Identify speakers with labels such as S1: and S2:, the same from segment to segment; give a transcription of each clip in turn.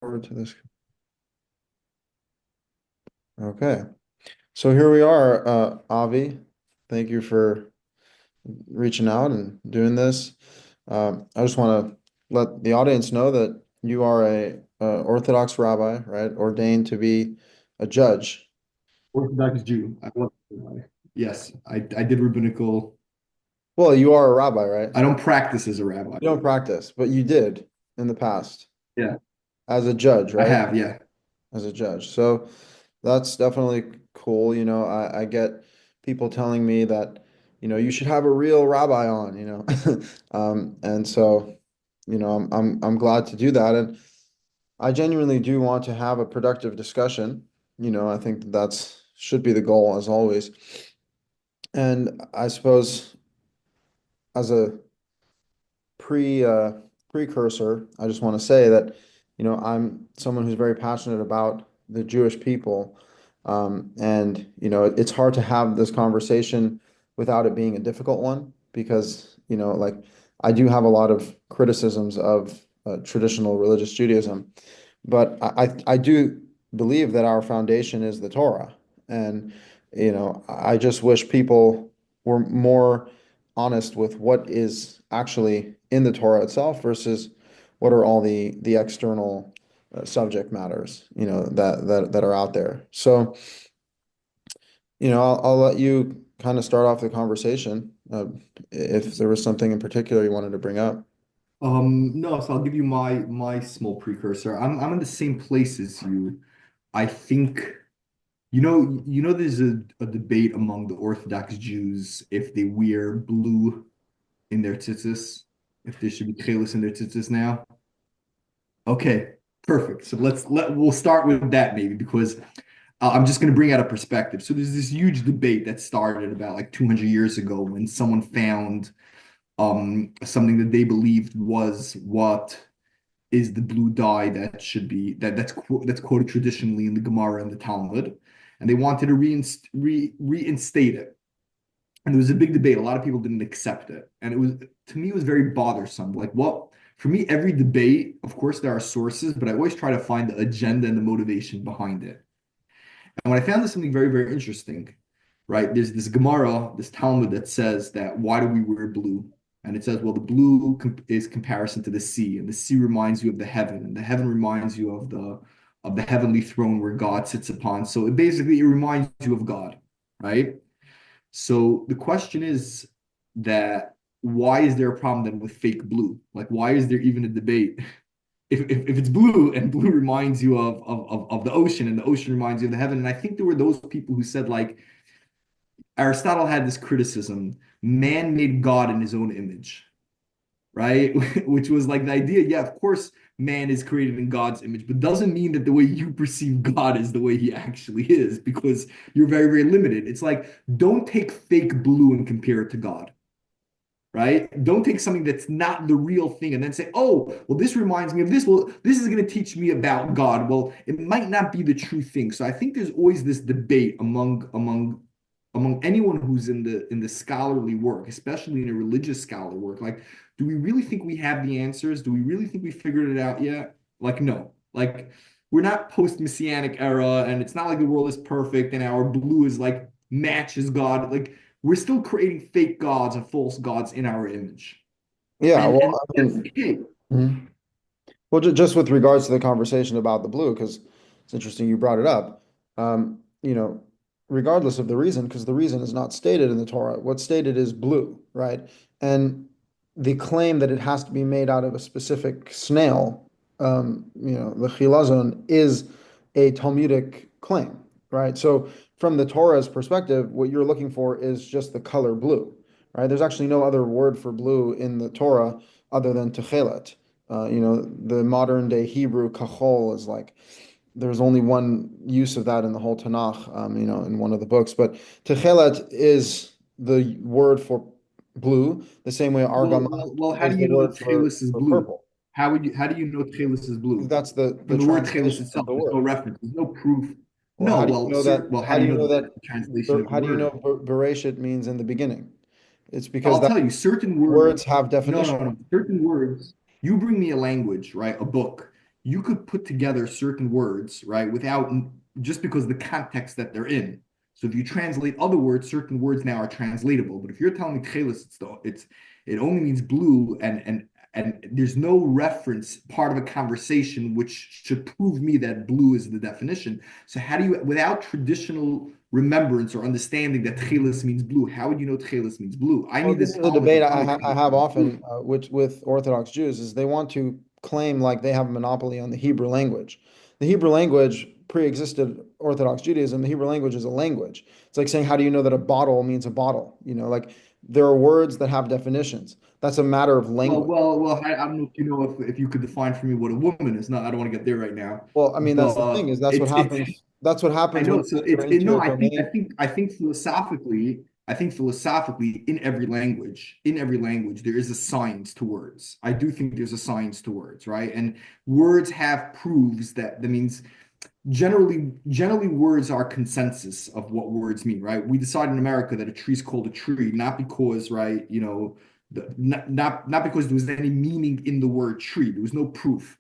S1: Forward to this. Okay. So here we are, Avi. Thank you for reaching out and doing this. I just want to let the audience know that you are a Orthodox rabbi, right? Ordained to be a judge.
S2: Orthodox Jew. I love Yes, I did rabbinical.
S1: Well, you are a rabbi, right?
S2: I don't practice as a rabbi.
S1: You don't practice, but you did in the past
S2: Yeah,
S1: as a judge,
S2: I
S1: right?
S2: have. Yeah.
S1: As a judge. So that's definitely cool. I get people telling me that, you should have a real rabbi on. And so, I'm glad to do that. And I genuinely do want to have a productive discussion. I think that's should be the goal as always. And I suppose as a precursor, I just want to say that, I'm someone who's very passionate about the Jewish people. And, it's hard to have this conversation without it being a difficult one because, like I do have a lot of criticisms of traditional religious Judaism, but I do believe that our foundation is the Torah. And, I just wish people were more honest with what is actually in the Torah itself versus what are all the external subject matters, that are out there. So, I'll let you kind of start off the conversation, if there was something in particular you wanted to bring up.
S2: No, so I'll give you my small precursor. I'm in the same place as you. I think there's a debate among the Orthodox Jews if they wear blue in their tzitzis, if there should be tchelis in their tzitzis now. Okay, perfect. So we'll start with that maybe because I'm just going to bring out a perspective. So there's this huge debate that started about like 200 years ago when someone found something that they believed was what is the blue dye that should be that's quoted traditionally in the Gemara and the Talmud, and they wanted to reinstate it. And there was a big debate. A lot of people didn't accept it, and to me it was very bothersome. Like, what for me, every debate, of course, there are sources, but I always try to find the agenda and the motivation behind it. And when I found this something very, very interesting, right? There's this Gemara, this Talmud that says that why do we wear blue? And it says, well, the blue is comparison to the sea, and the sea reminds you of the heaven, and the heaven reminds you of the heavenly throne where God sits upon. So it reminds you of God, right? So the question is that why is there a problem then with fake blue? Like, why is there even a debate if it's blue and blue reminds you of the ocean and the ocean reminds you of the heaven? And I think there were those people who said, like, Aristotle had this criticism: man made God in his own image, right? Which was like the idea, yeah, of course, man is created in God's image, but doesn't mean that the way you perceive God is the way he actually is, because you're very, very limited. It's like, don't take fake blue and compare it to God, right? Don't take something that's not the real thing and then say, oh, well, this reminds me of this. Well, this is going to teach me about God. Well, it might not be the true thing. So I think there's always this debate among anyone who's in the scholarly work, especially in a religious scholar work. Like, do we really think we have the answers? Do we really think we figured it out yet? Like, no. Like, we're not post-messianic era, and it's not like the world is perfect and our blue is like matches God. Like, we're still creating fake gods and false gods in our image.
S1: Yeah,
S2: And
S1: well,
S2: and
S1: I
S2: that's
S1: mean,
S2: okay.
S1: mhm. Well, just with regards to the conversation about the blue, because it's interesting you brought it up. Um, you know, Regardless of the reason, because the reason is not stated in the Torah. What's stated is blue, right? And the claim that it has to be made out of a specific snail, the chilazon is a Talmudic claim, right? So from the Torah's perspective, what you're looking for is just the color blue, right? There's actually no other word for blue in the Torah other than techelet. The modern day Hebrew kachol is like there's only one use of that in the whole Tanakh, in one of the books. But techelet is the word for blue, the same way argama
S2: How do
S1: is the
S2: you know
S1: word
S2: that Tchelis is
S1: for
S2: blue?
S1: purple.
S2: How do you know Tchelis is blue?
S1: That's the
S2: From the word Tchelis
S1: translation of
S2: itself,
S1: the
S2: there's no
S1: word.
S2: reference, there's no proof.
S1: Well,
S2: No,
S1: how do you
S2: well,
S1: know that?
S2: well, how
S1: How
S2: do
S1: do
S2: you
S1: you
S2: know
S1: know
S2: that
S1: that?
S2: that's the translation of the
S1: How do you know
S2: word?
S1: Bereshit means in the beginning? It's because
S2: I'll
S1: that
S2: tell you, certain words,
S1: words have
S2: no,
S1: definition.
S2: no, no, certain words, you bring me a language, right? A book. you could put together certain words, right, without just because of the context that they're in. So if you translate other words, certain words now are translatable. But if you're telling me tchelis, it only means blue, and there's no reference part of a conversation which should prove me that blue is the definition. So how do you, without traditional remembrance or understanding that tchelis means blue, how would you know tchelis means blue? I
S1: Well,
S2: need
S1: this
S2: the
S1: is a
S2: Talmud to
S1: debate
S2: tell me
S1: I
S2: tchelis
S1: have
S2: means blue.
S1: often with Orthodox Jews is they want to claim like they have a monopoly on the Hebrew language. The Hebrew language pre-existed Orthodox Judaism. The Hebrew language is a language. It's like saying, how do you know that a bottle means a bottle? You know, like there are words that have definitions. That's a matter of language.
S2: I don't know if you know if you could define for me what a woman is. No, I don't want to get there right now,
S1: Well, I mean, that's the thing
S2: but
S1: is that's what
S2: it's
S1: happens. That's what
S2: I
S1: happens when
S2: know.
S1: you
S2: So
S1: enter into
S2: no,
S1: a domain.
S2: I think philosophically, in every language, there is a science to words. I do think there's a science to words, right? And words have proofs that means generally words are consensus of what words mean, right? We decide in America that a tree is called a tree, not because, right, not because there was any meaning in the word tree. There was no proof.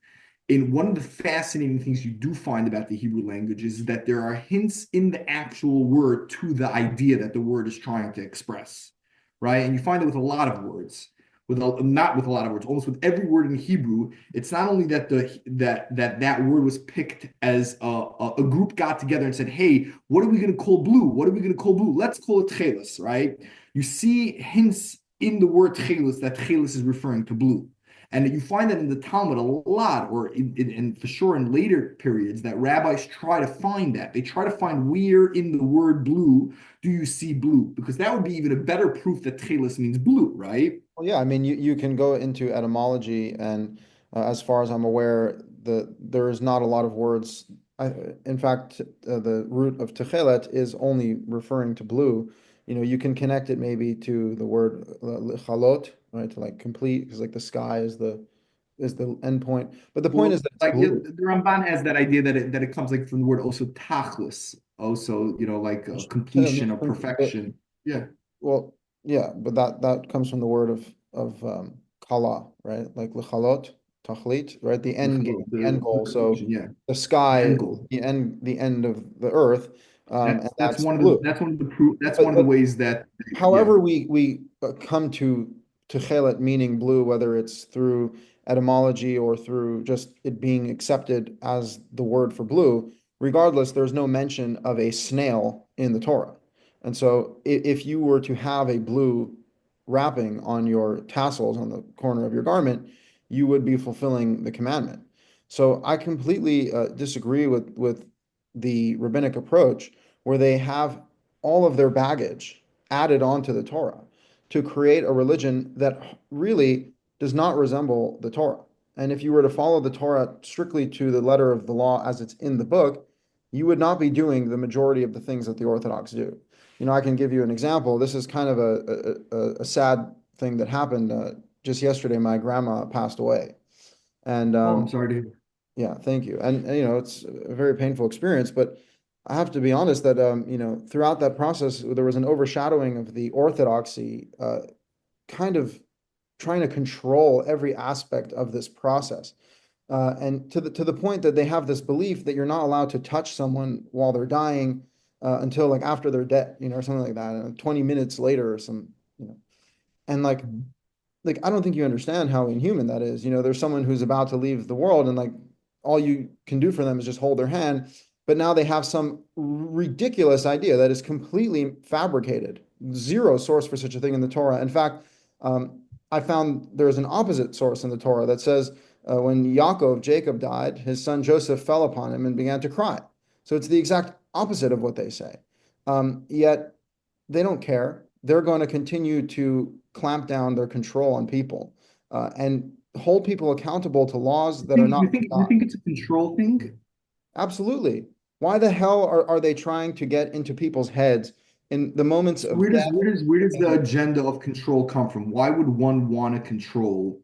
S2: And one of the fascinating things you do find about the Hebrew language is that there are hints in the actual word to the idea that the word is trying to express, right? And you find it with a lot of words, not with a lot of words, almost with every word in Hebrew. It's not only that that word was picked as a group got together and said, "Hey, what are we going to call blue? What are we going to call blue? Let's call it chelis," right? You see hints in the word chelis that chelis is referring to blue. And you find that in the Talmud a lot, or for sure in later periods, that rabbis try to find that. They try to find where in the word blue do you see blue? Because that would be even a better proof that chelis means blue, right?
S1: Well, yeah, I mean, you can go into etymology, and as far as I'm aware, there is not a lot of words. In fact, the root of techelet is only referring to blue. You know, you can connect it maybe to the word lichalot, right? To like complete, because like the sky is the end point. But the point is
S2: Well,
S1: that it's
S2: like
S1: blue.
S2: the Ramban has that idea that it comes like from the word also tachlis, also like completion or perfection. Yeah.
S1: Well, yeah, but that comes from the word of kala, right? Like lechalot, tachlit, right? The end game, the end
S2: The
S1: goal. So
S2: conclusion, yeah.
S1: the
S2: The
S1: sky
S2: end
S1: is
S2: goal.
S1: the end of the earth, and that's blue.
S2: That's one of the
S1: But
S2: ways that yeah.
S1: however we come to chelet meaning blue, whether it's through etymology or through just it being accepted as the word for blue, regardless, there's no mention of a snail in the Torah. And so if you were to have a blue wrapping on your tassels on the corner of your garment, you would be fulfilling the commandment. So I completely disagree with the rabbinic approach where they have all of their baggage added onto the Torah to create a religion that really does not resemble the Torah. And if you were to follow the Torah strictly to the letter of the law as it's in the book, you would not be doing the majority of the things that the Orthodox do. You know, I can give you an example. This is kind of a sad thing that happened just yesterday. My grandma passed away. And
S2: Oh, I'm sorry to hear.
S1: yeah, thank you. And you know, it's a very painful experience, but I have to be honest that you know, throughout that process, there was an overshadowing of the orthodoxy, kind of trying to control every aspect of this process. And to the point that they have this belief that you're not allowed to touch someone while they're dying until like after they're dead, you know, or something like that, 20 minutes later or some, you know, and
S2: Mhm.
S1: like I don't think you understand how inhuman that is. You know, there's someone who's about to leave the world and like all you can do for them is just hold their hand, but now they have some ridiculous idea that is completely fabricated. Zero source for such a thing in the Torah. In fact, I found there's an opposite source in the Torah that says when Yaakov, Jacob died, his son Joseph fell upon him and began to cry. So it's the exact opposite of what they say. Yet they don't care. They're going to continue to clamp down their control on people and hold people accountable to laws that are not
S2: You
S1: God.
S2: think it's a control thing?
S1: Absolutely. Why the hell are they trying to get into people's heads in the moments
S2: So
S1: of death?
S2: where does the agenda of control come from? Why would one want to control?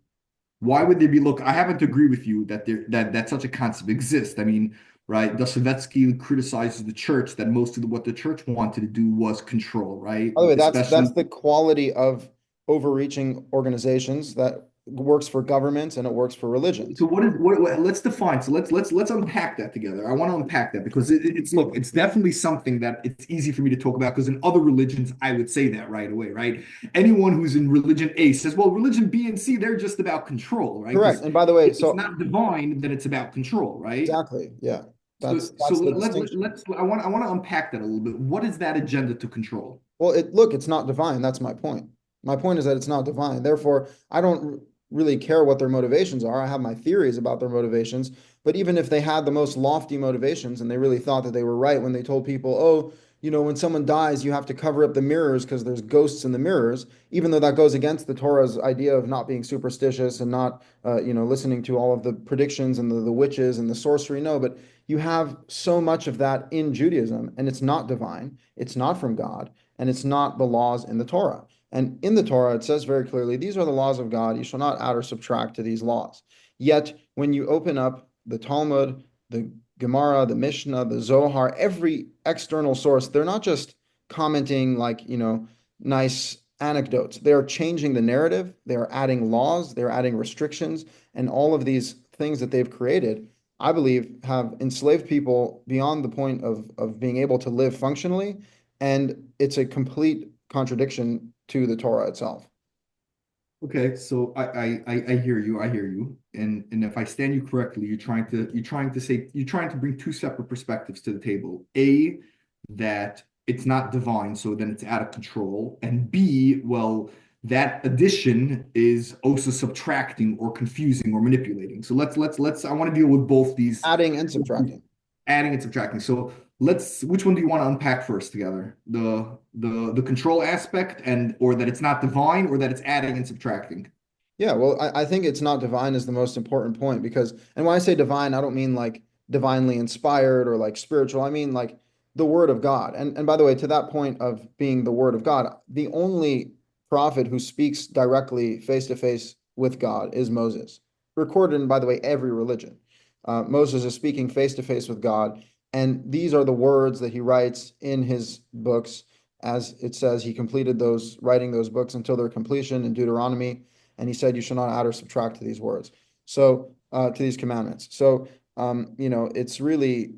S2: Why would there be, look, I happen to agree with you that that such a concept exists. I mean, right, Dostoevsky criticizes the church that most of what the church wanted to do was control, right?
S1: By the way,
S2: Especially
S1: that's the quality of overreaching organizations that works for governments and it works for religions.
S2: So let's define. So let's unpack that together. I want to unpack that because it's look, it's definitely something that it's easy for me to talk about because in other religions I would say that right away, right? Anyone who's in religion A says, well, religion B and C, they're just about control, right?
S1: Correct.
S2: Because
S1: And by the way,
S2: if it's
S1: so
S2: not divine, then it's about control, right?
S1: exactly, yeah,
S2: So
S1: that's the distinction.
S2: let's I want to unpack that a little bit. What is that agenda to control?
S1: Well, look, it's not divine. That's my point. My point is that it's not divine. Therefore, I don't really care what their motivations are. I have my theories about their motivations. But even if they had the most lofty motivations and they really thought that they were right when they told people, oh, when someone dies, you have to cover up the mirrors because there's ghosts in the mirrors, even though that goes against the Torah's idea of not being superstitious and not, listening to all of the predictions and the witches and the sorcery. No, but you have so much of that in Judaism, and it's not divine. It's not from God, and it's not the laws in the Torah. And in the Torah, it says very clearly, these are the laws of God. You shall not add or subtract to these laws. Yet, when you open up the Talmud, the Gemara, the Mishnah, the Zohar, every external source, they're not just commenting like, nice anecdotes. They are changing the narrative. They are adding laws. They're adding restrictions. And all of these things that they've created, I believe, have enslaved people beyond the point of being able to live functionally. And it's a complete contradiction to the Torah itself.
S2: Okay, so I hear you. I hear you. And if I stand you correctly, you're trying to bring two separate perspectives to the table. A, that it's not divine, so then it's out of control. And B, well, that addition is also subtracting or confusing or manipulating. So let's I want to deal with both these
S1: Adding and subtracting.
S2: adding and subtracting. So which one do you want to unpack first together? The control aspect and or that it's not divine or that it's adding and subtracting.
S1: Yeah, well, I think it's not divine is the most important point because, and when I say divine, I don't mean like divinely inspired or like spiritual. I mean like the word of God. And by the way, to that point of being the word of God, the only prophet who speaks directly face to face with God is Moses, recorded in, by the way, every religion. Moses is speaking face to face with God, and these are the words that he writes in his books. As it says, he completed those writing those books until their completion in Deuteronomy, and he said, "You shall not add or subtract to these words." So, to these commandments. So, it's really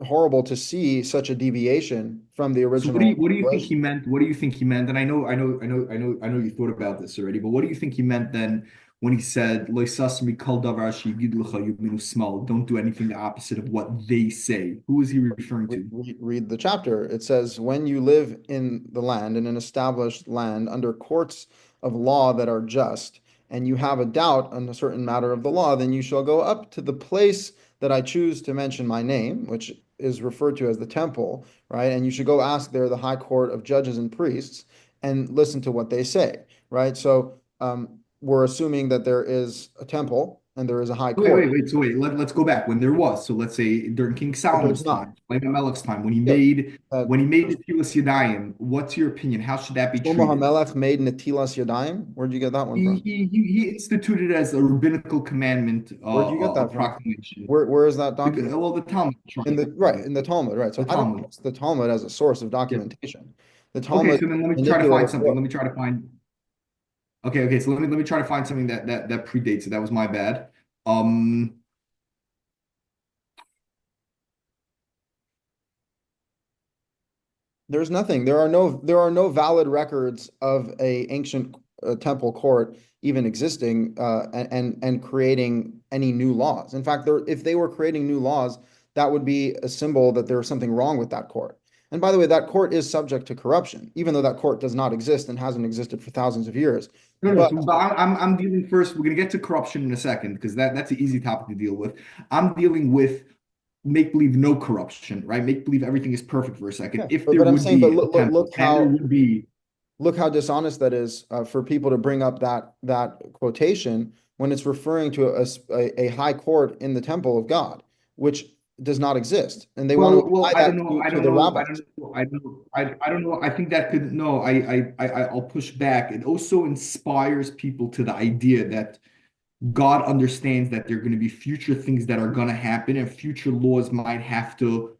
S1: horrible to see such a deviation from the
S2: So
S1: original
S2: what do you think he
S1: revelation.
S2: meant? What do you think he meant? And I know you thought about this already, but what do you think he meant then when he said, "Lo sasmi kol davar she'yigid lecha yuminu smal"? Don't do anything the opposite of what they say. Who is he referring to?
S1: Read the chapter. It says, "When you live in the land, in an established land, under courts of law that are just, and you have a doubt on a certain matter of the law, then you shall go up to the place that I choose to mention my name," which is referred to as the temple, right? And you should go ask there the high court of judges and priests and listen to what they say, right? So, we're assuming that there is a temple and there is a high court,
S2: Wait. So let's go back when there was. So let's say during King
S1: but there's
S2: Solomon's
S1: not.
S2: time, like Melech's time,
S1: Yeah.
S2: when he made the Tilas Yadayim, what's your opinion? How should that be
S1: Shlomo
S2: treated?
S1: HaMelech made Netilas Yadayim. Where'd you get that one from?
S2: He instituted it as a rabbinical commandment,
S1: Where'd you get
S2: a
S1: that from?
S2: proclamation.
S1: Where is that document?
S2: Well, the Talmud,
S1: In the right, in the Talmud, right? So
S2: the
S1: I don't
S2: Talmud.
S1: trust the Talmud as a source of
S2: Yeah.
S1: documentation. The
S2: Okay,
S1: Talmud
S2: so then let
S1: is
S2: me
S1: a
S2: try to find
S1: manipulative
S2: something.
S1: book.
S2: Okay. So let me try to find something that predates it. That was my bad. Um,
S1: There's nothing. There are no valid records of a ancient temple court even existing, and creating any new laws. In fact, if they were creating new laws, that would be a symbol that there was something wrong with that court. And by the way, that court is subject to corruption, even though that court does not exist and hasn't existed for thousands of years.
S2: no.
S1: But
S2: So, but I'm dealing first. We're gonna get to corruption in a second because that's an easy topic to deal with. I'm dealing with make believe no corruption, right? Make believe everything is perfect for a second.
S1: yeah,
S2: If
S1: but,
S2: there
S1: but I'm
S2: would
S1: saying, but
S2: be a
S1: look, look,
S2: temple
S1: look
S2: and there
S1: how
S2: would be
S1: look how dishonest that is, for people to bring up that quotation when it's referring to a high court in the temple of God, which does not exist, and they want to
S2: well,
S1: apply
S2: I
S1: that
S2: don't know.
S1: to the rabbis.
S2: I don't know. I think that could no. I'll push back. It also inspires people to the idea that God understands that there are going to be future things that are going to happen, and future laws might have to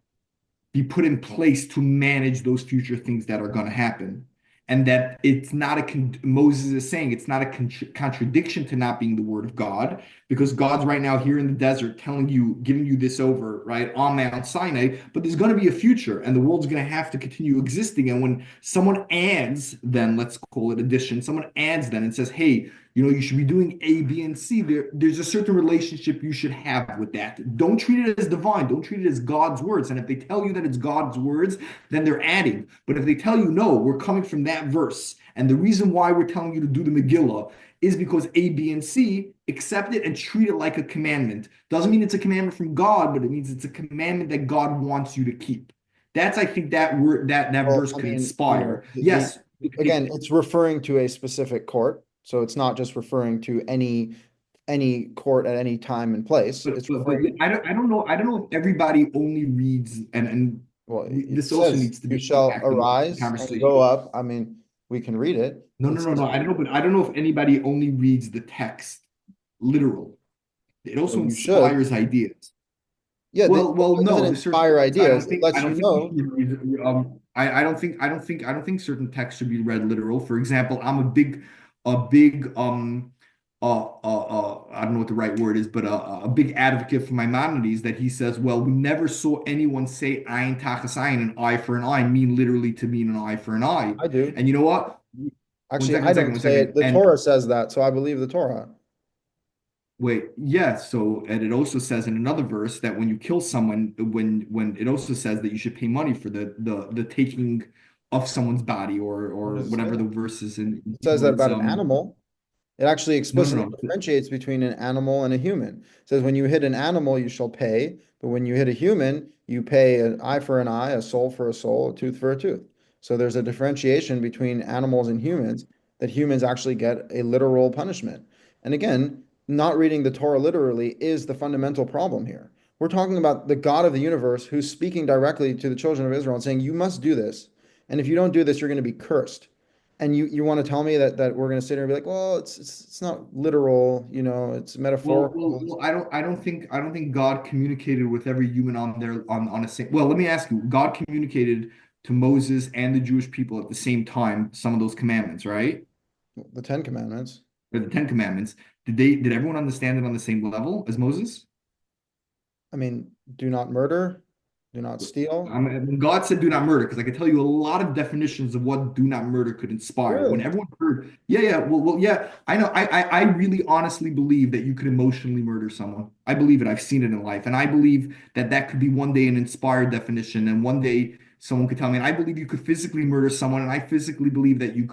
S2: be put in place to manage those future things that are going to happen. and that it's not a Moses is saying it's not a contradiction to not being the word of God, because God's right now here in the desert telling you, giving you this over, right, on Mount Sinai, but there's going to be a future and the world's going to have to continue existing. And when someone adds, then let's call it addition, someone adds then and says, hey, you should be doing A, B, and C. There's a certain relationship you should have with that. Don't treat it as divine. Don't treat it as God's words. And if they tell you that it's God's words, then they're adding. But if they tell you, no, we're coming from that verse, and the reason why we're telling you to do the Megillah is because A, B, and C, accept it and treat it like a commandment. Doesn't mean it's a commandment from God, but it means it's a commandment that God wants you to keep. That's, I think, that word, that
S1: Well,
S2: verse
S1: I
S2: could
S1: mean,
S2: inspire. Yes, you could
S1: again,
S2: take,
S1: it's referring to a specific court, so it's not just referring to any court at any time and place. It's
S2: but
S1: referring,
S2: I don't know if everybody only reads, and
S1: well, it
S2: this also
S1: says,
S2: needs to
S1: "You
S2: be
S1: shall
S2: unpacked in the
S1: arise and go
S2: conversation.
S1: up." I mean, we can read it.
S2: No,
S1: It
S2: no, no,
S1: says,
S2: no. I don't know, but I don't know if anybody only reads the text literal. It
S1: well,
S2: also
S1: you should.
S2: inspires ideas.
S1: Yeah,
S2: Well,
S1: it doesn't
S2: no. There's certain
S1: inspire
S2: texts I
S1: ideas.
S2: don't
S1: It
S2: think I
S1: lets
S2: don't
S1: you
S2: think you
S1: know.
S2: should read. I don't think certain texts should be read literal. For example, I'm a big I don't know what the right word is, but a big advocate for Maimonides that he says, well, we never saw anyone say ayin tachas ayin, an eye for an eye, mean literally to mean an eye for an eye.
S1: I do.
S2: And you know what? One
S1: Actually,
S2: second,
S1: I
S2: one second,
S1: don't
S2: one
S1: say it.
S2: second.
S1: The
S2: And
S1: Torah says that, so I believe the Torah.
S2: wait, yeah. So, and it also says in another verse that when you kill someone, when it also says that you should pay money for the taking of someone's body,
S1: Where
S2: or
S1: does it say
S2: whatever the
S1: that?
S2: verse is in
S1: It says
S2: Hebrew.
S1: that
S2: It's
S1: about an animal. It actually
S2: no, no,
S1: explicitly
S2: no.
S1: differentiates between an animal and a human. It says when you hit an animal, you shall pay, but when you hit a human, you pay an eye for an eye, a soul for a soul, a tooth for a tooth. So there's a differentiation between animals and humans that humans actually get a literal punishment. And again, not reading the Torah literally is the fundamental problem here. We're talking about the God of the universe who's speaking directly to the children of Israel and saying, you must do this. And if you don't do this, you're going to be cursed. And you want to tell me that we're going to sit here and be like, well, it's not literal, it's metaphorical.
S2: I don't think God communicated with every human on there on a same. Well, let me ask you. God communicated to Moses and the Jewish people at the same time some of those commandments, right?
S1: The Ten Commandments.
S2: Or the Ten Commandments. Did everyone understand it on the same level as Moses?
S1: I mean, do not murder, do not steal.
S2: When God said do not murder, because I could tell you a lot of definitions of what do not murder could inspire. When
S1: Really?
S2: everyone heard, yeah, yeah, well, yeah, I know. I really honestly believe that you could emotionally murder someone. I believe it. I've seen it in life. And I believe that that could be one day an inspired definition. And one day someone could tell me, and I believe you could physically murder someone. And I physically believe that
S1: Wouldn't
S2: you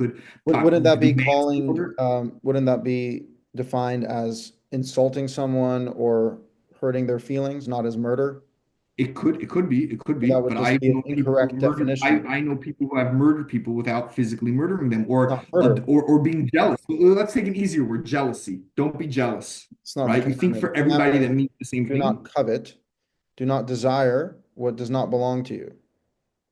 S1: that
S2: could do
S1: be calling,
S2: manslaughter.
S1: wouldn't that be defined as insulting someone or hurting their feelings, not as murder?
S2: It could be,
S1: That would
S2: but I
S1: just be an
S2: know people who
S1: incorrect
S2: murdered. I,
S1: definition,
S2: I know people who have murdered people without physically murdering them, or
S1: not murder.
S2: or being jealous. Let's take an easier word: jealousy. Don't be jealous,
S1: It's not the
S2: right? You think
S1: commandment.
S2: for
S1: The
S2: everybody
S1: commandment
S2: that
S1: is
S2: means the same
S1: do not
S2: thing.
S1: covet, do not desire what does not belong to you.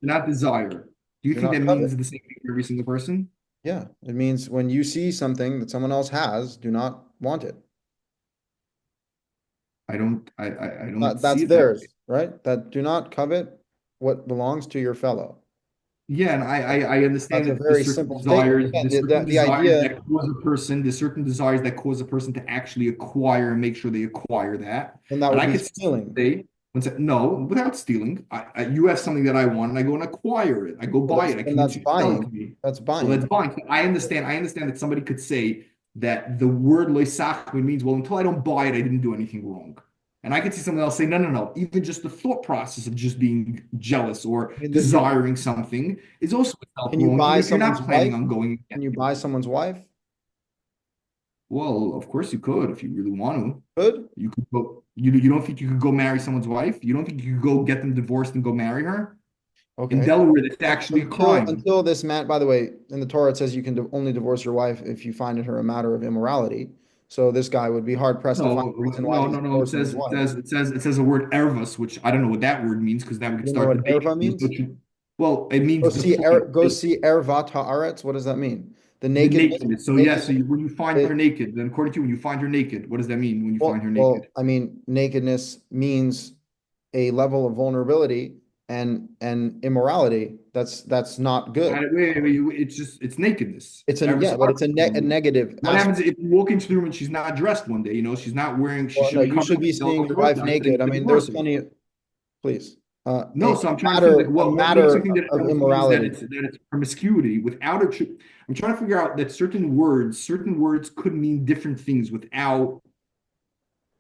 S2: Do not desire. Do you
S1: Do
S2: think
S1: not
S2: that
S1: covet.
S2: means the same thing for every single person?
S1: Yeah, it means when you see something that someone else has, do not want it.
S2: I don't
S1: That's
S2: see it that way.
S1: theirs, right? That do not covet what belongs to your fellow.
S2: Yeah, and I understand
S1: That's a
S2: that there's
S1: very
S2: certain
S1: simple statement.
S2: desires,
S1: Again,
S2: there's certain
S1: the
S2: desires
S1: idea,
S2: that cause a person, there's certain desires that cause a person to actually acquire and make sure they acquire that.
S1: then that
S2: And
S1: would
S2: I
S1: be
S2: could
S1: stealing.
S2: say, no, without stealing, you have something that I want, and I go and acquire it. I go
S1: Well,
S2: buy it. I
S1: then
S2: convince
S1: that's
S2: you to sell it to
S1: buying.
S2: me.
S1: That's
S2: Well, that's
S1: buying.
S2: fine. I understand that somebody could say that the word loisachmi means, well, until I don't buy it, I didn't do anything wrong. And I could see someone else say, no, no, no. Even just the thought process of just being jealous or
S1: I mean,
S2: desiring something is also itself
S1: can you
S2: wrong,
S1: buy
S2: even if you're
S1: someone's
S2: not planning
S1: wife?
S2: on going
S1: Can
S2: against
S1: you
S2: it.
S1: buy someone's wife?
S2: Well, of course you could if you really want to.
S1: Good.
S2: You could go. You don't think you could go marry someone's wife? You don't think you could go get them divorced and go marry her? In
S1: Okay.
S2: Delaware, that's
S1: But
S2: actually a crime.
S1: until this man, by the way, in the Torah it says you can only divorce your wife if you find it her a matter of immorality. So this guy would be hard pressed to find
S2: No,
S1: a reason why
S2: no,
S1: he's
S2: no, no. It
S1: divorcing his
S2: says it
S1: wife.
S2: says it says it says a word ervas, which I don't know what that word means because now we could
S1: You know
S2: start
S1: what
S2: debating.
S1: erva means?
S2: Well, it means the flight.
S1: Go see ervat haaretz. What does that mean? The
S2: The
S1: nakedness.
S2: nakedness. So yeah,
S1: Nakedness.
S2: when you find her
S1: It,
S2: naked, then according to you, when you find her naked, what does that mean when you find her naked?
S1: I mean, nakedness means a level of vulnerability, and immorality, that's not good.
S2: It's just it's nakedness.
S1: It's a
S2: Ever
S1: yeah, but
S2: start
S1: it's a
S2: from.
S1: negative
S2: What
S1: aspect.
S2: happens if you walk into the room and she's not dressed one day? She's not wearing. She
S1: Well,
S2: should
S1: no,
S2: be
S1: you should
S2: comfortable.
S1: be seeing
S2: Of
S1: your
S2: course
S1: wife
S2: not. Then
S1: naked. I mean, there's
S2: divorce her.
S1: plenty. Please,
S2: No, so I'm trying to think like
S1: a
S2: what makes you
S1: matter
S2: think that it
S1: of
S2: means that
S1: immorality.
S2: it's promiscuity without a true. I'm trying to figure out that certain words could mean different things without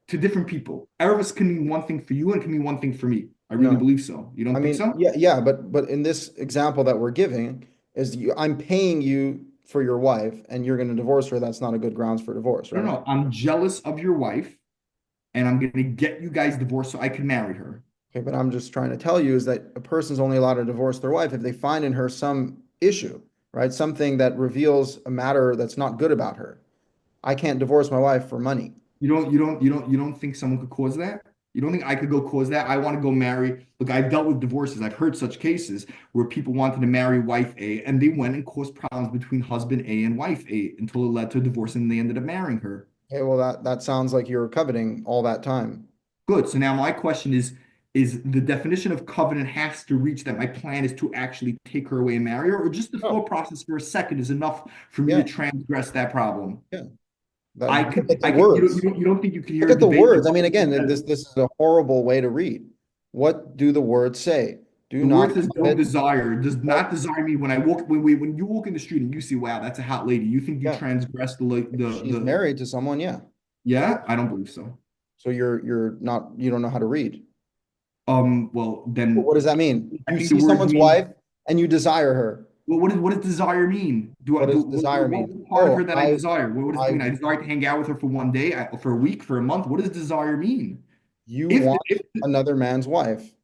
S2: to different people. Erebus can mean one thing for you and can mean one thing for me. I really
S1: No,
S2: believe so. You
S1: I
S2: don't think
S1: mean,
S2: so?
S1: yeah, but in this example that we're giving, I'm paying you for your wife, and you're going to divorce her. That's not a good grounds for divorce,
S2: No,
S1: right?
S2: no. I'm jealous of your wife, and I'm gonna get you guys divorced so I can marry her.
S1: Okay, but I'm just trying to tell you is that a person's only allowed to divorce their wife if they find in her some issue, right? Something that reveals a matter that's not good about her. I can't divorce my wife for money.
S2: You don't think someone could cause that? You don't think I could go cause that? I want to go marry. Look, I've dealt with divorces. I've heard such cases where people wanted to marry wife A and they went and caused problems between husband A and wife A until it led to a divorce and they ended up marrying her.
S1: Okay, well that sounds like you're coveting all that time.
S2: Good. So now my question is the definition of covenant has to reach that my plan is to actually take her away and marry her, or just the
S1: Oh,
S2: thought process for a second is enough for me to
S1: yeah,
S2: transgress that problem?
S1: yeah.
S2: I
S1: Look at the
S2: I could,
S1: words.
S2: you don't think you could
S1: Look
S2: hear a
S1: at the
S2: debate like,
S1: words. I mean, again, this is a horrible way to read. What do the words say? Do
S2: the word
S1: not
S2: says don't
S1: covet.
S2: desire. Does
S1: What?
S2: not desire me when when you walk in the street and you see, wow, that's a hot lady. You think you
S1: Yeah,
S2: transgress
S1: if she's married to someone, yeah.
S2: yeah? I don't believe so.
S1: So you're not you don't know how to read.
S2: Well
S1: What
S2: then
S1: does that mean?
S2: I
S1: You
S2: think the
S1: see
S2: word
S1: someone's
S2: means
S1: wife and you desire her.
S2: well, what does desire mean?
S1: What does desire mean?
S2: What part of her
S1: Oh,
S2: that I desire? What does it
S1: I,
S2: mean? I desire to hang out with her for one day, for a week, for a month. What does desire mean?
S1: you want
S2: If
S1: another man's wife.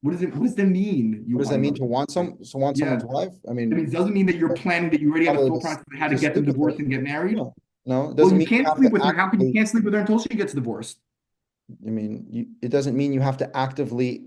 S2: what does that mean? You
S1: What does
S2: want
S1: that mean
S2: another
S1: to want
S2: wife?
S1: someone's
S2: Yeah.
S1: wife? I
S2: I mean,
S1: mean,
S2: it doesn't mean that you're planning that you already have a
S1: probably
S2: thought process of how to
S1: to
S2: get them
S1: sleep with her.
S2: divorced and get married.
S1: No, no, it
S2: Well,
S1: doesn't
S2: you
S1: mean you
S2: can't
S1: have
S2: sleep
S1: to
S2: with her. How can you
S1: actively.
S2: can't sleep with her until she gets divorced?
S1: I mean, it doesn't mean you have to actively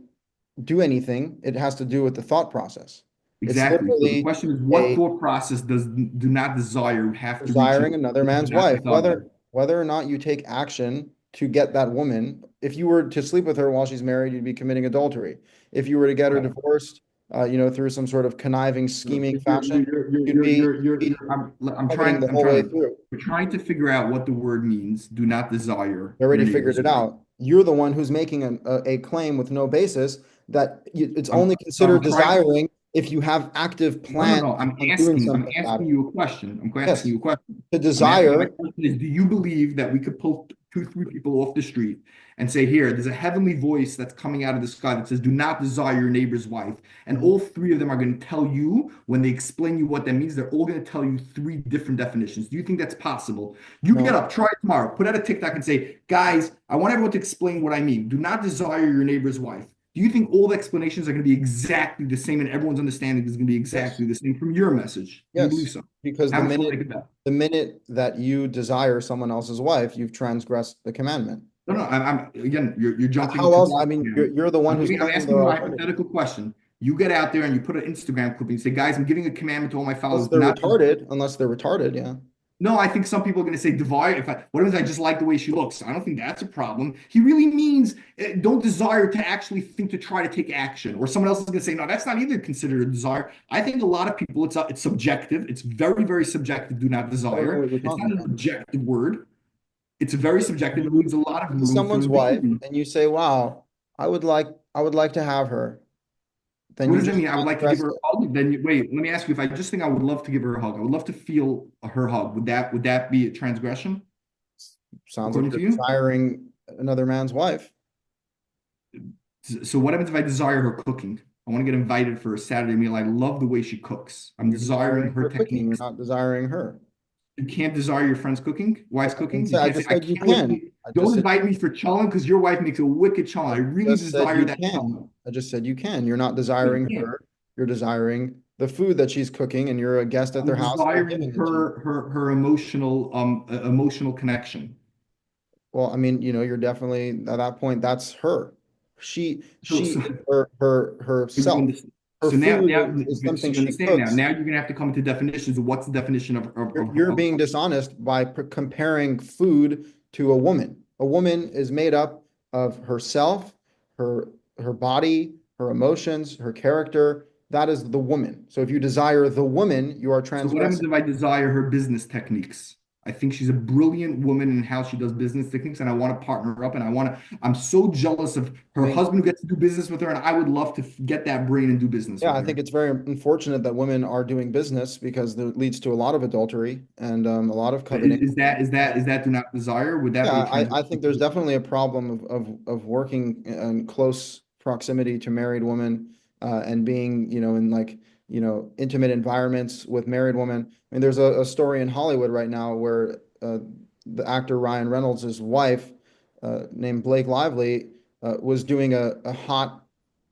S1: do anything. It has to do with the thought process. It's
S2: Exactly. So the
S1: literally
S2: question is, what
S1: a
S2: thought process does do not desire have to reach
S1: desiring
S2: you?
S1: another
S2: Do
S1: man's
S2: not
S1: wife.
S2: desire.
S1: Whether or not you take action to get that woman, if you were to sleep with her while she's married, you'd be committing adultery. If you were to get her
S2: Right.
S1: divorced, through some sort of conniving, scheming fashion, you'd be coveting the whole way through.
S2: we're trying to figure out what the word means. Do not desire
S1: You
S2: your
S1: already figured
S2: neighbor's
S1: it
S2: wife.
S1: out. You're the one who's making a claim with no basis that it's
S2: I'm
S1: only
S2: so
S1: considered
S2: I'm trying.
S1: desiring if you have active
S2: No, no,
S1: plans
S2: no.
S1: on doing
S2: I'm
S1: something about
S2: asking
S1: it.
S2: you a question. I'm asking
S1: Yes,
S2: you a question.
S1: to
S2: I'm asking my
S1: desire.
S2: question is, do you believe that we could pull two, three people off the street and say, here, there's a heavenly voice that's coming out of the sky that says, do not desire your neighbor's wife. And
S1: Mhm.
S2: all three of them are going to tell you, when they explain you what that means, they're all going to tell you three different definitions. Do you think that's possible? You get
S1: No,
S2: up, try it tomorrow, put out a TikTok and say, guys, I want everyone to explain what I mean. Do not desire your neighbor's wife. Do you think all the explanations are going to be exactly the same and everyone's understanding is going to be
S1: yes,
S2: exactly the same from your message? Do you believe
S1: yes,
S2: so?
S1: because
S2: How much will make it better?
S1: the minute that you desire someone else's wife, you've transgressed the commandment.
S2: No, no, I'm again, you're jumping
S1: How
S2: too
S1: else? I
S2: far
S1: mean,
S2: now.
S1: you're the one who's
S2: I'm
S1: claiming
S2: asking
S1: there
S2: you
S1: are
S2: a
S1: alternatives.
S2: hypothetical question. You get out there and you put an Instagram clip and you say, guys, I'm giving a commandment to all my followers. Do not.
S1: Unless they're retarded, yeah.
S2: No, I think some people are going to say divide. What if I just like the way she looks? I don't think that's a problem. He really means don't desire to actually think to try to take action. Or someone else is going to say, no, that's not either considered a desire. I think a lot of people, it's subjective. It's very, very subjective. Do not
S1: I don't know
S2: desire.
S1: what you're
S2: It's
S1: talking
S2: not an
S1: about.
S2: objective word. It's very subjective. It leaves a lot of
S1: See
S2: room for
S1: someone's wife
S2: ambiguity.
S1: and you say, "Wow, I would like to have her," then
S2: What
S1: you
S2: does that
S1: just
S2: mean? I would like to give
S1: transgressed
S2: her a
S1: it.
S2: hug. Wait, let me ask you. If I just think I would love to give her a hug, I would love to feel her hug. Would that be a transgression
S1: Sounds like
S2: according
S1: you're
S2: to you?
S1: desiring another man's wife.
S2: So what happens if I desire her cooking? I want to get invited for a Saturday meal. I love the way she cooks. I'm
S1: You're
S2: desiring
S1: desiring
S2: her
S1: her cooking. You're
S2: techniques.
S1: not desiring her.
S2: You can't desire your friend's cooking, wife's cooking. You
S1: I
S2: can't say,
S1: just
S2: I
S1: said you
S2: can't wait.
S1: can.
S2: Don't invite me for challah because your wife makes a wicked challah. I really
S1: Just said
S2: desire
S1: you
S2: that
S1: can.
S2: challah.
S1: I just said you can. You're not
S2: No, you
S1: desiring
S2: can't.
S1: her. You're desiring the food that she's cooking, and you're a guest at
S2: I'm
S1: their house, and they're giving
S2: desiring
S1: it to you.
S2: her emotional emotional connection.
S1: Well, I mean, you're definitely at that point, that's her.
S2: So,
S1: She
S2: so you
S1: herself.
S2: understand.
S1: Her
S2: So now,
S1: food
S2: now,
S1: is
S2: so
S1: something
S2: you
S1: she
S2: understand now.
S1: cooks.
S2: Now you're gonna have to come into definitions of what's the definition
S1: You're being dishonest by comparing food to a woman. A woman is made up of herself, her her body, her emotions, her character. That is the woman. So if you desire the woman, you are
S2: So what happens
S1: transgressing.
S2: if I desire her business techniques? I think she's a brilliant woman in how she does business techniques, and I want to partner up. And I'm so jealous of
S1: I
S2: her
S1: mean,
S2: husband who gets to do business with her, and I would love to get that brain and do business
S1: yeah,
S2: with
S1: I think
S2: her.
S1: it's very unfortunate that women are doing business because it leads to a lot of adultery and a lot of
S2: But
S1: coveting.
S2: is that do not desire? Would that
S1: Yeah,
S2: be a
S1: I think there's
S2: transgression?
S1: definitely a problem of working in close proximity to married women and being, in like, intimate environments with married women. I mean, there's a story in Hollywood right now where the actor Ryan Reynolds' wife, named Blake Lively, was doing a hot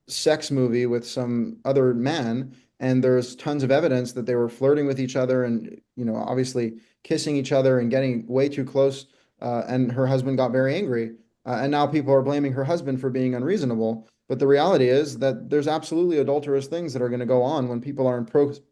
S1: sex movie with some other man, and there's tons of evidence that they were flirting with each other and, obviously kissing each other and getting way too close. And her husband got very angry. And now people are blaming her husband for being unreasonable. But the reality is that there's absolutely adulterous things that are going to go on when people are in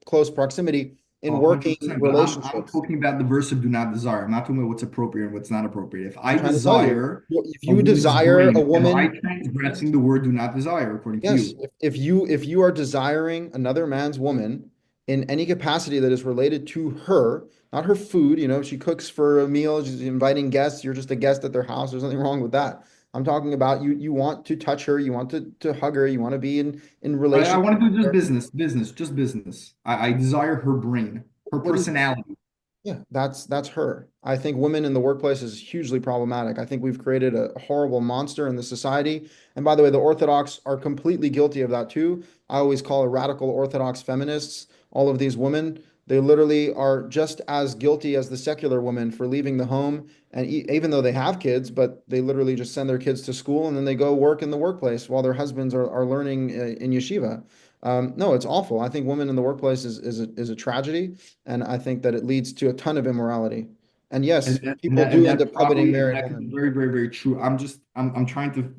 S1: close proximity in working
S2: 100%. But I'm
S1: relationships.
S2: talking about the verse of do not desire. I'm not talking about what's appropriate and what's not appropriate. If
S1: I'm
S2: I
S1: trying to tell you,
S2: desire
S1: if
S2: a
S1: you
S2: woman's
S1: desire a
S2: brain, am I
S1: woman,
S2: transgressing the word do not desire according to
S1: yes,
S2: you?
S1: if you are desiring another man's woman in any capacity that is related to her, not her food, if she cooks for a meal, she's inviting guests, you're just a guest at their house, there's nothing wrong with that. I'm talking about you want to touch her, you want to hug her, you want to be in
S2: I
S1: relationship
S2: want to do
S1: with
S2: just
S1: her.
S2: business, just business. I desire her brain, her
S1: What is
S2: personality.
S1: Yeah, that's her. I think women in the workplace is hugely problematic. I think we've created a horrible monster in the society. And by the way, the Orthodox are completely guilty of that too. I always call it radical Orthodox feminists. All of these women, they literally are just as guilty as the secular women for leaving the home. And even though they have kids, but they literally just send their kids to school and then they go work in the workplace while their husbands are learning in yeshiva. No, it's awful. I think women in the workplace is a tragedy. And I think that it leads to a ton of immorality. And yes, people
S2: And
S1: do end
S2: that's
S1: up coveting
S2: probably and
S1: married
S2: that could be
S1: women.
S2: very true. I'm trying to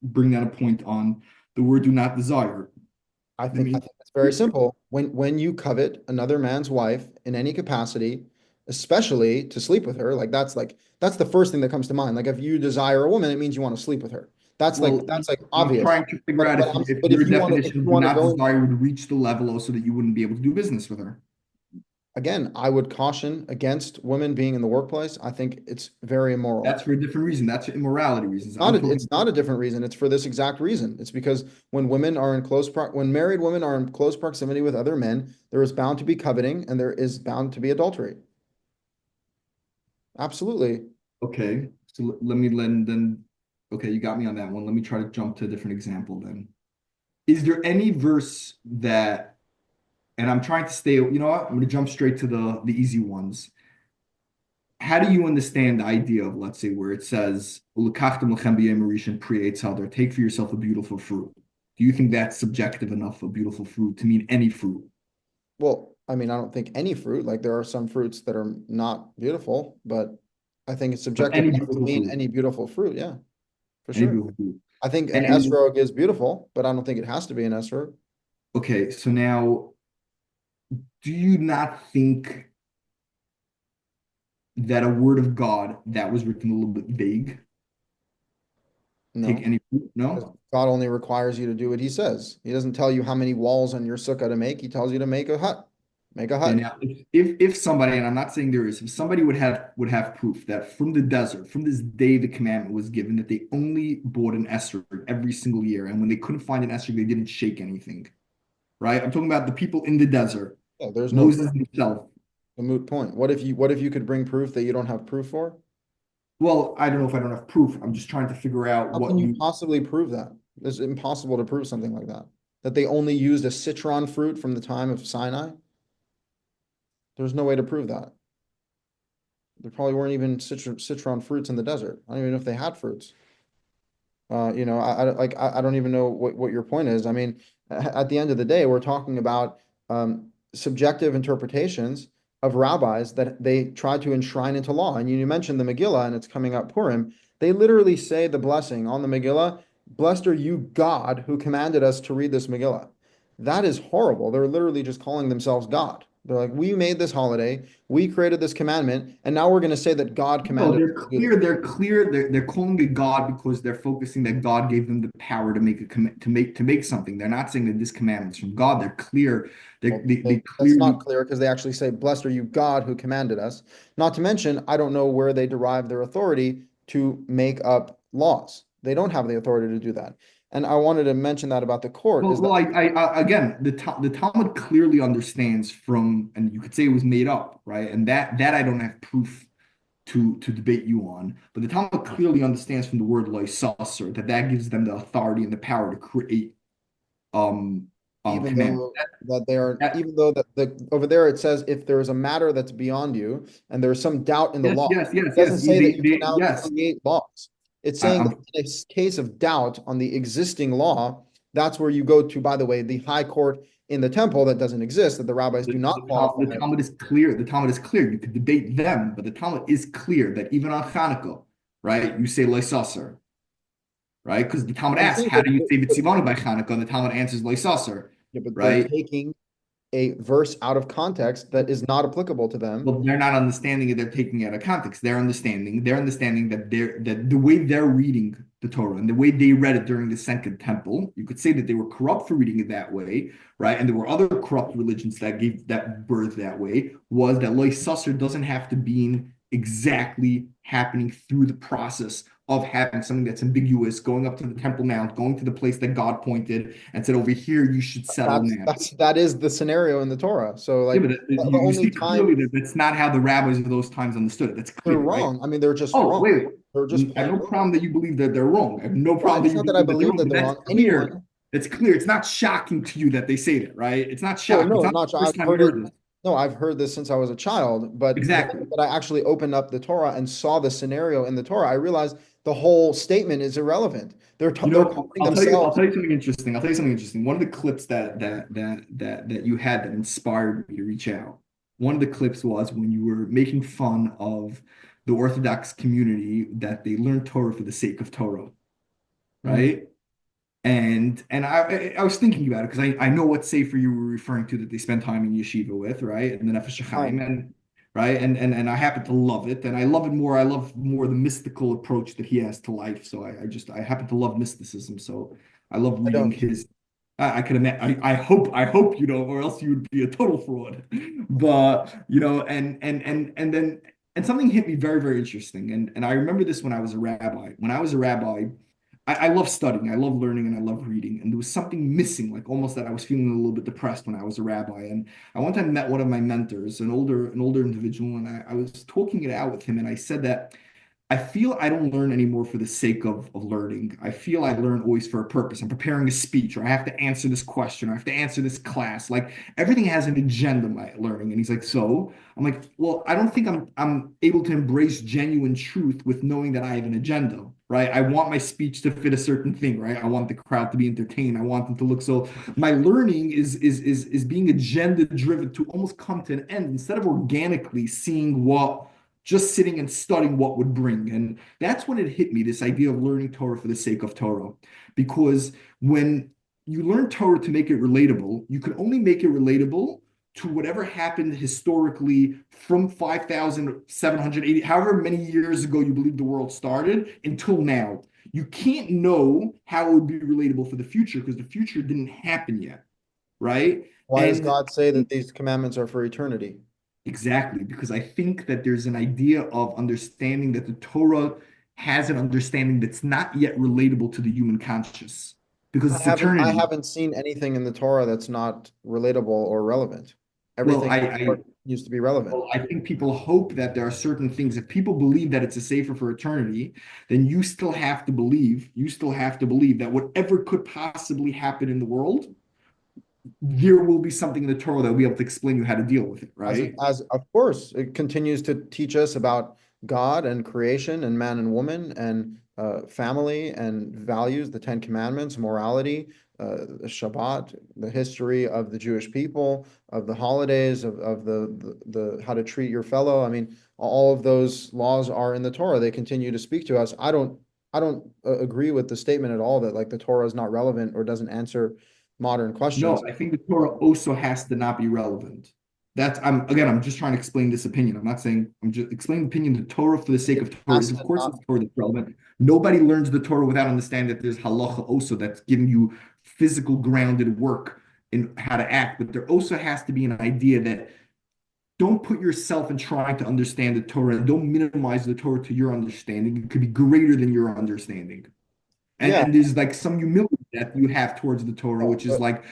S2: bring that a point on the word do not desire.
S1: I
S2: I
S1: think I
S2: mean,
S1: think it's very simple. When you covet another man's wife in any capacity, especially to sleep with her, that's the first thing that comes to mind. Like if you desire a woman, it means you want to sleep with her.
S2: well,
S1: That's like
S2: I'm
S1: obvious.
S2: trying to figure out if
S1: But
S2: your
S1: if
S2: definition
S1: you
S2: of do
S1: want to
S2: not
S1: go
S2: desire would reach the level also that you wouldn't be able to do business with her.
S1: again, I would caution against women being in the workplace. I think it's very immoral.
S2: That's for a different reason. That's for immorality reasons. I'm talking.
S1: It's not a different reason. It's for this exact reason. It's because when married women are in close proximity with other men, there is bound to be coveting and there is bound to be adultery. Absolutely.
S2: Okay, so let me then. Okay, you got me on that one. Let me try to jump to a different example then. Is there any verse that, and I'm trying to stay, you know what? I'm going to jump straight to the easy ones. How do you understand the idea of, let's say, where it says, "L'kachtem lechem b'yom harishon pri eitz hadar," take for yourself a beautiful fruit? Do you think that's subjective enough, a beautiful fruit, to mean any fruit?
S1: Well, I mean, I don't think any fruit, like there are some fruits that are not beautiful, but I think it's
S2: But
S1: subjective
S2: any
S1: enough to
S2: beautiful
S1: mean
S2: fruit,
S1: any beautiful fruit. Yeah, for
S2: any
S1: sure.
S2: beautiful fruit.
S1: I think an
S2: And
S1: esrog is beautiful, but I don't think it has to be an esrog.
S2: okay, so now, do you not think that a word of God that was written a little bit vague, take
S1: No.
S2: any fruit?
S1: Because
S2: No?
S1: God only requires you to do what he says. He doesn't tell you how many walls on your sukkah to make. He tells you to make a hut. Make a
S2: Okay,
S1: hut.
S2: now if somebody, and I'm not saying there is, if somebody would have proof that from the desert, from this day the commandment was given that they only bought an esrog every single year, and when they couldn't find an esrog, they didn't shake anything, right? I'm talking about the people in the desert,
S1: Yeah, there's no
S2: Moses himself.
S1: a moot point. What if you could bring proof that you don't have proof for?
S2: Well, I don't know if I don't have proof. I'm just trying to figure out
S1: How can
S2: what
S1: you
S2: you.
S1: possibly prove that? It's impossible to prove something like that. That they only used a citron fruit from the time of Sinai? There's no way to prove that. There probably weren't even citron fruits in the desert. I don't even know if they had fruits. I don't even know what your point is. I mean, at the end of the day, we're talking about subjective interpretations of rabbis that they try to enshrine into law. And you mentioned the Megillah, and it's coming up Purim. They literally say the blessing on the Megillah, "Blessed are you, God, who commanded us to read this Megillah." That is horrible. They're literally just calling themselves God. They're like, we made this holiday, we created this commandment, and now we're going to say that God
S2: No,
S1: commanded us
S2: they're
S1: to do
S2: clear. They're clear. They're calling it God because they're focusing that God gave them the power to make a comm to make something. They're not saying that this commandment is from God. They're clear.
S1: Well,
S2: They
S1: that's not
S2: clearly.
S1: clear because they actually say, "Blessed are you, God, who commanded us." Not to mention, I don't know where they derive their authority to make up laws. They don't have the authority to do that. And I wanted to mention that about the court is that
S2: Again, the Talmud clearly understands from, and you could say it was made up, right? And that I don't have proof to debate you on. But the Talmud clearly understands from the word loisasser that gives them the authority and the power to create um
S1: even
S2: commandments.
S1: though that they are,
S2: That,
S1: even though that the over there it says if there is a matter that's beyond you and there's some doubt in the
S2: yes,
S1: law,
S2: yes, yes,
S1: it doesn't
S2: yes.
S1: say that you can now
S2: Yes.
S1: create laws. It's
S2: I,
S1: saying that
S2: I'm
S1: in a case of doubt on the existing law, that's where you go to, by the way, the high court in the temple that doesn't exist, that the rabbis do not
S2: The
S1: qualify.
S2: Talmud is clear. The Talmud is clear. You could debate them, but the Talmud is clear that even on Hanukkah, right, you say loisasser, right? Because the Talmud
S1: I'm
S2: asks,
S1: saying
S2: how
S1: that,
S2: do you say B'tzivanu by Hanukkah? And the Talmud answers loisasser,
S1: yeah, but they're
S2: right?
S1: taking a verse out of context that is not applicable to them.
S2: Well, they're not understanding it. They're taking it out of context. They're understanding that the way they're reading the Torah and the way they read it during the Second Temple, you could say that they were corrupt for reading it that way, right? And there were other corrupt religions that gave that birth that way. Was that Lois Susser doesn't have to be exactly happening through the process of having something that's ambiguous, going up to the Temple Mount, going to the place that God pointed and said, over here you should settle now.
S1: That is the scenario in the Torah. So
S2: Yeah,
S1: like
S2: but
S1: the
S2: you
S1: only
S2: see
S1: time
S2: clearly that that's not how the rabbis of those times understood it. That's
S1: they're
S2: clear, right?
S1: wrong, I mean, they're just
S2: Oh,
S1: wrong.
S2: wait,
S1: They're just
S2: wait. I have
S1: plain
S2: no
S1: wrong.
S2: problem that you believe that they're wrong. I have no
S1: No,
S2: problem that
S1: it's
S2: you
S1: not that I
S2: believe that they're
S1: believe
S2: wrong,
S1: that
S2: but
S1: they're
S2: that's
S1: wrong.
S2: clear.
S1: Anyone,
S2: It's clear. It's not shocking to you that they say that, right? It's not
S1: oh
S2: shocking. It's
S1: no,
S2: not
S1: not
S2: the
S1: I've
S2: first time
S1: heard
S2: you
S1: it.
S2: heard this.
S1: No, I've heard this since I was a child, but the
S2: Exactly.
S1: moment that I actually opened up the Torah and saw the scenario in the Torah, I realized the whole statement is irrelevant. They're quoting
S2: I'll
S1: themselves.
S2: tell you something interesting. I'll tell you something interesting. One of the clips that you had that inspired me to reach out. One of the clips was when you were making fun of the Orthodox community that they learn Torah for the sake of Torah,
S1: Mhm.
S2: right? And I was thinking about it because I know what sefer you were referring to that they spend time in yeshiva with, right? And the Nefesh Chaim,
S1: Fine.
S2: and right, and I happen to love it, and I love it more. I love more the mystical approach that he has to life. So I happen to love mysticism. So I love
S1: I
S2: reading
S1: don't.
S2: his. I can imagine. I hope you know, or else you would be a total fraud. But you know, and then and something hit me very very interesting. And I remember this when I was a rabbi. When I was a rabbi. I love studying, I love learning, and I love reading. And there was something missing, like almost that I was feeling a little bit depressed when I was a rabbi. And I one time met one of my mentors, an older individual, and I was talking it out with him, and I said that I feel I don't learn anymore for the sake of learning. I feel I learn always for a purpose. I'm preparing a speech, or I have to answer this question, or I have to answer this class. Like everything has an agenda, my learning. And he's like, so I'm like, well, I don't think I'm able to embrace genuine truth with knowing that I have an agenda, right? I want my speech to fit a certain thing, right? I want the crowd to be entertained. I want them to look so. My learning is being agenda driven to almost come to an end instead of organically seeing what just sitting and studying what would bring. And that's when it hit me, this idea of learning Torah for the sake of Torah. Because when you learn Torah to make it relatable, you can only make it relatable to whatever happened historically from 5,780, however many years ago you believe the world started, until now. You can't know how it would be relatable for the future because the future didn't happen yet, right?
S1: Why does
S2: And
S1: God say that these commandments are for eternity?
S2: exactly, because I think that there's an idea of understanding that the Torah has an understanding that's not yet relatable to the human conscious because it's
S1: I
S2: eternity.
S1: haven't seen anything in the Torah that's not relatable or relevant.
S2: Well,
S1: Everything in the Torah used to be relevant.
S2: I think people hope that there are certain things. If people believe that it's a safer for eternity, then you still have to believe that whatever could possibly happen in the world, there will be something in the Torah that will be able to explain you how to deal with it, right?
S1: As of course, it continues to teach us about God and creation and man and woman and family and values, the Ten Commandments, morality, the Shabbat, the history of the Jewish people, of the holidays, of the how to treat your fellow. I mean, all of those laws are in the Torah. They continue to speak to us. I don't agree with the statement at all that like the Torah is not relevant or doesn't answer modern questions.
S2: No, I think the Torah also has to not be relevant. That's I'm just trying to explain this opinion. I'm not saying I'm just explaining the opinion the Torah for the sake
S1: It
S2: of Torah
S1: has
S2: is of
S1: to
S2: course
S1: not.
S2: it's Torah that's relevant. Nobody learns the Torah without understanding that there's halacha also that's giving you physical grounded work in how to act. But there also has to be an idea that don't put yourself in trying to understand the Torah and don't minimize the Torah to your understanding. It could be greater than your understanding. And
S1: Yeah,
S2: and there's like some humility that you have towards the Torah, which is
S1: but
S2: like,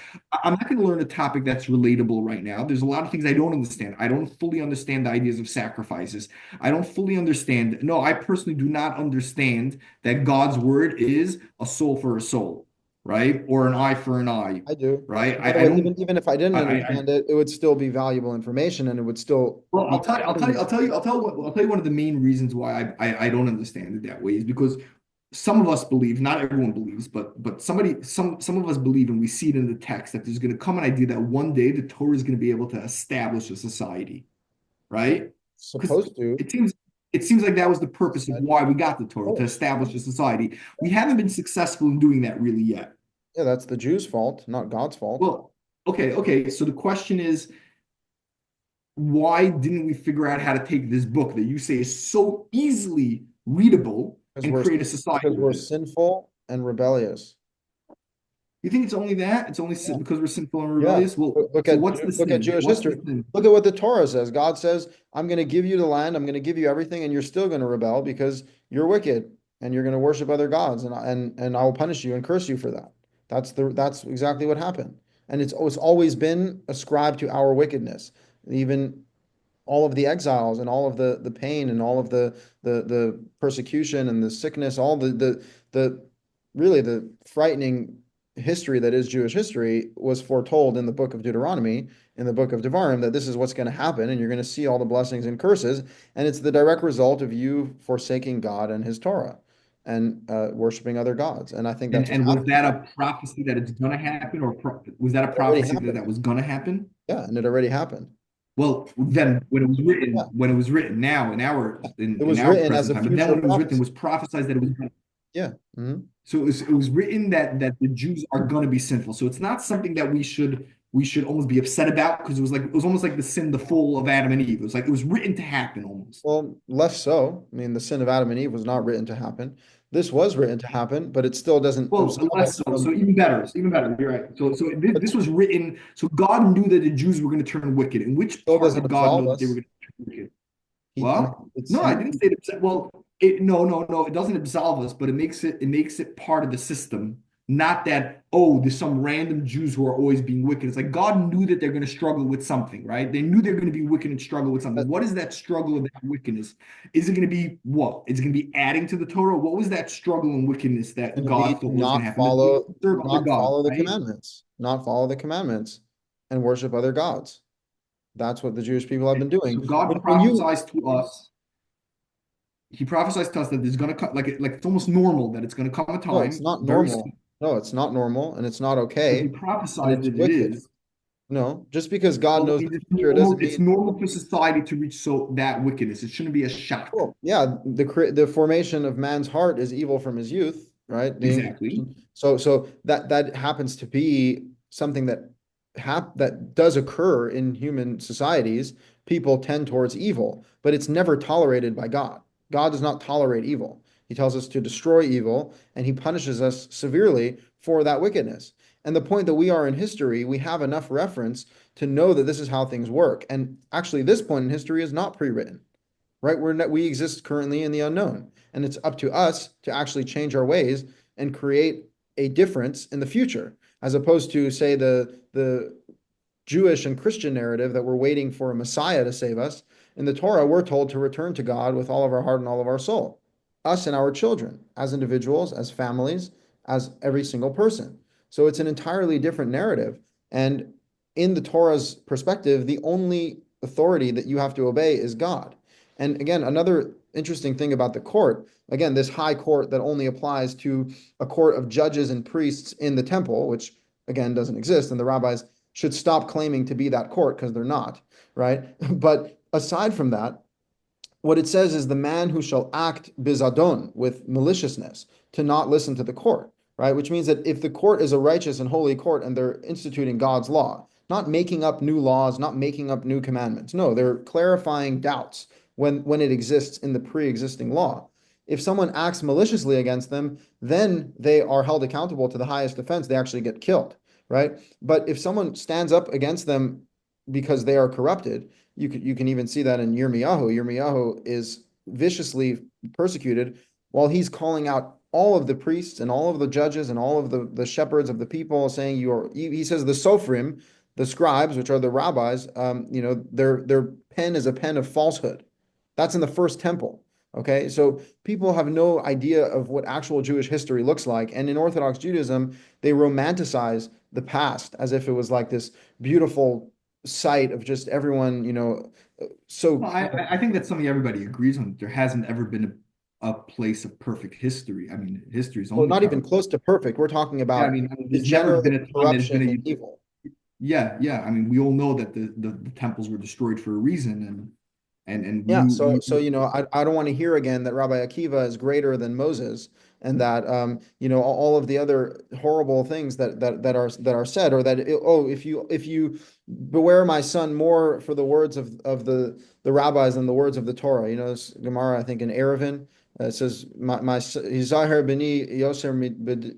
S2: I'm not going to learn a topic that's relatable right now. There's a lot of things I don't understand. I don't fully understand the ideas of sacrifices. I don't fully understand. No, I personally do not understand that God's word is a soul for a soul, right? Or an eye for an eye,
S1: I do.
S2: right?
S1: And by the
S2: I
S1: way,
S2: don't.
S1: even if I didn't
S2: I
S1: understand it, it would still be valuable information, and it would still
S2: Well,
S1: be
S2: I'll tell you one of the main reasons why I don't understand it that way is because some of us believe, not everyone believes, but some of us believe, and we see it in the text that there's going to come an idea that one day the Torah is going to be able to establish a society, right? Because
S1: supposed to.
S2: it seems it seems like that was the purpose of why we got the Torah, to
S1: Oh,
S2: establish a society. We haven't been successful in doing that really yet.
S1: yeah, that's the Jews' fault, not God's fault.
S2: Well, okay. So the question is, why didn't we figure out how to take this book that you say is so easily readable
S1: Because
S2: and
S1: we're
S2: create a society
S1: because we're
S2: with it?
S1: sinful and rebellious.
S2: You think it's only that? It's only
S1: Yeah.
S2: because we're sinful and
S1: Yeah.
S2: rebellious? Well,
S1: Look
S2: so
S1: at
S2: what's the
S1: look at
S2: sin?
S1: Jewish
S2: What's the
S1: history.
S2: sin?
S1: Look at what the Torah says. God says, "I'm going to give you the land. I'm going to give you everything, and you're still going to rebel because you're wicked and you're going to worship other gods, and I will punish you and curse you for that." That's exactly what happened, and it's always been ascribed to our wickedness. Even all of the exiles and all of the pain and all of the persecution and the sickness, all the really the frightening history that is Jewish history was foretold in the book of Deuteronomy, in the book of Devarim, that this is what's going to happen, and you're going to see all the blessings and curses, and it's the direct result of you forsaking God and His Torah and worshiping other gods, and I think that's what's
S2: And was
S1: happening.
S2: that a prophecy that it's gonna happen, or was that a
S1: It already
S2: prophecy that
S1: happened.
S2: that was gonna happen?
S1: Yeah, and it already happened.
S2: Well, then
S1: Yeah,
S2: when it was written now
S1: it
S2: in
S1: was
S2: our
S1: written as
S2: present
S1: a
S2: time, but then
S1: future
S2: when it was written, it
S1: prophecy.
S2: was prophesied that it was gonna.
S1: Yeah. Mhm.
S2: So it was written that the Jews are going to be sinful. So it's not something that we should almost be upset about because it was almost like the sin, the fall of Adam and Eve. It was like it was written to happen almost.
S1: Well, less so. I mean, the sin of Adam and Eve was not written to happen. This was written to happen, but it still doesn't
S2: Well,
S1: absolve
S2: less
S1: us
S2: so. So
S1: from.
S2: even better. So even better. You're right. So
S1: But
S2: this was written. So God knew that the Jews were going to turn wicked. In which
S1: still
S2: part
S1: doesn't
S2: did God
S1: absolve
S2: know that they were
S1: us.
S2: going to turn wicked?
S1: I
S2: What?
S1: mean, it's
S2: No, I
S1: he.
S2: didn't say it. Well, no. It doesn't absolve us, but it makes it part of the system. Not that, oh, there's some random Jews who are always being wicked. It's like God knew that they're going to struggle with something, right? They knew they're going to be wicked and struggle with something. What is that struggle of that wickedness? Is it going to be what? Is it going to be adding to the Torah? What was that struggle and wickedness that
S1: Going to be
S2: God
S1: to
S2: thought was going to happen? That they were going to serve other
S1: not
S2: gods,
S1: follow the
S2: right?
S1: commandments, not follow the commandments, and worship other gods. That's what the Jewish people have been
S2: So
S1: doing.
S2: God
S1: When you,
S2: prophesies to us. He prophesies to us that there's going to come, like it's almost normal that it's going to come a
S1: no, it's
S2: time
S1: not
S2: very
S1: normal.
S2: soon.
S1: No, it's not normal, and it's not
S2: But he
S1: okay, and
S2: prophesies
S1: it's
S2: that it
S1: wicked.
S2: is.
S1: No, just because God
S2: Well, that
S1: knows
S2: means
S1: the future, it doesn't
S2: it's
S1: mean.
S2: normal for society to reach so that wickedness. It shouldn't be a shock.
S1: Well, yeah, the formation of man's heart is evil from his youth, right? The
S2: Exactly.
S1: inclination. So that happens to be something that does occur in human societies. People tend towards evil, but it's never tolerated by God. God does not tolerate evil. He tells us to destroy evil, and he punishes us severely for that wickedness. And the point that we are in history, we have enough reference to know that this is how things work. And actually, this point in history is not pre-written, right? We exist currently in the unknown, and it's up to us to actually change our ways and create a difference in the future, as opposed to say the Jewish and Christian narrative that we're waiting for a Messiah to save us. In the Torah, we're told to return to God with all of our heart and all of our soul, us and our children, as individuals, as families, as every single person. So it's an entirely different narrative. And in the Torah's perspective, the only authority that you have to obey is God. And again, another interesting thing about the court, again, this high court that only applies to a court of judges and priests in the temple, which again doesn't exist, and the rabbis should stop claiming to be that court because they're not, right? But aside from that, what it says is the man who shall act bizadon, with maliciousness, to not listen to the court, right? Which means that if the court is a righteous and holy court and they're instituting God's law, not making up new laws, not making up new commandments. No, they're clarifying doubts when it exists in the pre-existing law. If someone acts maliciously against them, then they are held accountable to the highest offense. They actually get killed, right? But if someone stands up against them because they are corrupted, you can even see that in Yirmiyahu. Yirmiyahu is viciously persecuted while he's calling out all of the priests and all of the judges and all of the shepherds of the people, saying you are. He says the Sofrim, the scribes, which are the rabbis, their pen is a pen of falsehood. That's in the first temple. Okay, so people have no idea of what actual Jewish history looks like, and in Orthodox Judaism, they romanticize the past as if it was like this beautiful sight of just everyone, so
S2: Well, I think that's something everybody agrees on. There hasn't ever been a place of perfect history. I mean, history is
S1: well,
S2: only
S1: not even
S2: corrupt.
S1: close to perfect. We're talking
S2: Yeah,
S1: about
S2: there's never
S1: degenerate
S2: been a time there's
S1: corruption
S2: been
S1: and
S2: a
S1: evil.
S2: yeah, yeah. I mean, we all know that the temples were destroyed for a reason, and
S1: Yeah,
S2: you
S1: so I don't want to hear again that Rabbi Akiva is greater than Moses, and that all of the other horrible things that are said, or that oh, if you beware my son more for the words of the rabbis than the words of the Torah. This Gemara, I think in Eruvin, it says my Yizahar b'ni yoser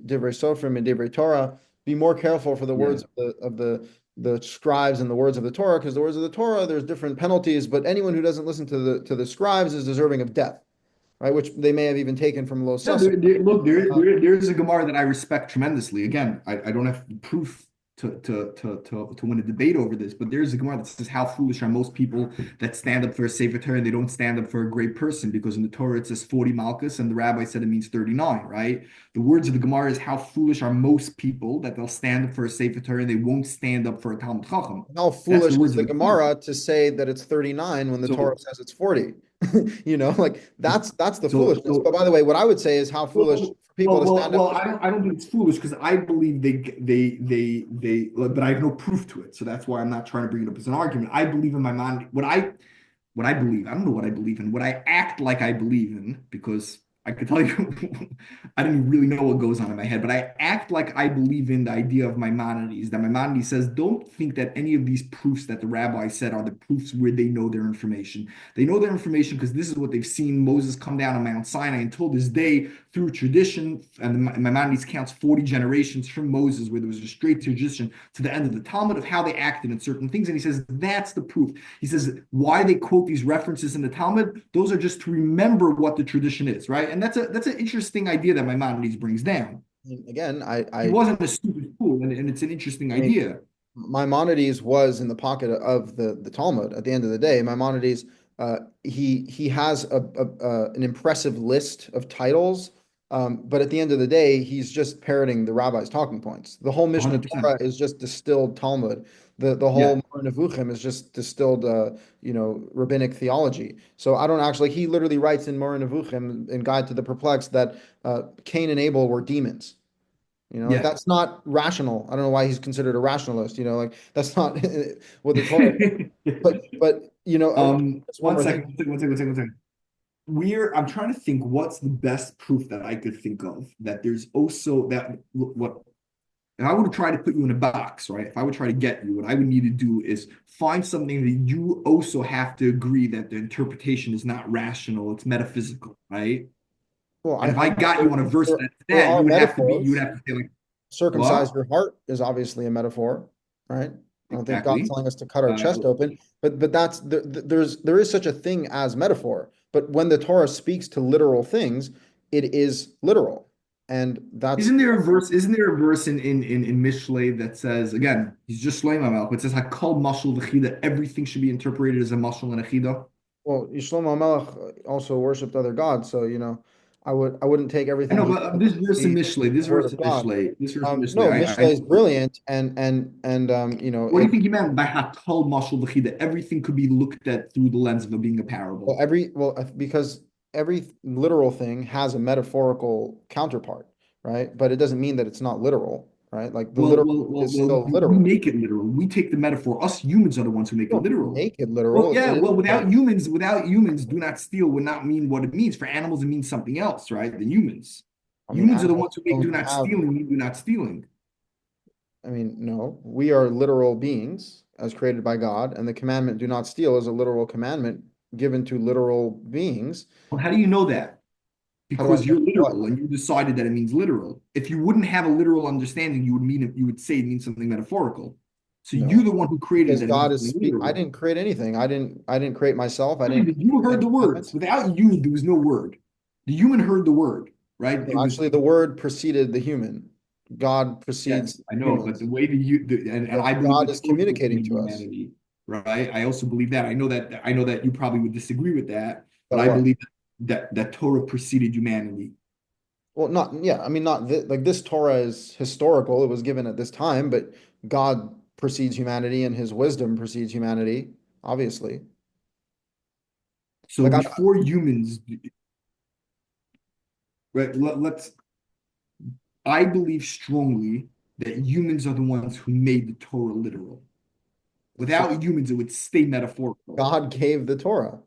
S1: divrei sofrim divrei Torah. Be more careful for the
S2: yeah.
S1: words of the scribes and the words of the Torah, because the words of the Torah, there's different penalties, but anyone who doesn't listen to the scribes is deserving of death, right? Which they may have even taken from Lo
S2: Yeah,
S1: Sasso.
S2: look, there's a Gemara that I respect tremendously. Again, I don't have proof to win a debate over this, but there's a Gemara that says, "How foolish are most people that stand up for a Sefer Torah and they don't stand up for a great person?" Because in the Torah it says 40 Malchus, and the rabbi said it means 39, right? The words of the Gemara is, "How foolish are most people that they'll stand up for a Sefer Torah and they won't stand up for a Talmud Chacham?"
S1: How
S2: That's the
S1: foolish is
S2: words
S1: the
S2: of the Gemara.
S1: Gemara to say that it's 39 when the Torah
S2: So,
S1: says it's 40? Like that's the
S2: so,
S1: foolishness. But
S2: so
S1: by the way, what I would say is how foolish for people to stand up.
S2: I don't think it's foolish because I believe but I have no proof to it. So that's why I'm not trying to bring it up as an argument. I believe in my mind, what I believe. I don't know what I believe in, what I act like I believe in, because I could tell you, I didn't really know what goes on in my head, but I act like I believe in the idea of Maimonides, that Maimonides says, don't think that any of these proofs that the rabbi said are the proofs where they know their information. They know their information because this is what they've seen Moses come down on Mount Sinai, until this day, through tradition, and Maimonides counts 40 generations from Moses, where there was a straight tradition to the end of the Talmud of how they acted in certain things. And he says, that's the proof. He says, why they quote these references in the Talmud, those are just to remember what the tradition is, right? And that's an interesting idea that Maimonides brings down.
S1: Again,
S2: He wasn't a stupid fool, and it's an interesting
S1: I mean,
S2: idea.
S1: Maimonides was in the pocket of the Talmud. At the end of the day, Maimonides, he has an impressive list of titles, but at the end of the day, he's just parroting the rabbis' talking points. The whole Mishnah
S2: 100%.
S1: Torah is just distilled Talmud. The
S2: Yeah.
S1: whole Moreh Nevuchim is just distilled, rabbinic theology. So I don't actually. He literally writes in Moreh Nevuchim, in Guide to the Perplexed, that Cain and Abel were demons. Like
S2: Yeah.
S1: that's not rational. I don't know why he's considered a rationalist. Like that's not what the Torah. But just one
S2: One
S1: more thing.
S2: second, one second. I'm trying to think what's the best proof that I could think of that there's also that what if I were to try to put you in a box, right? If I would try to get you, what I would need to do is find something that you also have to agree that the interpretation is not rational, it's metaphysical, right?
S1: Well,
S2: And
S1: I
S2: if I
S1: think
S2: got you on a verse
S1: there,
S2: that's
S1: there
S2: that,
S1: are
S2: you would
S1: metaphors.
S2: have to say like,
S1: Circumcise
S2: what?
S1: your heart is obviously a metaphor, right? I don't think God's
S2: Exactly.
S1: telling us to cut our
S2: Uh,
S1: chest open, but there is such a thing as metaphor. But when the Torah speaks to literal things, it is literal, and that's
S2: Isn't there a verse in Mishlei that says, again, he's just Shlomo Melech, but it says Hakol mashal v'chida, everything should be interpreted as a mashal and a chida.
S1: well, Shlomo Melech also worshipped other gods, so I wouldn't take
S2: I
S1: everything
S2: know,
S1: he
S2: but
S1: said to be the word of God.
S2: This verse in
S1: No,
S2: Mishlei,
S1: Mishle is brilliant, and
S2: what do you think he meant by Hakol mashal v'chida? Everything could be looked at through the lens of it being a parable.
S1: because every literal thing has a metaphorical counterpart, right? But it doesn't mean that it's not literal, right? Like the literal is still
S2: We
S1: literal.
S2: make it literal. We take the metaphor. Us humans are the ones who make
S1: You
S2: it
S1: don't
S2: literal.
S1: make it
S2: Well,
S1: literal.
S2: yeah.
S1: It is
S2: Well,
S1: literal.
S2: without humans, do not steal would not mean what it means. For animals, it means something else, right? Than humans.
S1: I mean,
S2: Humans are the
S1: animals
S2: ones who make do
S1: don't
S2: not
S1: have
S2: stealing mean do not stealing.
S1: I mean, no, we are literal beings as created by God, and the commandment "do not steal" is a literal commandment given to literal beings.
S2: Well, how do you know that?
S1: How do I
S2: Because
S1: know
S2: you're
S1: what?
S2: literal and you decided that it means literal. If you wouldn't have a literal understanding, you would say it means something metaphorical. So you're
S1: No,
S2: the one who created
S1: because
S2: that it means
S1: God is
S2: something
S1: speak. I
S2: literal.
S1: didn't create anything. I didn't create myself. I didn't
S2: You
S1: create
S2: heard
S1: any
S2: the words.
S1: commandments.
S2: Without you, there was no word. The human heard the word, right?
S1: No,
S2: It was
S1: actually, the word preceded the human. God precedes
S2: yes, I know, but the
S1: humans.
S2: way that and
S1: So
S2: I believe
S1: God
S2: the
S1: is
S2: Torah
S1: communicating
S2: preceded
S1: to us.
S2: humanity, right? I also believe that. I know that you probably would disagree with that, but
S1: That
S2: I
S1: what?
S2: believe that Torah preceded humanity.
S1: Well, not yeah. I mean, not like this Torah is historical. It was given at this time, but God precedes humanity, and His wisdom precedes humanity. Obviously,
S2: So
S1: like
S2: before humans, right? I believe strongly that humans are the ones who made the Torah literal.
S1: so
S2: Without humans, it would stay metaphorical
S1: God gave the Torah.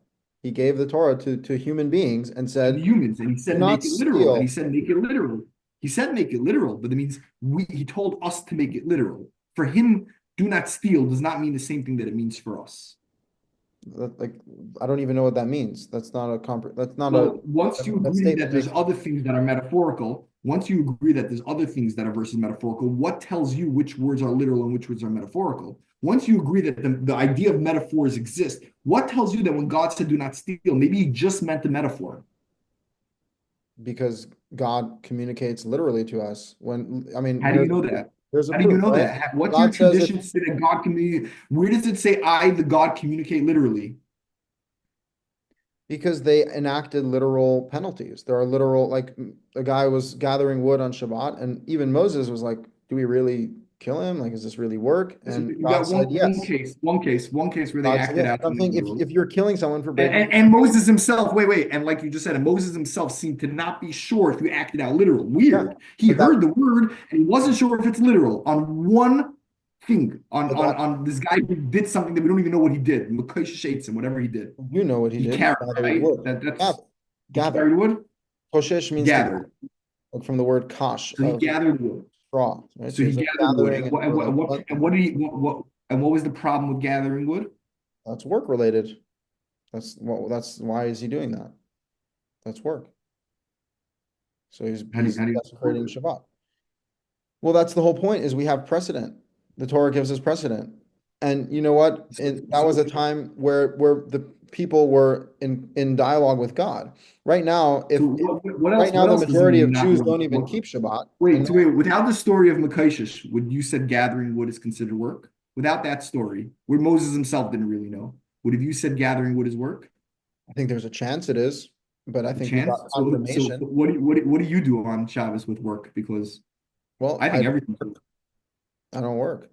S1: He gave the Torah to human beings and
S2: to the
S1: said,
S2: humans, and he
S1: "Do
S2: said
S1: not
S2: make it literal, and he
S1: steal."
S2: said make it literal. He said make it literal, but it means he told us to make it literal. For him, do not steal does not mean the same thing that it means for us.
S1: Like I don't even know what that means. That's not a That's not
S2: Well, once you
S1: that
S2: agree
S1: statement
S2: that there's
S1: makes
S2: other things that are metaphorical, once you agree that there's other things that are versus metaphorical, what tells you which words are literal and which words are metaphorical? Once you agree that the idea of metaphors exist, what tells you that when God said do not steal, maybe he just meant the metaphor?
S1: because God communicates literally to us. When I mean,
S2: How do you know that?
S1: here's a
S2: How do you
S1: proof,
S2: know
S1: right?
S2: that? What's your
S1: God says if
S2: tradition say that God can? Where does it say I, the God, communicate literally?
S1: because they enacted literal penalties. There are literal, like a guy was gathering wood on Shabbat, and even Moses was like, "Do we really kill him? Like, is this really work?"
S2: So
S1: And
S2: you
S1: God
S2: got
S1: said, "Yes."
S2: one case where they
S1: God said,
S2: acted
S1: "Yes."
S2: out
S1: But I'm
S2: the
S1: saying
S2: literal.
S1: if you're killing someone for
S2: And,
S1: breaking
S2: and, and Moses himself, wait, and like you just said, and Moses himself seemed to not be sure if you acted out literal.
S1: yeah,
S2: Weird. He
S1: but that
S2: heard the word and he wasn't sure if it's literal on one thing,
S1: but that
S2: on this guy who did something that we don't even know what he did. Makash Shaitzim, whatever he did.
S1: you know what he
S2: He
S1: did. He
S2: carried,
S1: gathered
S2: right?
S1: wood.
S2: That's
S1: Gather,
S2: he
S1: gather.
S2: carried wood,
S1: Koshesh means to gather,
S2: gathered.
S1: like from the word kosh
S2: So he
S1: of
S2: gathered wood.
S1: straw, right?
S2: So
S1: So
S2: he
S1: he's like
S2: gathered wood.
S1: gathering and or like
S2: And what did he and what was the problem with gathering wood?
S1: that's work related. That's why is he doing that? That's work. So he's
S2: How do you
S1: desecrating Shabbat. Well, that's the whole point is we have precedent. The Torah gives us precedent. And you know what?
S2: so,
S1: And that was
S2: so
S1: a time where the people were in dialogue with God. Right now,
S2: so
S1: if right now
S2: what
S1: the
S2: else does it
S1: majority
S2: mean
S1: of
S2: not
S1: Jews
S2: work?
S1: don't even keep Shabbat, and
S2: Wait, without the story of Makaishish, would you said gathering wood is considered work? Without that story, where Moses himself didn't really know, would have you said gathering wood is work?
S1: I think there's a chance it is, but I
S2: A
S1: think we got
S2: chance? So
S1: confirmation.
S2: what do you do on Shabbos with work? Because
S1: Well,
S2: I think everything's work.
S1: I don't work.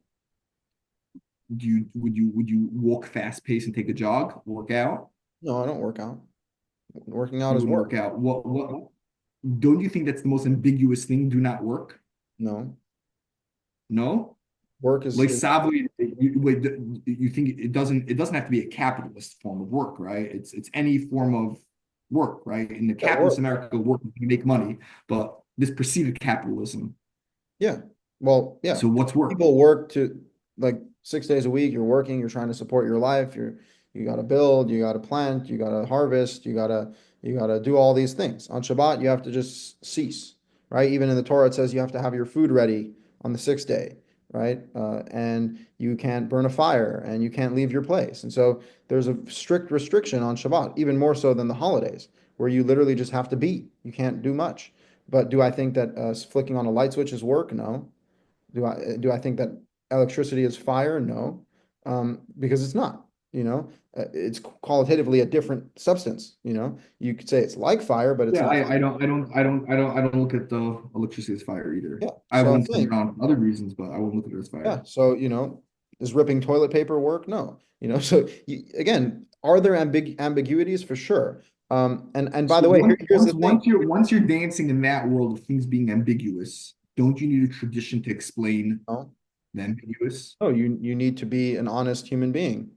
S2: Would you walk fast pace and take a jog, work out?
S1: No, I don't work out. Working out
S2: You
S1: is
S2: wouldn't
S1: work.
S2: work out. What don't you think that's the most ambiguous thing? Do not work?
S1: No,
S2: No?
S1: work
S2: Like
S1: is
S2: Sabri, you think it doesn't have to be a capitalist form of work, right? It's any form of work, right? In the
S1: yeah,
S2: capitalist
S1: work.
S2: America, work you make money, but this preceded capitalism.
S1: Yeah. Well, yeah.
S2: So what's work?
S1: People work to like 6 days a week. You're working, you're trying to support your life. You got to build, you got to plant, you got to harvest, you got to do all these things. On Shabbat, you have to just cease, right? Even in the Torah, it says you have to have your food ready on the sixth day, right? And you can't burn a fire and you can't leave your place. And so there's a strict restriction on Shabbat, even more so than the holidays, where you literally just have to be. You can't do much. But do I think that flicking on a light switch is work? No. Do I think that electricity is fire? No, because it's not. It's qualitatively a different substance. You could say it's like fire, but it's
S2: Yeah,
S1: not fire.
S2: I don't look at the electricity as fire either.
S1: Yeah.
S2: I
S1: So I'm
S2: won't turn it
S1: saying,
S2: on for other reasons, but I won't look at it as
S1: yeah.
S2: fire.
S1: So is ripping toilet paper work? No. So again, are there ambiguities for sure? And by
S2: So
S1: the way, here's the thing.
S2: once you're dancing in that world of things being ambiguous, don't you need a tradition to explain
S1: No,
S2: the ambiguous?
S1: no, you need to be an honest human being.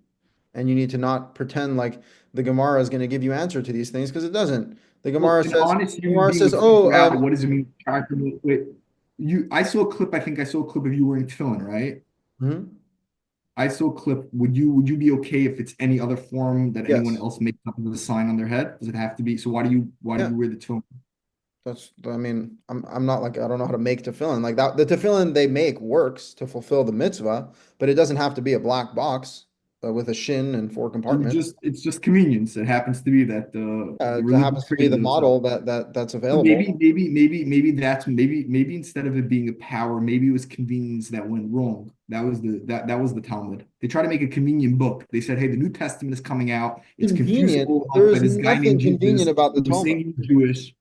S1: And you need to not pretend like the Gemara is going to give you answer to these things because it doesn't. The
S2: Well,
S1: Gemara
S2: an
S1: says,
S2: honest
S1: the
S2: human
S1: Gemara
S2: being
S1: says,
S2: would
S1: oh,
S2: figure out what does it mean to try to wait. I saw a clip. I think I saw a clip of you wearing tefillin, right?
S1: Mhm.
S2: I saw a clip. Would you be okay if it's any other form that anyone
S1: Yes.
S2: else makes up with a sign on their head? Does it have to be? So why do
S1: Yeah.
S2: you wear the tefillin?
S1: I mean, I'm not like, I don't know how to make tefillin. Like that, the tefillin they make works to fulfill the mitzvah, but it doesn't have to be a black box with a shin and four compartments.
S2: It's just convenience. It happens to be that the
S1: It
S2: religious
S1: happens to be the
S2: creators.
S1: model that's
S2: So
S1: available.
S2: maybe instead of it being a power, maybe it was convenience that went wrong. That was the Talmud. They tried to make a convenient book. They said, "Hey, the New Testament is coming out. It's confusing
S1: Convenient.
S2: all
S1: There
S2: up by
S1: is
S2: this guy named
S1: nothing convenient
S2: Jesus
S1: about the
S2: who was
S1: Talmud.
S2: saying he was Jewish."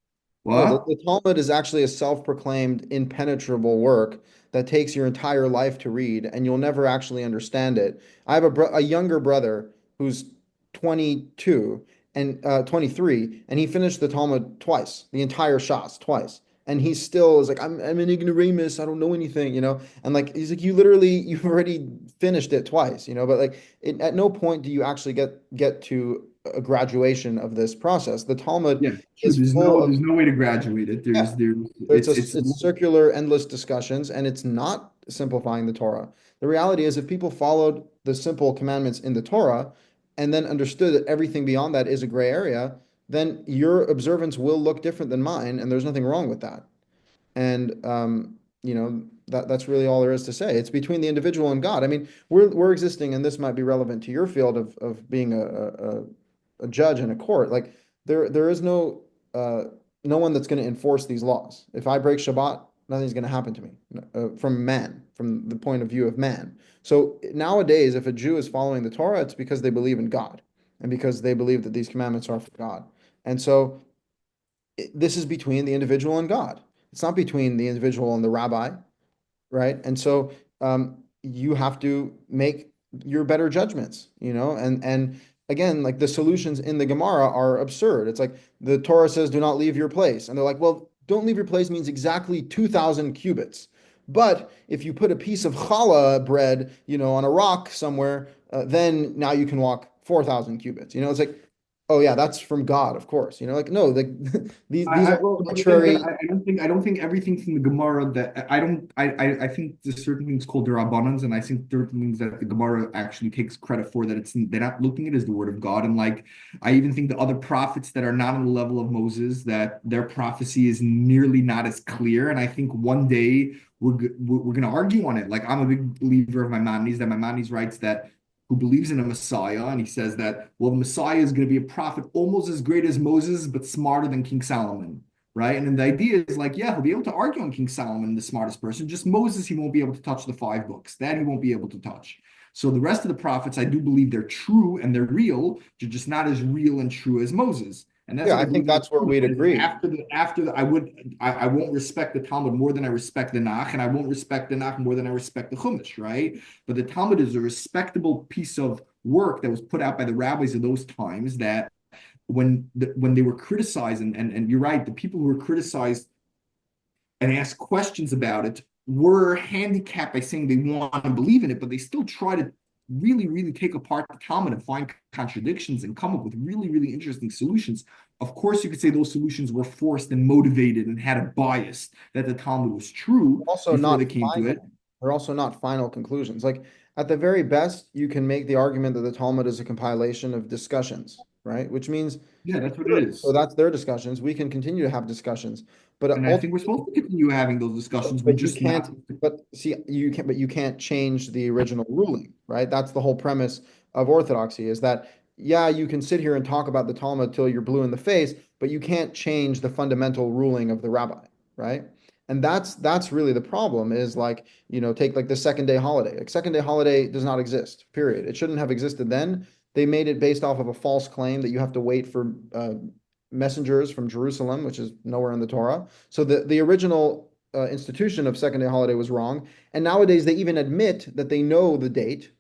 S1: No,
S2: What?
S1: the Talmud is actually a self-proclaimed impenetrable work that takes your entire life to read, and you'll never actually understand it. I have a younger brother who's 22 and 23, and he finished the Talmud twice, the entire Shas twice. And he still is like, I'm an ignoramus, I don't know anything, you know? And like he's like, you've already finished it twice, you know, but like at no point do you actually get to a graduation of this process. The Talmud
S2: Yeah, true.
S1: is full of
S2: There's no way to graduate it.
S1: yeah.
S2: It's
S1: It's circular, endless discussions, and it's not simplifying the Torah. The reality is, if people followed the simple commandments in the Torah and then understood that everything beyond that is a gray area, then your observance will look different than mine, and there's nothing wrong with that. And that's really all there is to say. It's between the individual and God. I mean, we're existing, and this might be relevant to your field of being a judge in a court. Like there is uh, no one that's going to enforce these laws. If I break Shabbat, nothing's going to happen to me from man, from the point of view of man. So nowadays, if a Jew is following the Torah, it's because they believe in God and because they believe that these commandments are for God. And so this is between the individual and God. It's not between the individual and the rabbi, right? And so you have to make your better judgments, you know, and again, like the solutions in the Gemara are absurd. It's like the Torah says, "Do not leave your place," and they're like, "Well, don't leave your place means exactly 2,000 cubits." But if you put a piece of challah bread, you know, on a rock somewhere, then now you can walk 4,000 cubits. You know, it's like, oh yeah, that's from God, of course. You know, like no, the, these are
S2: well, but then again,
S1: arbitrary.
S2: I don't think everything from the Gemara that I don't I think there's certain things called the Rabbanans, and I think certain things that the Gemara actually takes credit for that they're not looking at it as the word of God. And like I even think the other prophets that are not on the level of Moses, that their prophecy is nearly not as clear. And I think one day we're going to argue on it. Like I'm a big believer of Maimonides, that Maimonides writes that who believes in a Messiah, and he says that, well, the Messiah is going to be a prophet almost as great as Moses, but smarter than King Solomon, right? And then the idea is like, yeah, he'll be able to argue on King Solomon, the smartest person. Just Moses, he won't be able to touch the five books. That he won't be able to touch. So the rest of the prophets, I do believe they're true and they're real, they're just not as real and true as Moses. And that's
S1: Yeah,
S2: what I
S1: I think
S2: believe in the
S1: that's where
S2: Talmud.
S1: we'd
S2: Is
S1: agree.
S2: I won't respect the Talmud more than I respect the Nach, and I won't respect the Nach more than I respect the Chumash, right? But the Talmud is a respectable piece of work that was put out by the rabbis of those times that when they were criticized, and you're right, the people who were criticized and asked questions about it were handicapped by saying they want to believe in it, but they still try to really, really take apart the Talmud and find contradictions and come up with really, really interesting solutions. Of course, you could say those solutions were forced and motivated and had a bias that the Talmud was true
S1: Also
S2: before they
S1: not
S2: came to it.
S1: final. They're also not final conclusions. Like at the very best, you can make the argument that the Talmud is a compilation of discussions, right? Which means,
S2: Yeah, that's what it
S1: sure, so
S2: is.
S1: that's their discussions. We can continue to have discussions, but
S2: And I think we're supposed
S1: ultimately,
S2: to continue having those discussions. We
S1: but you
S2: just not.
S1: can't, but see, you can't change the original ruling, right? That's the whole premise of orthodoxy is that, yeah, you can sit here and talk about the Talmud till you're blue in the face, but you can't change the fundamental ruling of the rabbi, right? And that's really the problem is like, you know, take like the second day holiday. Like second day holiday does not exist, period. It shouldn't have existed then. They made it based off of a false claim that you have to wait for messengers from Jerusalem, which is nowhere in the Torah. So the original institution of second day holiday was wrong. And nowadays they even admit that they know the date,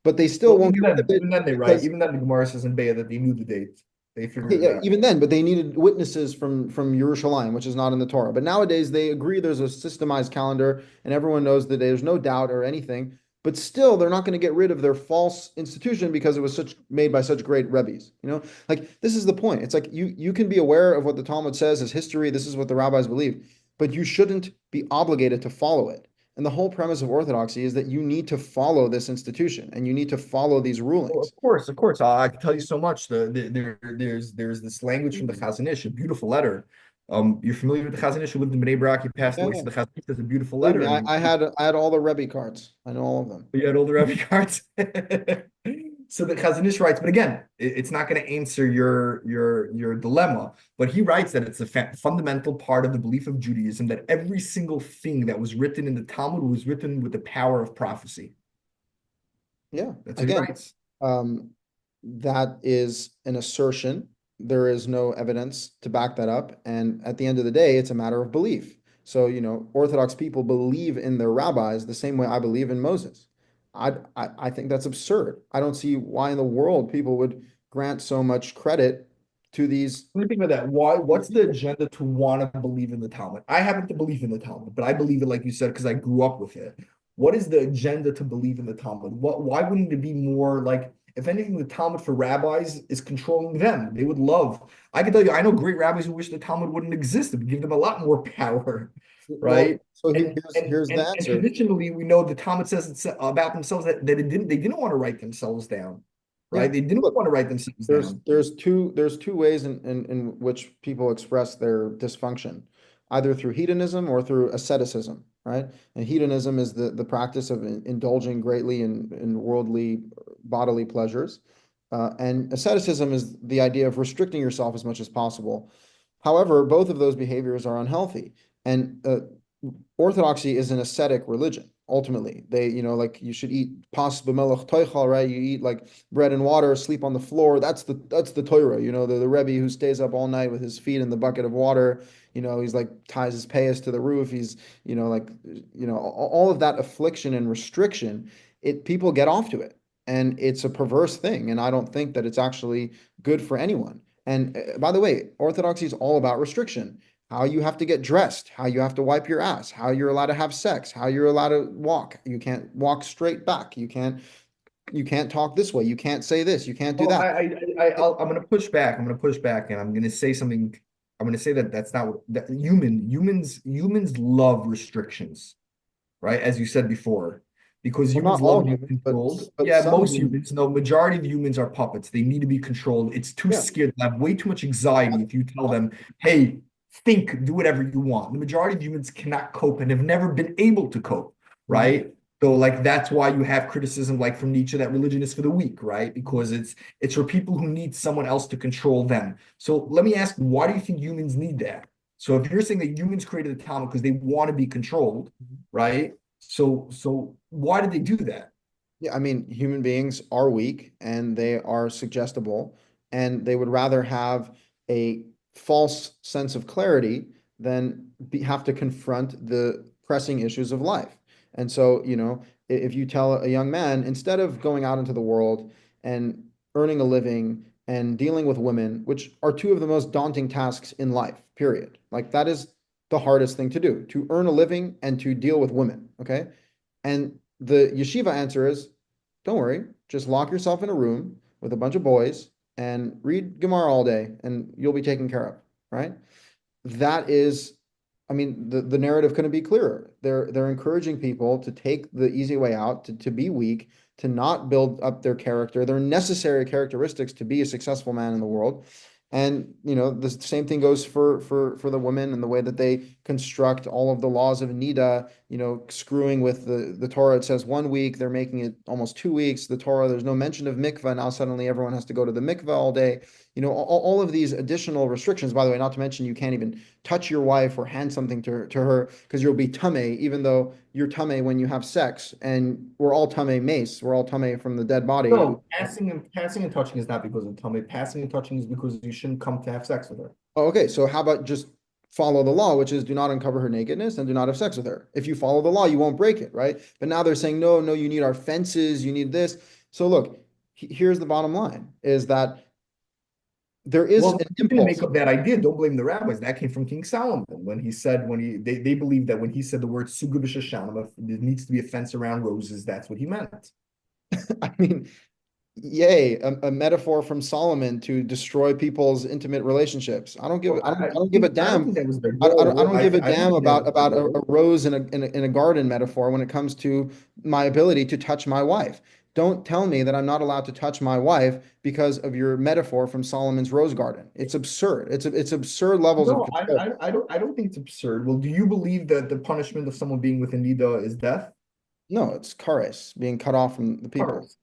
S1: but they still
S2: Well,
S1: won't get rid of it
S2: even then they write,
S1: because
S2: even then the Gemara says in Be'ah that they knew the date. They
S1: okay,
S2: figured it
S1: yeah,
S2: out.
S1: even then, but they needed witnesses from Yerushalayim, which is not in the Torah. But nowadays they agree there's a systemized calendar and everyone knows that there's no doubt or anything. But still, they're not going to get rid of their false institution because it was such made by such great rebbes. You know, like this is the point. It's like you can be aware of what the Talmud says as history. This is what the rabbis believe. but you shouldn't be obligated to follow it. And the whole premise of Orthodoxy is that you need to follow this institution and you need to follow these
S2: Well,
S1: rulings.
S2: of course, of course. I can tell you so much. There's this language from the Chazon Ish, a beautiful letter. You're familiar with the Chazon Ish who lived in Bnei Brak, he passed
S1: Yeah,
S2: away.
S1: yeah.
S2: So the Chazon Ish has a beautiful
S1: Believe
S2: letter,
S1: me,
S2: and
S1: I had all the Rebbe cards. I know all of them.
S2: you had all the Rebbe cards. So the Chazon Ish writes, but again, it's not going to answer your dilemma. But he writes that it's a fundamental part of the belief of Judaism that every single thing that was written in the Talmud was written with the power of prophecy.
S1: Yeah.
S2: That's what he
S1: Again,
S2: writes.
S1: um, that is an assertion. There is no evidence to back that up. And at the end of the day, it's a matter of belief. So, Orthodox people believe in their rabbis the same way I believe in Moses. I think that's absurd. I don't see why in the world people would grant so much credit to these,
S2: Let me think about that. Why?
S1: these
S2: What's the
S1: people.
S2: agenda to want to believe in the Talmud? I happen to believe in the Talmud, but I believe it, like you said, because I grew up with it. What is the agenda to believe in the Talmud? What? Why wouldn't it be more like, if anything, the Talmud for rabbis is controlling them? They would love. I can tell you, I know great rabbis who wish the Talmud wouldn't exist. It would give them a lot more power,
S1: Well,
S2: right?
S1: so
S2: And
S1: here's
S2: and
S1: here's the
S2: and, and
S1: answer.
S2: traditionally, we know the Talmud says it's about themselves that they didn't want to write themselves down,
S1: Yeah.
S2: right? They didn't
S1: Look,
S2: want to write themselves down.
S1: there's two ways in which people express their dysfunction, either through hedonism or through asceticism, right? And hedonism is the practice of indulging greatly in worldly bodily pleasures. And asceticism is the idea of restricting yourself as much as possible. However, both of those behaviors are unhealthy. And Orthodoxy is an ascetic religion. Ultimately, like you should eat pas b'melech toichal, right? You eat like bread and water, sleep on the floor. That's the Torah. The Rebbe who stays up all night with his feet in the bucket of water. He's like ties his payas to the roof. He's like all of that affliction and restriction. People get off to it, and it's a perverse thing. And I don't think that it's actually good for anyone. And by the way, Orthodoxy is all about restriction, how you have to get dressed, how you have to wipe your ass, how you're allowed to have sex, how you're allowed to walk. You can't walk straight back. You can't talk this way. You can't say this. You can't do
S2: Well,
S1: that.
S2: I'm going to push back. I'm going to push back, and I'm going to say something. I'm going to say that that's not what humans love restrictions, right? As you said before, because
S1: Well, not
S2: humans
S1: all
S2: love being
S1: humans, but
S2: controlled.
S1: but
S2: Yeah,
S1: some
S2: most
S1: humans.
S2: humans. No, majority of humans are puppets. They need to be controlled. It's too
S1: Yeah.
S2: scared. They have way too much anxiety if you tell them, "Hey, think, do whatever you want." The majority of humans cannot cope and have never been able to cope,
S1: Mhm.
S2: right? So like that's why you have criticism like from Nietzsche that religion is for the weak, right? Because it's for people who need someone else to control them. So let me ask, why do you think humans need that? So if you're saying that humans created the Talmud because they want to be controlled, right? So why did they do that?
S1: Yeah, I mean, human beings are weak and they are suggestible, and they would rather have a false sense of clarity than have to confront the pressing issues of life. And so, if you tell a young man, instead of going out into the world and earning a living and dealing with women, which are two of the most daunting tasks in life, period, like that is the hardest thing to do, to earn a living and to deal with women. Okay. And the yeshiva answer is, don't worry, just lock yourself in a room with a bunch of boys and read Gemara all day and you'll be taken care of, right? That is, I mean, the narrative couldn't be clearer. They're encouraging people to take the easy way out, to be weak, to not build up their character, their necessary characteristics to be a successful man in the world. And the same thing goes for the women and the way that they construct all of the laws of Nida, screwing with the Torah. It says 1 week, they're making it almost 2 weeks. The Torah, there's no mention of mikvah. Now suddenly everyone has to go to the mikvah all day. All of these additional restrictions, by the way, not to mention you can't even touch your wife or hand something to her because you'll be tameh, even though you're tameh when you have sex. And we're all tameh mace. We're all tameh from the dead body.
S2: No, passing and touching is not because of tummy. Passing and touching is because you shouldn't come to have sex with her.
S1: Oh, okay, so how about just follow the law, which is do not uncover her nakedness and do not have sex with her. If you follow the law, you won't break it, right? But now they're saying, no, no, you need our fences, you need this. So look, here's the bottom line is that there is
S2: Well,
S1: an
S2: you didn't make
S1: impulse.
S2: up that idea. Don't blame the rabbis. That came from King Solomon when he said they believe that when he said the word suga b'shashanah, there needs to be a fence around roses. That's what he meant.
S1: I mean, Yay, a metaphor from Solomon to destroy people's intimate relationships.
S2: Well,
S1: I don't give a
S2: I don't
S1: damn.
S2: think that was the goal.
S1: I don't give a
S2: I don't
S1: damn
S2: think that was the
S1: about a
S2: goal.
S1: rose in a garden metaphor when it comes to my ability to touch my wife. Don't tell me that I'm not allowed to touch my wife because of your metaphor from Solomon's rose garden. It's absurd. It's absurd levels of
S2: No,
S1: control.
S2: I don't think it's absurd. Well, do you believe that the punishment of someone being with a nida is death?
S1: No, it's kares, being cut off from the people,
S2: Ours,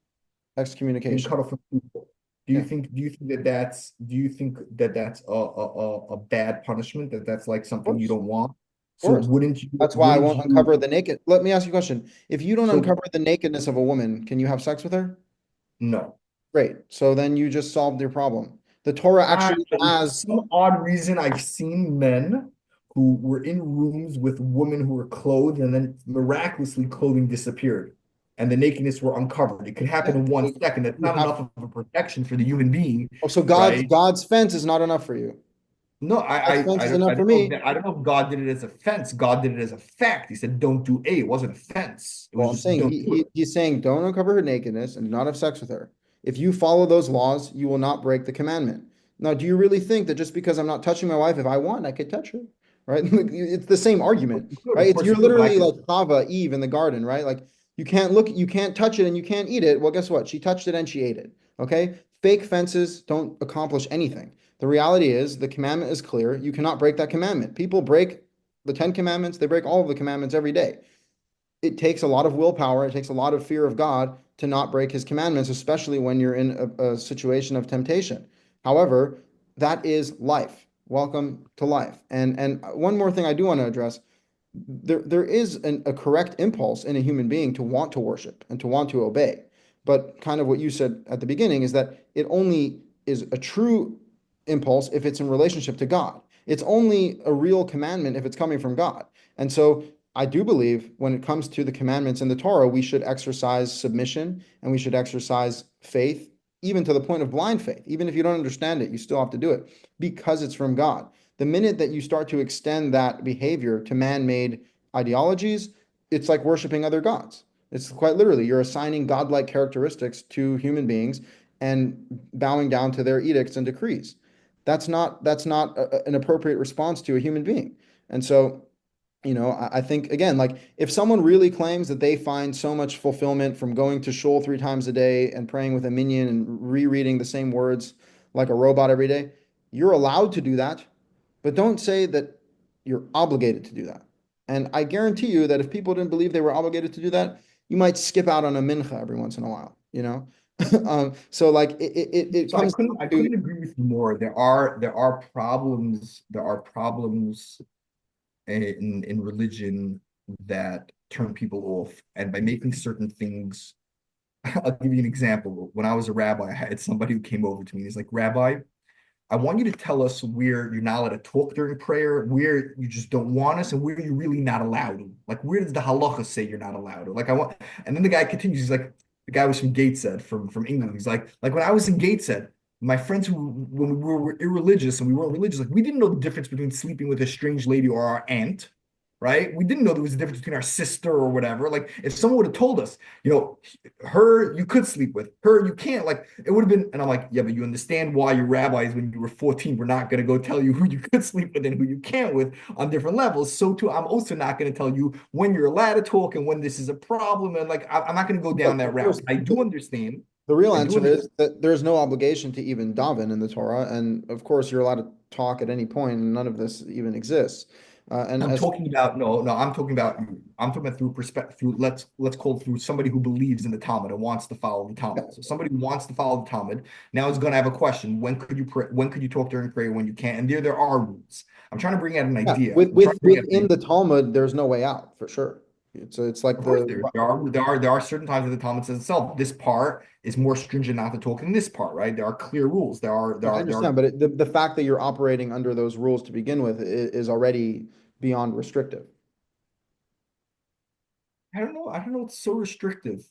S2: being
S1: excommunication.
S2: cut off from people.
S1: Yeah,
S2: Do you think that do you think that that's a bad punishment? That that's like
S1: of
S2: something you
S1: course.
S2: don't want? So
S1: Course. That's why I
S2: wouldn't
S1: won't
S2: you,
S1: uncover the naked. Let me ask you a question. If you don't
S2: so
S1: uncover the nakedness of a woman, can you have sex with her?
S2: no.
S1: Great. So then you just solved your problem. The Torah actually
S2: For
S1: has,
S2: some odd reason, I've seen men who were in rooms with women who were clothed, and then miraculously clothing disappeared, and the nakedness were uncovered. It could happen
S1: yeah,
S2: in one
S1: so
S2: second. That's
S1: you
S2: not
S1: have,
S2: enough of a protection for the human being,
S1: oh, so
S2: right?
S1: God's fence is not enough for you.
S2: No,
S1: God's fence is enough for me.
S2: I don't know if God did it as a fence. God did it as a fact. He said, "Don't do A." It wasn't a fence. It
S1: Well,
S2: was
S1: I'm
S2: just
S1: saying
S2: don't do it.
S1: he's saying don't uncover her nakedness and do not have sex with her. If you follow those laws, you will not break the commandment. Now, do you really think that just because I'm not touching my wife, if I want, I could touch her? Right? It's the same argument,
S2: Good,
S1: right?
S2: of
S1: It's
S2: course
S1: you're
S2: you could, but I
S1: literally
S2: could.
S1: like Chava, Eve in the garden, right? Like you can't touch it and you can't eat it. Well, guess what? She touched it and she ate it. Okay? Fake fences don't accomplish anything. The reality is the commandment is clear. You cannot break that commandment. People break the 10 commandments, they break all of the commandments every day. It takes a lot of willpower, it takes a lot of fear of God to not break his commandments, especially when you're in a situation of temptation. However, that is life. Welcome to life. And one more thing I do want to address, there is a correct impulse in a human being to want to worship and to want to obey. But kind of what you said at the beginning is that it only is a true impulse if it's in relationship to God. It's only a real commandment if it's coming from God. And so I do believe when it comes to the commandments in the Torah, we should exercise submission and we should exercise faith, even to the point of blind faith. Even if you don't understand it, you still have to do it because it's from God. The minute that you start to extend that behavior to man-made ideologies, it's like worshiping other gods. It's quite literally, you're assigning godlike characteristics to human beings and bowing down to their edicts and decrees. That's not an appropriate response to a human being. And so I think again, like if someone really claims that they find so much fulfillment from going to shul 3 times a day and praying with a minyan and rereading the same words like a robot every day, you're allowed to do that, but don't say that you're obligated to do that. And I guarantee you that if people didn't believe they were obligated to do that, you might skip out on a mincha every once in a while. So like it
S2: So
S1: comes
S2: I
S1: to
S2: couldn't agree with you more. There are problems in religion that turn people off, and by making certain things, I'll give you an example. When I was a rabbi, I had somebody who came over to me. He's like, "Rabbi, I want you to tell us where you're not allowed to talk during prayer, where you just don't want us, and where you're really not allowed to. Like, where does the halacha say you're not allowed to? Like, I want." And then the guy continues. He's like, the guy was from Gateshead, from England. He's like when I was in Gateshead, my friends who when were irreligious and we weren't religious, like we didn't know the difference between sleeping with a strange lady or our aunt. Right? We didn't know there was a difference between our sister or whatever. Like, if someone would have told us, her you could sleep with, her you can't, like it would have been. And I'm like, yeah, but you understand why your rabbis when you were 14 were not going to go tell you who you could sleep with and who you can't with on different levels. So too, I'm also not going to tell you when you're allowed to talk and when this is a problem. And like I'm not going to go down
S1: look,
S2: that
S1: of
S2: route.
S1: course,
S2: I do understand.
S1: the real
S2: I do
S1: answer
S2: understand.
S1: is that there's no obligation to even daven in the Torah, and of course you're allowed to talk at any point, and none of this even exists. And
S2: I'm
S1: as
S2: talking about no. I'm talking about through perspective, through let's call it through somebody who believes in the Talmud and wants to follow the Talmud. So somebody who wants to follow the Talmud now is going to have a question: when could you pray? When could you talk during prayer? When you can't? And there are rules. I'm trying to bring out an
S1: yeah,
S2: idea. I'm trying to bring out an
S1: within
S2: idea.
S1: the Talmud, there's no way out for sure. It's like
S2: Of course,
S1: the
S2: there are certain times that the Talmud says itself. This part is more stringent not to talk in this part, right? There are clear rules.
S1: I
S2: There
S1: understand,
S2: are.
S1: but the fact that you're operating under those rules to begin with is already beyond restrictive.
S2: I don't know. It's so restrictive.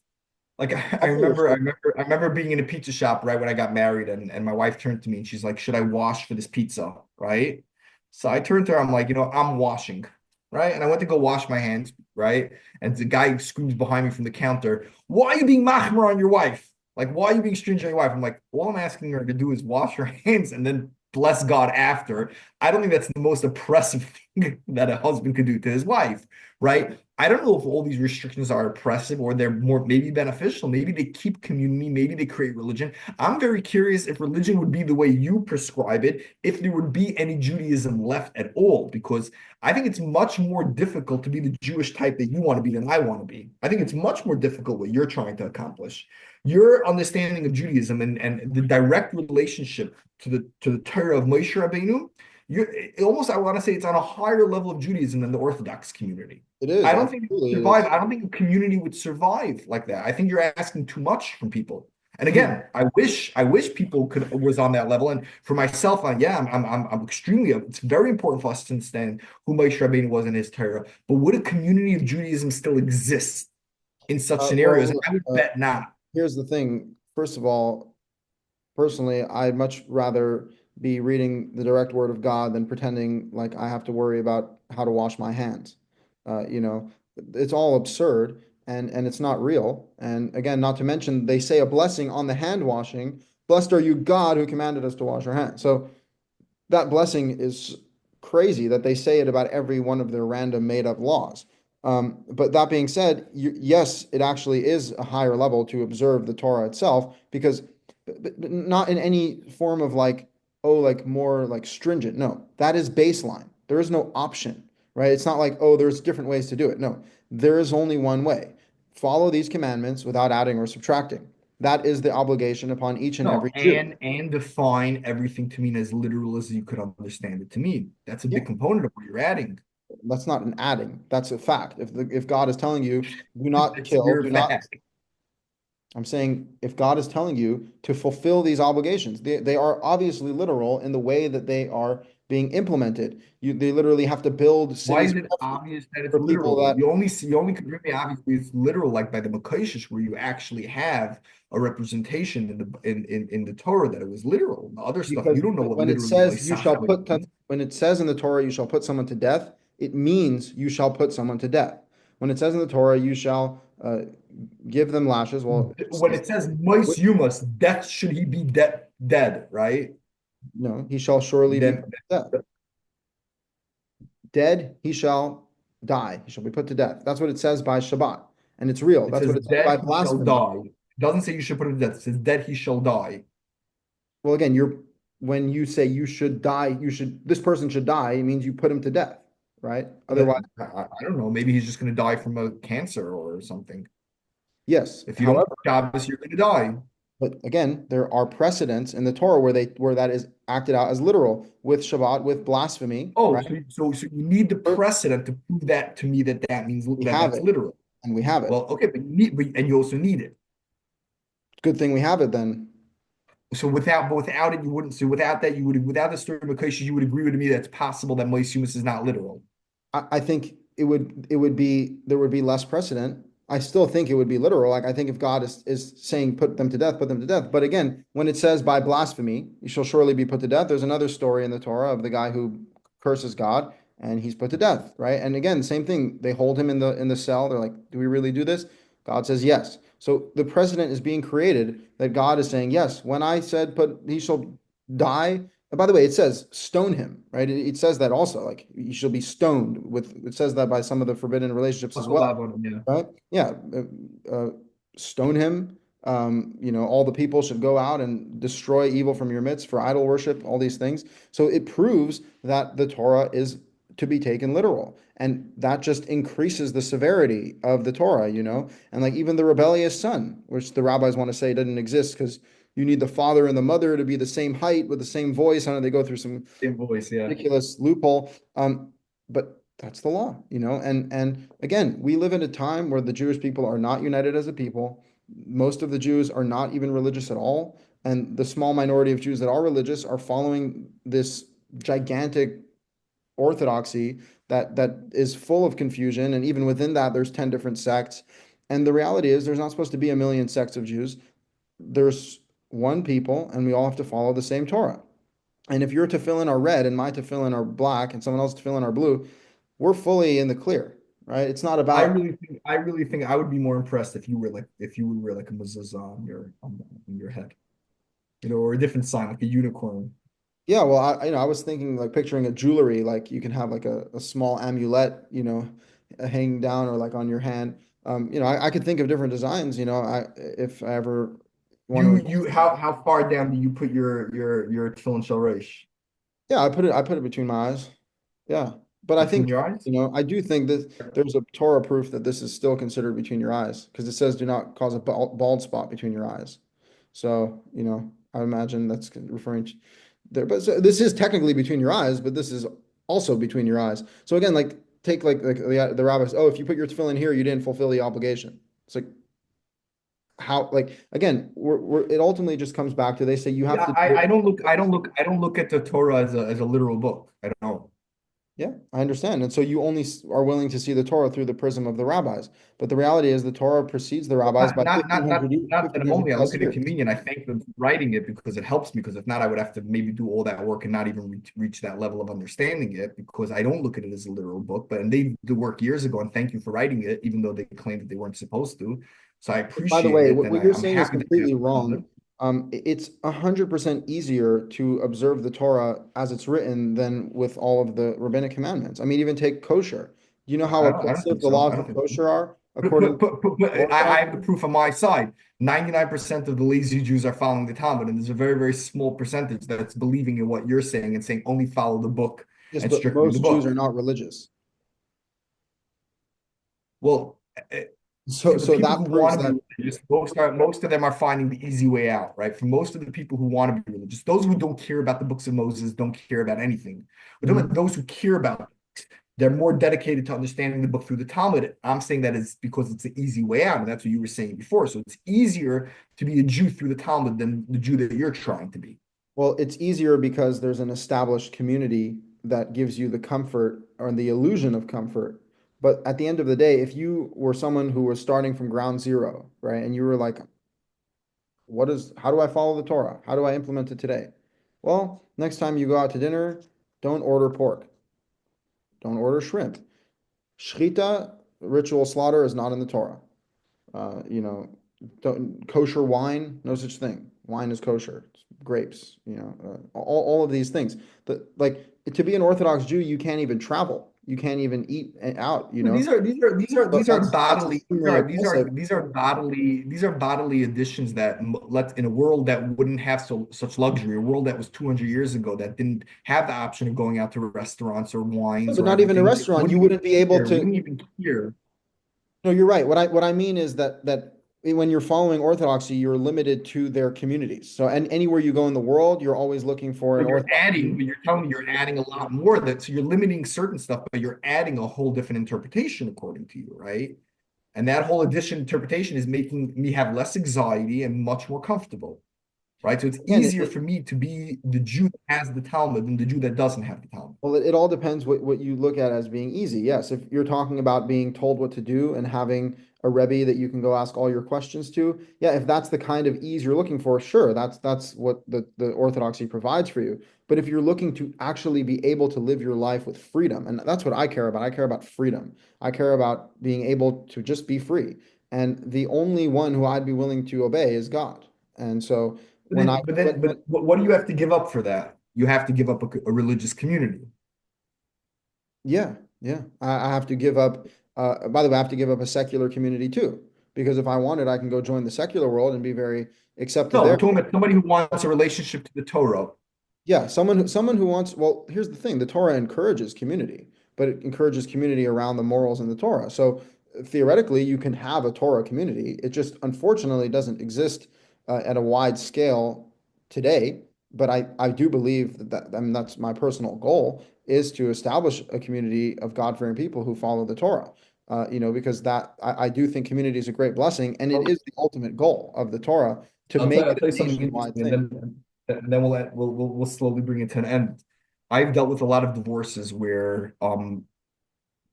S2: Like
S1: Definitely restrictive.
S2: I remember being in a pizza shop right when I got married, and my wife turned to me and she's like, "Should I wash for this pizza?" Right? So I turned to her, I'm like, I'm washing, right? And I went to go wash my hands, right? And the guy screams behind me from the counter, "Why are you being machmer on your wife?" Like, why are you being stringent on your wife? I'm like, all I'm asking her to do is wash her hands and then bless God after. I don't think that's the most oppressive thing that a husband could do to his wife, right? I don't know if all these restrictions are oppressive or they're more maybe beneficial. Maybe they keep community, maybe they create religion. I'm very curious if religion would be the way you prescribe it, if there would be any Judaism left at all, because I think it's much more difficult to be the Jewish type that you want to be than I want to be. I think it's much more difficult what you're trying to accomplish. Your understanding of Judaism and the direct relationship to the Torah of Moshe Rabbeinu, almost I want to say it's on a higher level of Judaism than the Orthodox community.
S1: It
S2: I
S1: is,
S2: don't think it would
S1: absolutely it
S2: survive.
S1: is.
S2: I don't think a community would survive like that. I think you're asking too much from people. And again, I wish people could was on that level. And for myself, yeah, I'm extremely. It's very important for us to understand who Moshe Rabbeinu was in his Torah. But would a community of Judaism still exist in such scenarios?
S1: Well,
S2: I would bet not.
S1: here's the thing. First of all, personally, I'd much rather be reading the direct word of God than pretending like I have to worry about how to wash my hands. You know, it's all absurd and it's not real. And again, not to mention they say a blessing on the hand washing. Blessed are you, God, who commanded us to wash our hands. So that blessing is crazy that they say it about every one of their random made up laws. But that being said, yes, it actually is a higher level to observe the Torah itself because but not in any form of like, oh, like more like stringent. No, that is baseline. There is no option, right? It's not like, oh, there's different ways to do it. No, there is only one way. Follow these commandments without adding or subtracting. That is the obligation upon each and
S2: No,
S1: every Jew.
S2: and define everything to mean as literal as you could understand it to mean. That's a
S1: Yeah.
S2: big component of what you're adding.
S1: That's not an adding. That's a fact. If God is telling you, do not
S2: That's
S1: kill,
S2: your
S1: do not.
S2: fact.
S1: I'm saying if God is telling you to fulfill these obligations, they are obviously literal in the way that they are being implemented. They literally have to build
S2: Why
S1: cities
S2: is it obvious that it's
S1: for people
S2: literal?
S1: that
S2: You only can really obviously it's literal like by the Makoshish where you actually have a representation in the Torah that it was literal. The other stuff you
S1: because
S2: don't know what
S1: when it
S2: literally
S1: says you shall
S2: Moisachel
S1: put
S2: means.
S1: when it says in the Torah you shall put someone to death, it means you shall put someone to death. When it says in the Torah you shall give them lashes, well, it
S2: When
S1: says,
S2: it says Mois Yumas, death should he be dead, right?
S1: no, he shall surely be
S2: Then
S1: put to death. Dead, he shall die. He shall be put to death. That's what it says by Shabbat. And it's real.
S2: it
S1: That's what
S2: says
S1: it says by
S2: dead he shall
S1: blasphemy.
S2: die. It doesn't say you should put him to death. It says dead he shall die.
S1: Well, again, when you say you should die, this person should die, it means you put him to death, right? Otherwise,
S2: I don't know. Maybe he's just going to die from a cancer or something.
S1: yes.
S2: If you don't
S1: However,
S2: do Shabbos, you're going to die.
S1: but again, there are precedents in the Torah where that is acted out as literal with Shabbat, with blasphemy,
S2: Oh,
S1: right?
S2: so you need the precedent to prove that to me that means
S1: We
S2: that
S1: have
S2: that's
S1: it,
S2: literal.
S1: and we have it.
S2: Well, okay, and you also need it.
S1: Good thing we have it then.
S2: So without it, you wouldn't. So without that, without the story of Makosha, you would agree with me that it's possible that Mois Humus is not literal.
S1: I think it would be there would be less precedent. I still think it would be literal. Like I think if God is saying put them to death, put them to death. But again, when it says by blasphemy, you shall surely be put to death. There's another story in the Torah of the guy who curses God and he's put to death, right? And again, same thing. They hold him in the cell. They're like, do we really do this? God says yes. So the precedent is being created that God is saying yes. When I said put he shall die, and by the way, it says stone him, right? It says that also, like you shall be stoned with, it says that by some of the forbidden relationships as well,
S2: Yeah.
S1: right? Yeah. Stone him. All the people should go out and destroy evil from your midst for idol worship, all these things. So it proves that the Torah is to be taken literal. And that just increases the severity of the Torah. And like even the rebellious son, which the rabbis want to say didn't exist because you need the father and the mother to be the same height with the same voice. I know they go through some
S2: Same voice, yeah.
S1: ridiculous loophole. But that's the law. And again, we live in a time where the Jewish people are not united as a people. Most of the Jews are not even religious at all. And the small minority of Jews that are religious are following this gigantic orthodoxy that is full of confusion. And even within that, there's 10 different sects. And the reality is there's not supposed to be a million sects of Jews. There's one people, and we all have to follow the same Torah. And if your tefillin are red and my tefillin are black and someone else's tefillin are blue, we're fully in the clear. right? It's not about,
S2: I really think I would be more impressed if you would wear like a mezuzah on your head, or a different sign like a unicorn.
S1: yeah, well, I was thinking like picturing a jewelry, like you can have like a small amulet, hanging down or like on your hand. I could think of different designs, if I ever want to
S2: You
S1: invest in that.
S2: how far down do you put your tefillin shel reish?
S1: Yeah, I put it between my eyes. Yeah. But I
S2: Between
S1: think,
S2: your eyes?
S1: I do think that there's a Torah proof that this is still considered between your eyes because it says do not cause a bald spot between your eyes. So, I imagine that's referring to there. But so this is technically between your eyes, but this is also between your eyes. So again, like take like the rabbis, oh, if you put your tefillin here, you didn't fulfill the obligation. It's like how, like again, it ultimately just comes back to they say you have
S2: Yeah,
S1: to do it.
S2: I don't look at the Torah as a literal book. I don't.
S1: Yeah, I understand. And so you only are willing to see the Torah through the prism of the rabbis. But the reality is the Torah precedes the rabbis by 1500,
S2: Not that I'm
S1: 1500
S2: only. I look
S1: plus
S2: at it
S1: years.
S2: convenient. I thank them for writing it because it helps me. Because if not, I would have to maybe do all that work and not even reach that level of understanding it. Because I don't look at it as a literal book. But and they did the work years ago, and thank you for writing it, even though they claimed that they weren't supposed to. So I
S1: By the
S2: appreciate
S1: way,
S2: it, and
S1: what you're
S2: I'm
S1: saying is
S2: happy that they have
S1: completely
S2: the
S1: wrong. It's 100% easier to observe the Torah as it's written than with all of the rabbinic commandments. I mean, even take kosher. Do you know how
S2: I don't
S1: oppressive
S2: think
S1: the
S2: so.
S1: laws
S2: I don't
S1: of
S2: think so.
S1: kosher are according to
S2: But
S1: the Orthodox?
S2: I have the proof on my side. 99% of the lazy Jews are following the Talmud, and there's a very, very small percentage that's believing in what you're saying and saying only follow the book
S1: Yes,
S2: and
S1: but
S2: strictly the
S1: most Jews are
S2: book.
S1: not religious.
S2: Well,
S1: So,
S2: for the
S1: so
S2: people
S1: that
S2: who
S1: proves
S2: want to
S1: that.
S2: be religious, most of them are finding the easy way out, right? For most of the people who want to be religious, those who don't care about the books of Moses, don't care about anything. But then
S1: Mhm.
S2: those who care about they're more dedicated to understanding the book through the Talmud. I'm saying that is because it's an easy way out, and that's what you were saying before. So it's easier to be a Jew through the Talmud than the Jew that you're trying to be.
S1: Well, it's easier because there's an established community that gives you the comfort or the illusion of comfort. But at the end of the day, if you were someone who was starting from ground zero, right, and you were like, how do I follow the Torah? How do I implement it today? Well, next time you go out to dinner, don't order pork, don't order shrimp. Shechita, ritual slaughter, is not in the Torah. Uh, you know, kosher wine, no such thing. Wine is kosher. It's grapes, all of these things. Like to be an Orthodox Jew, you can't even travel. You can't even eat out. So that's extremely oppressive.
S2: These are bodily additions that let in a world that wouldn't have such luxury, a world that was 200 years ago that didn't have the option of going out to restaurants or
S1: Yeah,
S2: wines
S1: but
S2: or
S1: not even a
S2: everything,
S1: restaurant. You wouldn't be able to.
S2: wouldn't even care.
S1: No, you're right. What I mean is that when you're following Orthodoxy, you're limited to their communities. So, and anywhere you go in the world, you're always looking for an Orthodox
S2: But
S1: community.
S2: you're telling me you're adding a lot more that so you're limiting certain stuff, but you're adding a whole different interpretation according to you, right? And that whole addition interpretation is making me have less anxiety and much more comfortable, right? So it's
S1: Again,
S2: easier for me to be the Jew that has the Talmud than the Jew that doesn't have the Talmud.
S1: well, it all depends what you look at as being easy. Yes, if you're talking about being told what to do and having a Rebbe that you can go ask all your questions to, yeah, if that's the kind of ease you're looking for, sure, that's what the Orthodoxy provides for you. But if you're looking to actually be able to live your life with freedom, and that's what I care about. I care about freedom. I care about being able to just be free. And the only one who I'd be willing to obey is God. And so when
S2: What do you have to give up for that? You have to give up a religious community.
S1: yeah, yeah. I have to give up, by the way, I have to give up a secular community too. Because if I wanted, I can go join the secular world and be very accepted
S2: No,
S1: there.
S2: I'm talking about somebody who wants a relationship to the Torah.
S1: Yeah, someone who wants, well, here's the thing, the Torah encourages community, but it encourages community around the morals in the Torah. So theoretically, you can have a Torah community. It just unfortunately doesn't exist at a wide scale today. But I do believe I mean, that's my personal goal is to establish a community of God-fearing people who follow the Torah. Because I do think community is a great blessing, and it is the ultimate goal of the Torah to make
S2: I'll
S1: it
S2: tell you
S1: a
S2: something
S1: nationwide
S2: interesting,
S1: thing.
S2: and then we'll slowly bring it to an end. I've dealt with a lot of divorces where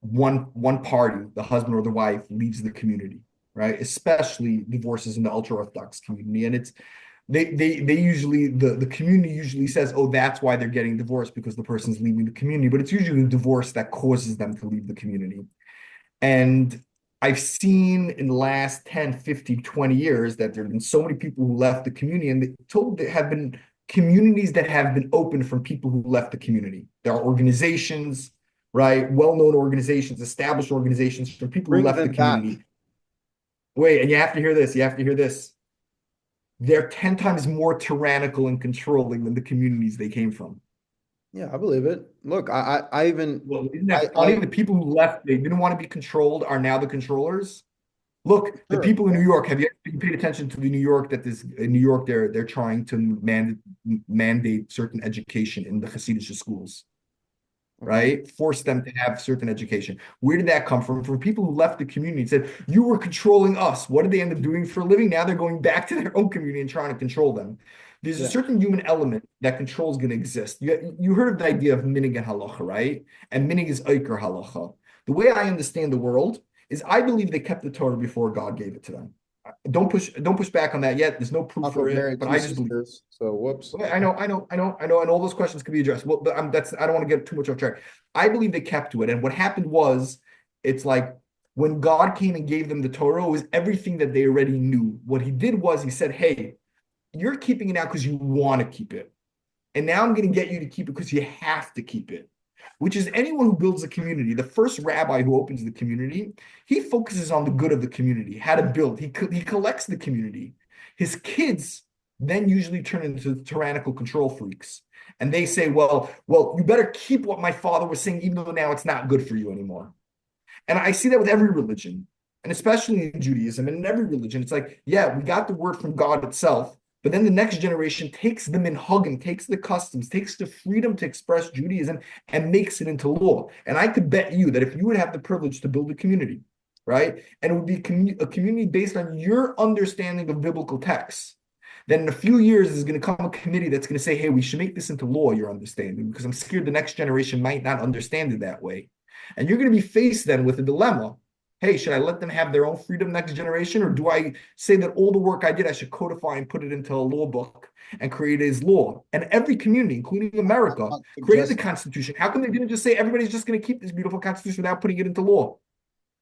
S2: one party, the husband or the wife, leaves the community, right? Especially divorces in the ultra Orthodox community, and it's they usually the community usually says, oh, that's why they're getting divorced because the person's leaving the community, but it's usually the divorce that causes them to leave the community. And I've seen in the last 10, 15, 20 years that there have been so many people who left the community, and there have been communities that have been opened from people who left the community. There are organizations, right? Well-known organizations, established organizations from people who
S1: Bring
S2: left the
S1: them back.
S2: community. Wait, and you have to hear this. You have to hear this. They're 10 times more tyrannical and controlling than the communities they came from.
S1: Yeah, I believe it. Look, I even,
S2: Well, isn't that
S1: I
S2: funny? The people who left, they didn't want to be controlled, are now the controllers. Look, the
S1: sure.
S2: people in New York, have you paid attention to the New York that this in New York they're trying to mandate certain education in the Hasidic schools,
S1: Okay.
S2: right? Force them to have certain education. Where did that come from? From people who left the community and said, you were controlling us. What did they end up doing for a living? Now they're going back to their own community and trying to control them. There's a
S1: Yeah.
S2: certain human element that control is going to exist. You heard of the idea of minig and halacha, right? And minig is oiker halacha. The way I understand the world is I believe they kept the Torah before God gave it to them. Don't push back on that yet. There's no proof for
S1: Yaakov
S2: it,
S1: married
S2: but
S1: two
S2: I just believe.
S1: sisters, so whoops.
S2: I know, and all those questions can be addressed. Well, but I don't want to get too much off track. I believe they kept to it, and what happened was, it's like when God came and gave them the Torah, it was everything that they already knew. What He did was He said, "Hey, you're keeping it now because you want to keep it, and now I'm going to get you to keep it because you have to keep it." Which is anyone who builds a community. The first rabbi who opens the community, he focuses on the good of the community, how to build. He collects the community. His kids then usually turn into tyrannical control freaks. And they say, well, you better keep what my father was saying, even though now it's not good for you anymore. And I see that with every religion, and especially in Judaism and in every religion. It's like, yeah, we got the word from God itself, but then the next generation takes the minhagim, takes the customs, takes the freedom to express Judaism and makes it into law. And I could bet you that if you would have the privilege to build a community, right, and it would be a community based on your understanding of biblical texts, then in a few years there's going to come a committee that's going to say, hey, we should make this into law, your understanding, because I'm scared the next generation might not understand it that way. And you're going to be faced then with a dilemma. Hey, should I let them have their own freedom next generation? Or do I say that all the work I did, I should codify and put it into a law book and create it as law? And every community, including
S1: I'm
S2: America,
S1: not
S2: created the
S1: suggesting
S2: Constitution. How come they didn't just say everybody's just going to keep this beautiful Constitution without putting it into law?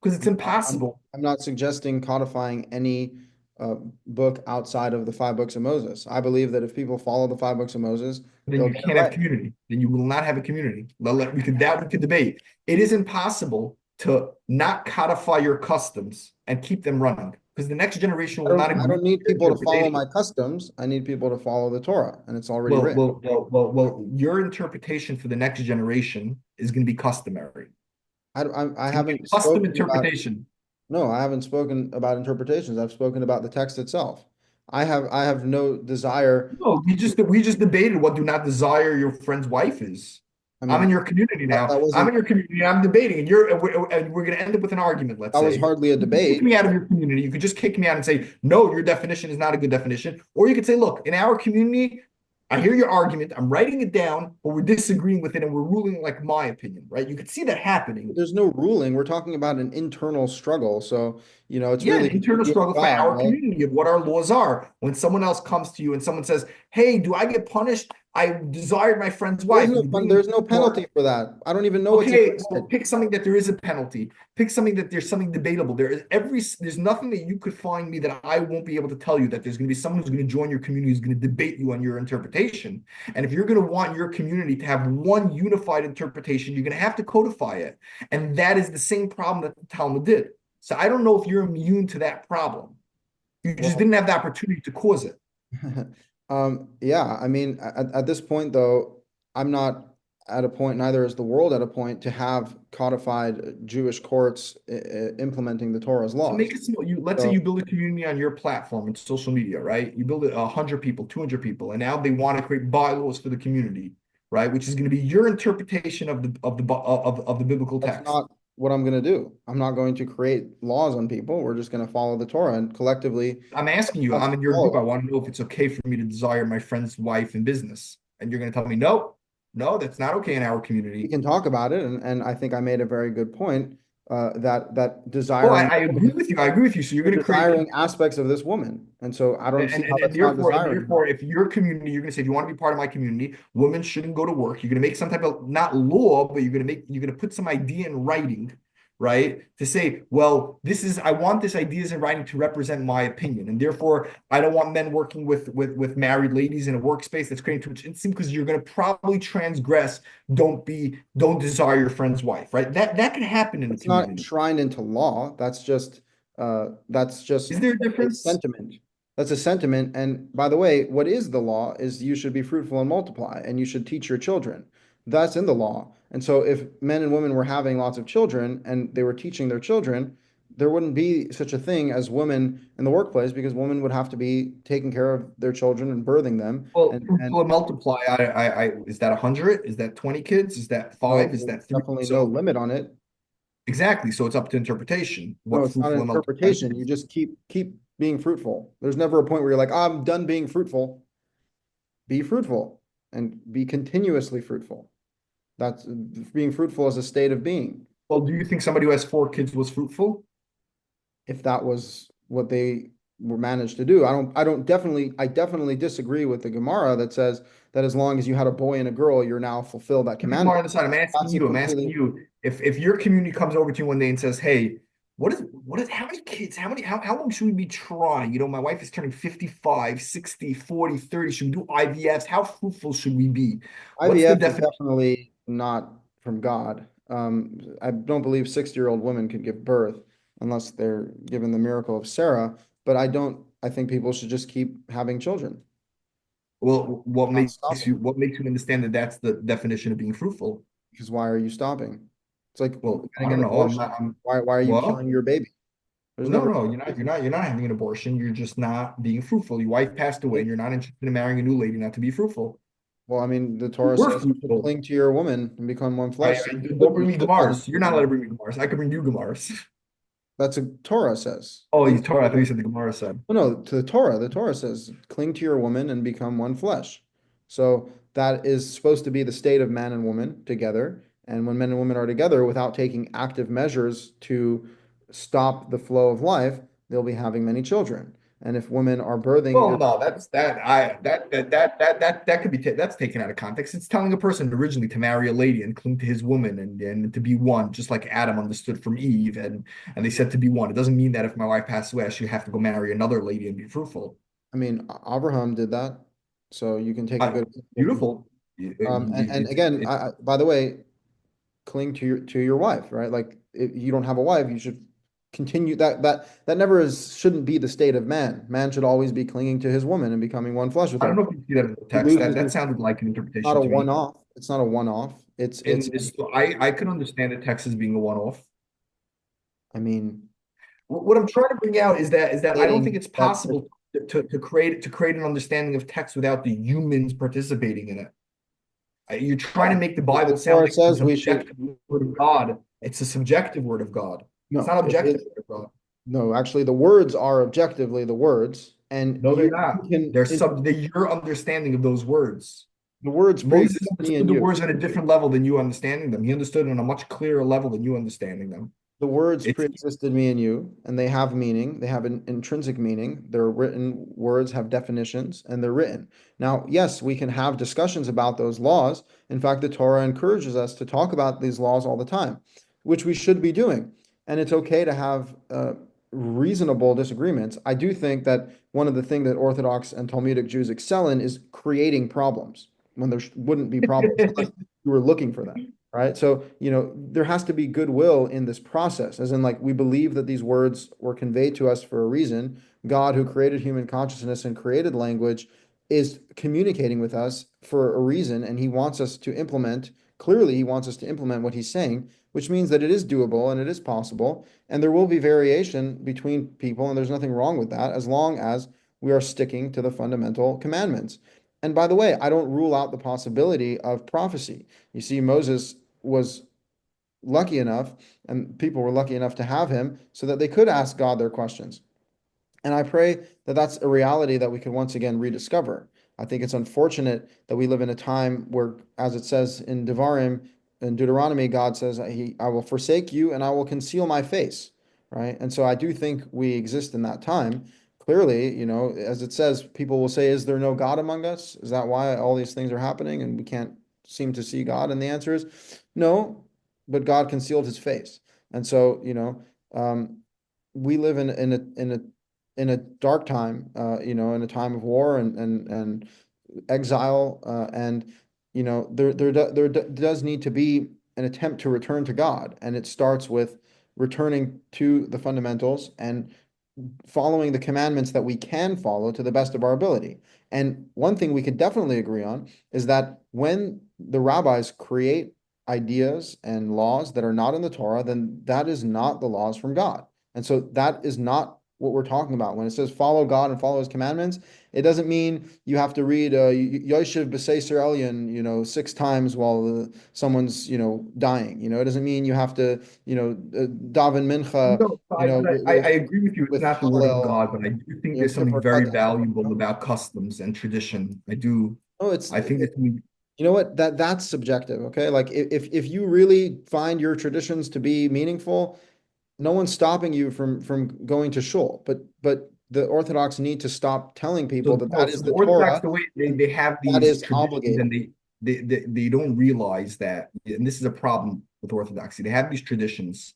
S2: Because it's impossible.
S1: I'm not suggesting codifying any uh, book outside of the five books of Moses. I believe that if people follow the five books of Moses,
S2: Then
S1: they'll
S2: you
S1: get it
S2: can't have
S1: right.
S2: community. Then you will not have a community. We could debate. It is impossible to not codify your customs and keep them running because the next generation will not
S1: I
S2: agree
S1: don't
S2: with
S1: need
S2: your
S1: people to follow
S2: interpretation.
S1: my customs. I need people to follow the Torah, and it's already
S2: Well,
S1: written.
S2: well, well, well, well, your interpretation for the next generation is going to be customary.
S1: I
S2: It's going to be
S1: haven't
S2: a custom
S1: spoken about,
S2: interpretation.
S1: no, I haven't spoken about interpretations. I've spoken about the text itself. I have no desire.
S2: No, we just debated what do not desire your friend's wife is.
S1: I
S2: I'm in
S1: mean,
S2: your community now.
S1: that
S2: I'm
S1: wasn't,
S2: in your community. I'm debating, and we're going to end up with an argument. Let's
S1: that was
S2: say
S1: hardly a
S2: you could kick
S1: debate.
S2: me out of your community. You could just kick me out and say, no, your definition is not a good definition. Or you could say, look, in our community, I hear your argument. I'm writing it down, but we're disagreeing with it, and we're ruling like my opinion, right? You could see that happening.
S1: There's no ruling. We're talking about an internal struggle. So, it's
S2: Yeah, an
S1: really
S2: internal
S1: you and
S2: struggle for
S1: God,
S2: our
S1: right?
S2: community of what our laws are. When someone else comes to you and someone says, hey, do I get punished? I desired my friend's wife. And you bring them
S1: There's
S2: to
S1: no
S2: court.
S1: penalty for that. I don't even know what's
S2: Okay, well,
S1: implicit.
S2: pick something that there is a penalty. Pick something that there's something debatable. There's nothing that you could find me that I won't be able to tell you that there's going to be someone who's going to join your community who's going to debate you on your interpretation. And if you're going to want your community to have one unified interpretation, you're going to have to codify it. And that is the same problem that the Talmud did. So I don't know if you're immune to that problem. You just
S1: Well,
S2: didn't have the opportunity to cause it.
S1: yeah, I mean, at this point, though, I'm not at a point, neither is the world at a point to have codified Jewish courts implementing the Torah's
S2: So make
S1: laws.
S2: it small. Let's say
S1: So
S2: you build a community on your platform and social media, right? You build it 100 people, 200 people, and now they want to create bylaws for the community, right? Which is going to be your interpretation of the biblical
S1: that's
S2: text.
S1: not what I'm going to do. I'm not going to create laws on people. We're just going to follow the Torah and collectively
S2: I'm asking you, I'm in your group.
S1: follow
S2: I
S1: it.
S2: want to know if it's okay for me to desire my friend's wife in business. And you're going to tell me, no, no, that's not okay in our
S1: We
S2: community.
S1: can talk about it, and I think I made a very good point that
S2: Oh, I,
S1: desiring
S2: I agree with you. I agree with you. So you're
S1: you're
S2: going to create
S1: desiring aspects of this woman, and so I don't see how
S2: and
S1: that's not
S2: therefore
S1: desiring her.
S2: if your community, you're going to say, if you want to be part of my community, women shouldn't go to work. You're going to make some type of not law, but you're going to put some idea in writing, right? To say, well, I want this ideas in writing to represent my opinion, and therefore I don't want men working with married ladies in a workspace that's creating too much intimacy because you're going to probably transgress. Don't desire your friend's wife, right? That can happen in a
S1: It's not
S2: community.
S1: enshrined into law. That's
S2: Is
S1: just
S2: there a
S1: a
S2: difference?
S1: sentiment. That's a sentiment. And by the way, what is the law is you should be fruitful and multiply, and you should teach your children. That's in the law. And so if men and women were having lots of children and they were teaching their children, there wouldn't be such a thing as women in the workplace because women would have to be taking care of their children and birthing them.
S2: Well,
S1: And
S2: fruitful and multiply. Is that 100? Is that 20 kids? Is that
S1: no,
S2: five? Is
S1: there's
S2: that three?
S1: definitely no
S2: So
S1: limit on it.
S2: exactly. So it's up to interpretation
S1: No,
S2: what
S1: it's not an
S2: fruitful and multiply
S1: interpretation. You
S2: is.
S1: just keep being fruitful. There's never a point where you're like, I'm done being fruitful. Be fruitful and be continuously fruitful. That's being fruitful as a state of being.
S2: Well, do you think somebody who has four kids was fruitful?
S1: If that was what they were managed to do, I definitely disagree with the Gemara that says that as long as you had a boy and a girl, you're now fulfilled that
S2: Put the Gemara
S1: commandment.
S2: on the side. I'm asking
S1: That's a
S2: you. I'm asking
S1: completely
S2: you. If your community comes over to you one day and says, "Hey, how many kids? How long should we be trying? You know, my wife is turning 55, 60, 40, 30. Should we do IVFs? How fruitful should we be? What's the
S1: IVF is
S2: definition?
S1: definitely not from God. I don't believe 60-year-old women could give birth unless they're given the miracle of Sarah. But I think people should just keep having children,
S2: Well,
S1: not stopping.
S2: what makes you understand that that's the definition of being fruitful?
S1: Because why are you stopping? It's like
S2: Well, I
S1: getting an
S2: don't know. I'm
S1: abortion.
S2: not. I'm
S1: Why are you killing
S2: well.
S1: your baby? There's
S2: No,
S1: never
S2: no, you're not having an abortion. You're just not being fruitful. Your wife passed away, and you're not interested in marrying a new lady, not to be fruitful.
S1: well, I mean, the
S2: You
S1: Torah
S2: were
S1: says you should
S2: fruitful.
S1: cling to your woman and become one flesh. So
S2: Don't bring
S1: you
S2: me
S1: should have
S2: Gemars. You're not allowed to
S1: children.
S2: bring me Gemars. I could bring you Gemars.
S1: That's a Torah says.
S2: Oh,
S1: Cling
S2: you
S1: to
S2: Torah. I
S1: your
S2: thought you
S1: woman.
S2: said the Gemara said.
S1: Oh, no, to the Torah. The Torah says, cling to your woman and become one flesh. So that is supposed to be the state of man and woman together. And when men and women are together without taking active measures to stop the flow of life, they'll be having many children. And if women are birthing,
S2: Well, no, that's that. I that could be that's taken out of context. It's telling a person originally to marry a lady and cling to his woman and to be one, just like Adam understood from Eve, and they said to be one. It doesn't mean that if my wife passes away, I should have to go marry another lady and be fruitful.
S1: I mean, Abraham did that. So you can take a
S2: I,
S1: good example from him.
S2: beautiful.
S1: And
S2: It's
S1: again, by the way, cling to your wife, right? Like if you don't have a wife, you should continue that never is shouldn't be the state of man. Man should always be clinging to his woman and becoming one flesh with
S2: I don't
S1: her.
S2: know if you see that in the
S1: He
S2: text.
S1: loses
S2: That
S1: his,
S2: sounded like an
S1: not
S2: interpretation
S1: a
S2: to me.
S1: one-off. It's not a one-off. It's
S2: And this, I could understand the text as being a one-off.
S1: I mean,
S2: What I'm trying to bring out is that I don't think
S1: stating
S2: it's
S1: that
S2: possible to create an understanding of text without the humans participating in it. You're trying to make the Bible
S1: the
S2: sound
S1: Torah
S2: like it's
S1: says
S2: an
S1: we should
S2: objective word of God. It's a subjective word of God. It's
S1: no,
S2: not
S1: it
S2: objective
S1: is
S2: word of God.
S1: no, actually the words are objectively the words and
S2: No, they're
S1: you
S2: not.
S1: can
S2: They're your understanding of those words.
S1: the words
S2: Moses
S1: pre-exist me
S2: understood
S1: and
S2: the
S1: you.
S2: words on a different level than you understanding them. He understood on a much clearer level than you understanding them.
S1: The words
S2: It's
S1: pre-existed me and you, and they have meaning. They have an intrinsic meaning. They're written, words have definitions, and they're written. Now, yes, we can have discussions about those laws. In fact, the Torah encourages us to talk about these laws all the time, which we should be doing. And it's okay to have reasonable disagreements. I do think that one of the things that Orthodox and Talmudic Jews excel in is creating problems when there wouldn't be problems unless you were looking for them. Right. So, there has to be goodwill in this process, as in, like, we believe that these words were conveyed to us for a reason. God, who created human consciousness and created language, is communicating with us for a reason, and he wants us to implement, clearly, he wants us to implement what he's saying, which means that it is doable and it is possible. And there will be variation between people, and there's nothing wrong with that as long as we are sticking to the fundamental commandments. And by the way, I don't rule out the possibility of prophecy. You see, Moses was lucky enough, and people were lucky enough to have him so that they could ask God their questions. And I pray that that's a reality that we can once again rediscover. I think it's unfortunate that we live in a time where, as it says in Devarim, in Deuteronomy, God says, I will forsake you and I will conceal my face, right? And so I do think we exist in that time. Clearly, as it says, people will say, is there no God among us? Is that why all these things are happening and we can't seem to see God? And the answer is no, but God concealed his face. And so, we live in a dark time, in a time of war and exile, and there does need to be an attempt to return to God, and it starts with returning to the fundamentals and following the commandments that we can follow to the best of our ability. And one thing we could definitely agree on is that when the rabbis create ideas and laws that are not in the Torah, then that is not the laws from God. And so that is not what we're talking about. When it says follow God and follow his commandments, it doesn't mean you have to read Yoshev B'Seisir Elyon, 6 times while someone's, dying. It doesn't mean you have to, daven mincha,
S2: No, I agree with you. It's
S1: with
S2: not the word of
S1: Hallel,
S2: God, but I do think there's something
S1: Tiferet
S2: very valuable
S1: Hadashah.
S2: about customs and tradition. I do.
S1: No,
S2: I think that we,
S1: you know what? That's subjective, okay? Like if you really find your traditions to be meaningful, no one's stopping you from going to shul. But the Orthodox need to stop telling people
S2: so
S1: that
S2: no,
S1: that
S2: so
S1: is
S2: the
S1: the
S2: Orthodox,
S1: Torah
S2: the way
S1: and
S2: they have
S1: that
S2: these
S1: is
S2: traditions
S1: obligated.
S2: and they don't realize that, and this is a problem with Orthodoxy. They have these traditions.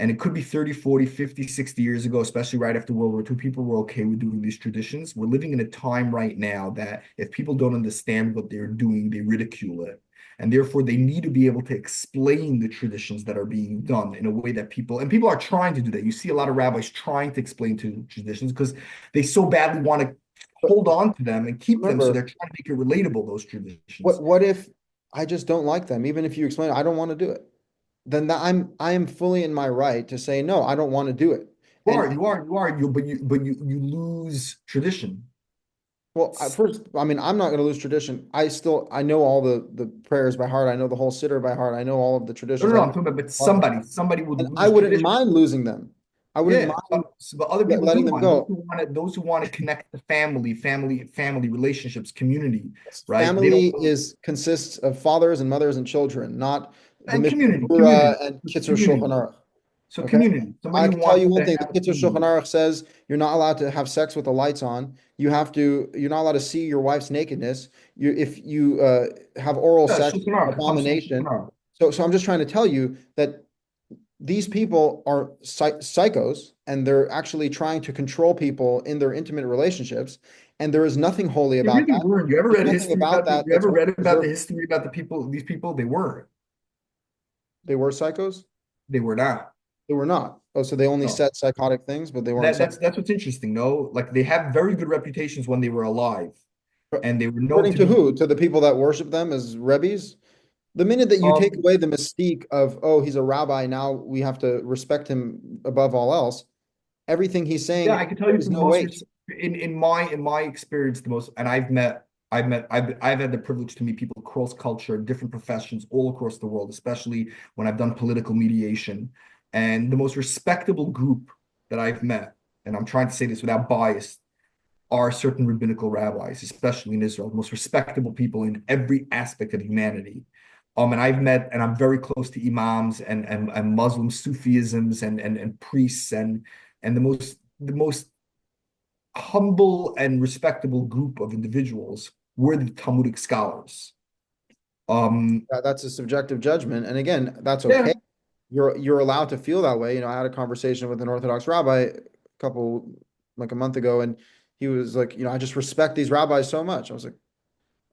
S2: And it could be 30, 40, 50, 60 years ago, especially right after World War II, people were okay with doing these traditions. We're living in a time right now that if people don't understand what they're doing, they ridicule it. And therefore, they need to be able to explain the traditions that are being done in a way that people are trying to do that. You see a lot of rabbis trying to explain to traditions because they so badly want to
S1: But
S2: hold on to them and keep them. So
S1: remember,
S2: they're trying to make it relatable, those traditions.
S1: what if I just don't like them? Even if you explain it, I don't want to do it. Then I am fully in my right to say no, I don't want to do it. And
S2: You lose tradition.
S1: well, first, I mean, I'm not going to lose tradition. I know all the prayers by heart. I know the whole siddur by heart. I know all of the
S2: No,
S1: traditions.
S2: no,
S1: I
S2: no.
S1: know
S2: I'm talking about, but
S1: all of them.
S2: somebody would
S1: And I
S2: lose
S1: wouldn't
S2: tradition.
S1: mind losing them. I wouldn't
S2: Yeah,
S1: mind
S2: but other people do
S1: letting them
S2: mind. Those
S1: go.
S2: who want to, those who want to connect the family relationships, community, right? They don't,
S1: Family is consists of fathers and mothers and children, not the
S2: and
S1: Mishnah
S2: community,
S1: Berurah and Kitzur Shulchan
S2: community.
S1: Aruch.
S2: So
S1: Okay.
S2: community. Somebody
S1: I
S2: who
S1: can tell
S2: wants
S1: you one
S2: to
S1: thing. The
S2: have a
S1: Kitzur Shulchan
S2: community.
S1: Aruch says you're not allowed to have sex with the lights on. You're not allowed to see your wife's nakedness. If you have oral
S2: Yeah,
S1: sex,
S2: Shulchan Aruch. It comes from Shulchan
S1: abomination.
S2: Aruch.
S1: So I'm just trying to tell you that these people are psychos and they're actually trying to control people in their intimate relationships. And there is nothing holy
S2: They
S1: about
S2: really
S1: that.
S2: weren't. You ever
S1: There's
S2: read
S1: nothing
S2: history
S1: about
S2: about
S1: that
S2: you
S1: that's
S2: ever
S1: holy
S2: read about the
S1: preserved.
S2: history about these people? They were.
S1: They were psychos?
S2: They were not.
S1: They were not. Oh, so they only
S2: No.
S1: said psychotic things, but they weren't
S2: That's what's interesting, no? Like they have very good reputations when they were alive, and they were known
S1: according
S2: to
S1: to
S2: be
S1: who? To the people that worship them as rebbes? The minute that you take
S2: um
S1: away the mystique of, oh, he's a rabbi, now we have to respect him above all else, everything he's
S2: yeah,
S1: saying
S2: I can tell you
S1: carries
S2: from the
S1: no
S2: most
S1: weight.
S2: in my experience, the most, and I've had the privilege to meet people across culture, different professions, all across the world, especially when I've done political mediation. And the most respectable group that I've met, and I'm trying to say this without bias, are certain rabbinical rabbis, especially in Israel, the most respectable people in every aspect of humanity. And I've met, and I'm very close to imams and Muslim Sufisms and priests and the most humble and respectable group of individuals were the Talmudic scholars.
S1: That's a subjective judgment. And again, that's
S2: Yeah,
S1: okay. You're allowed to feel that way. I had a conversation with an Orthodox rabbi a couple like a month ago, and he was like, I just respect these rabbis so much. I was like,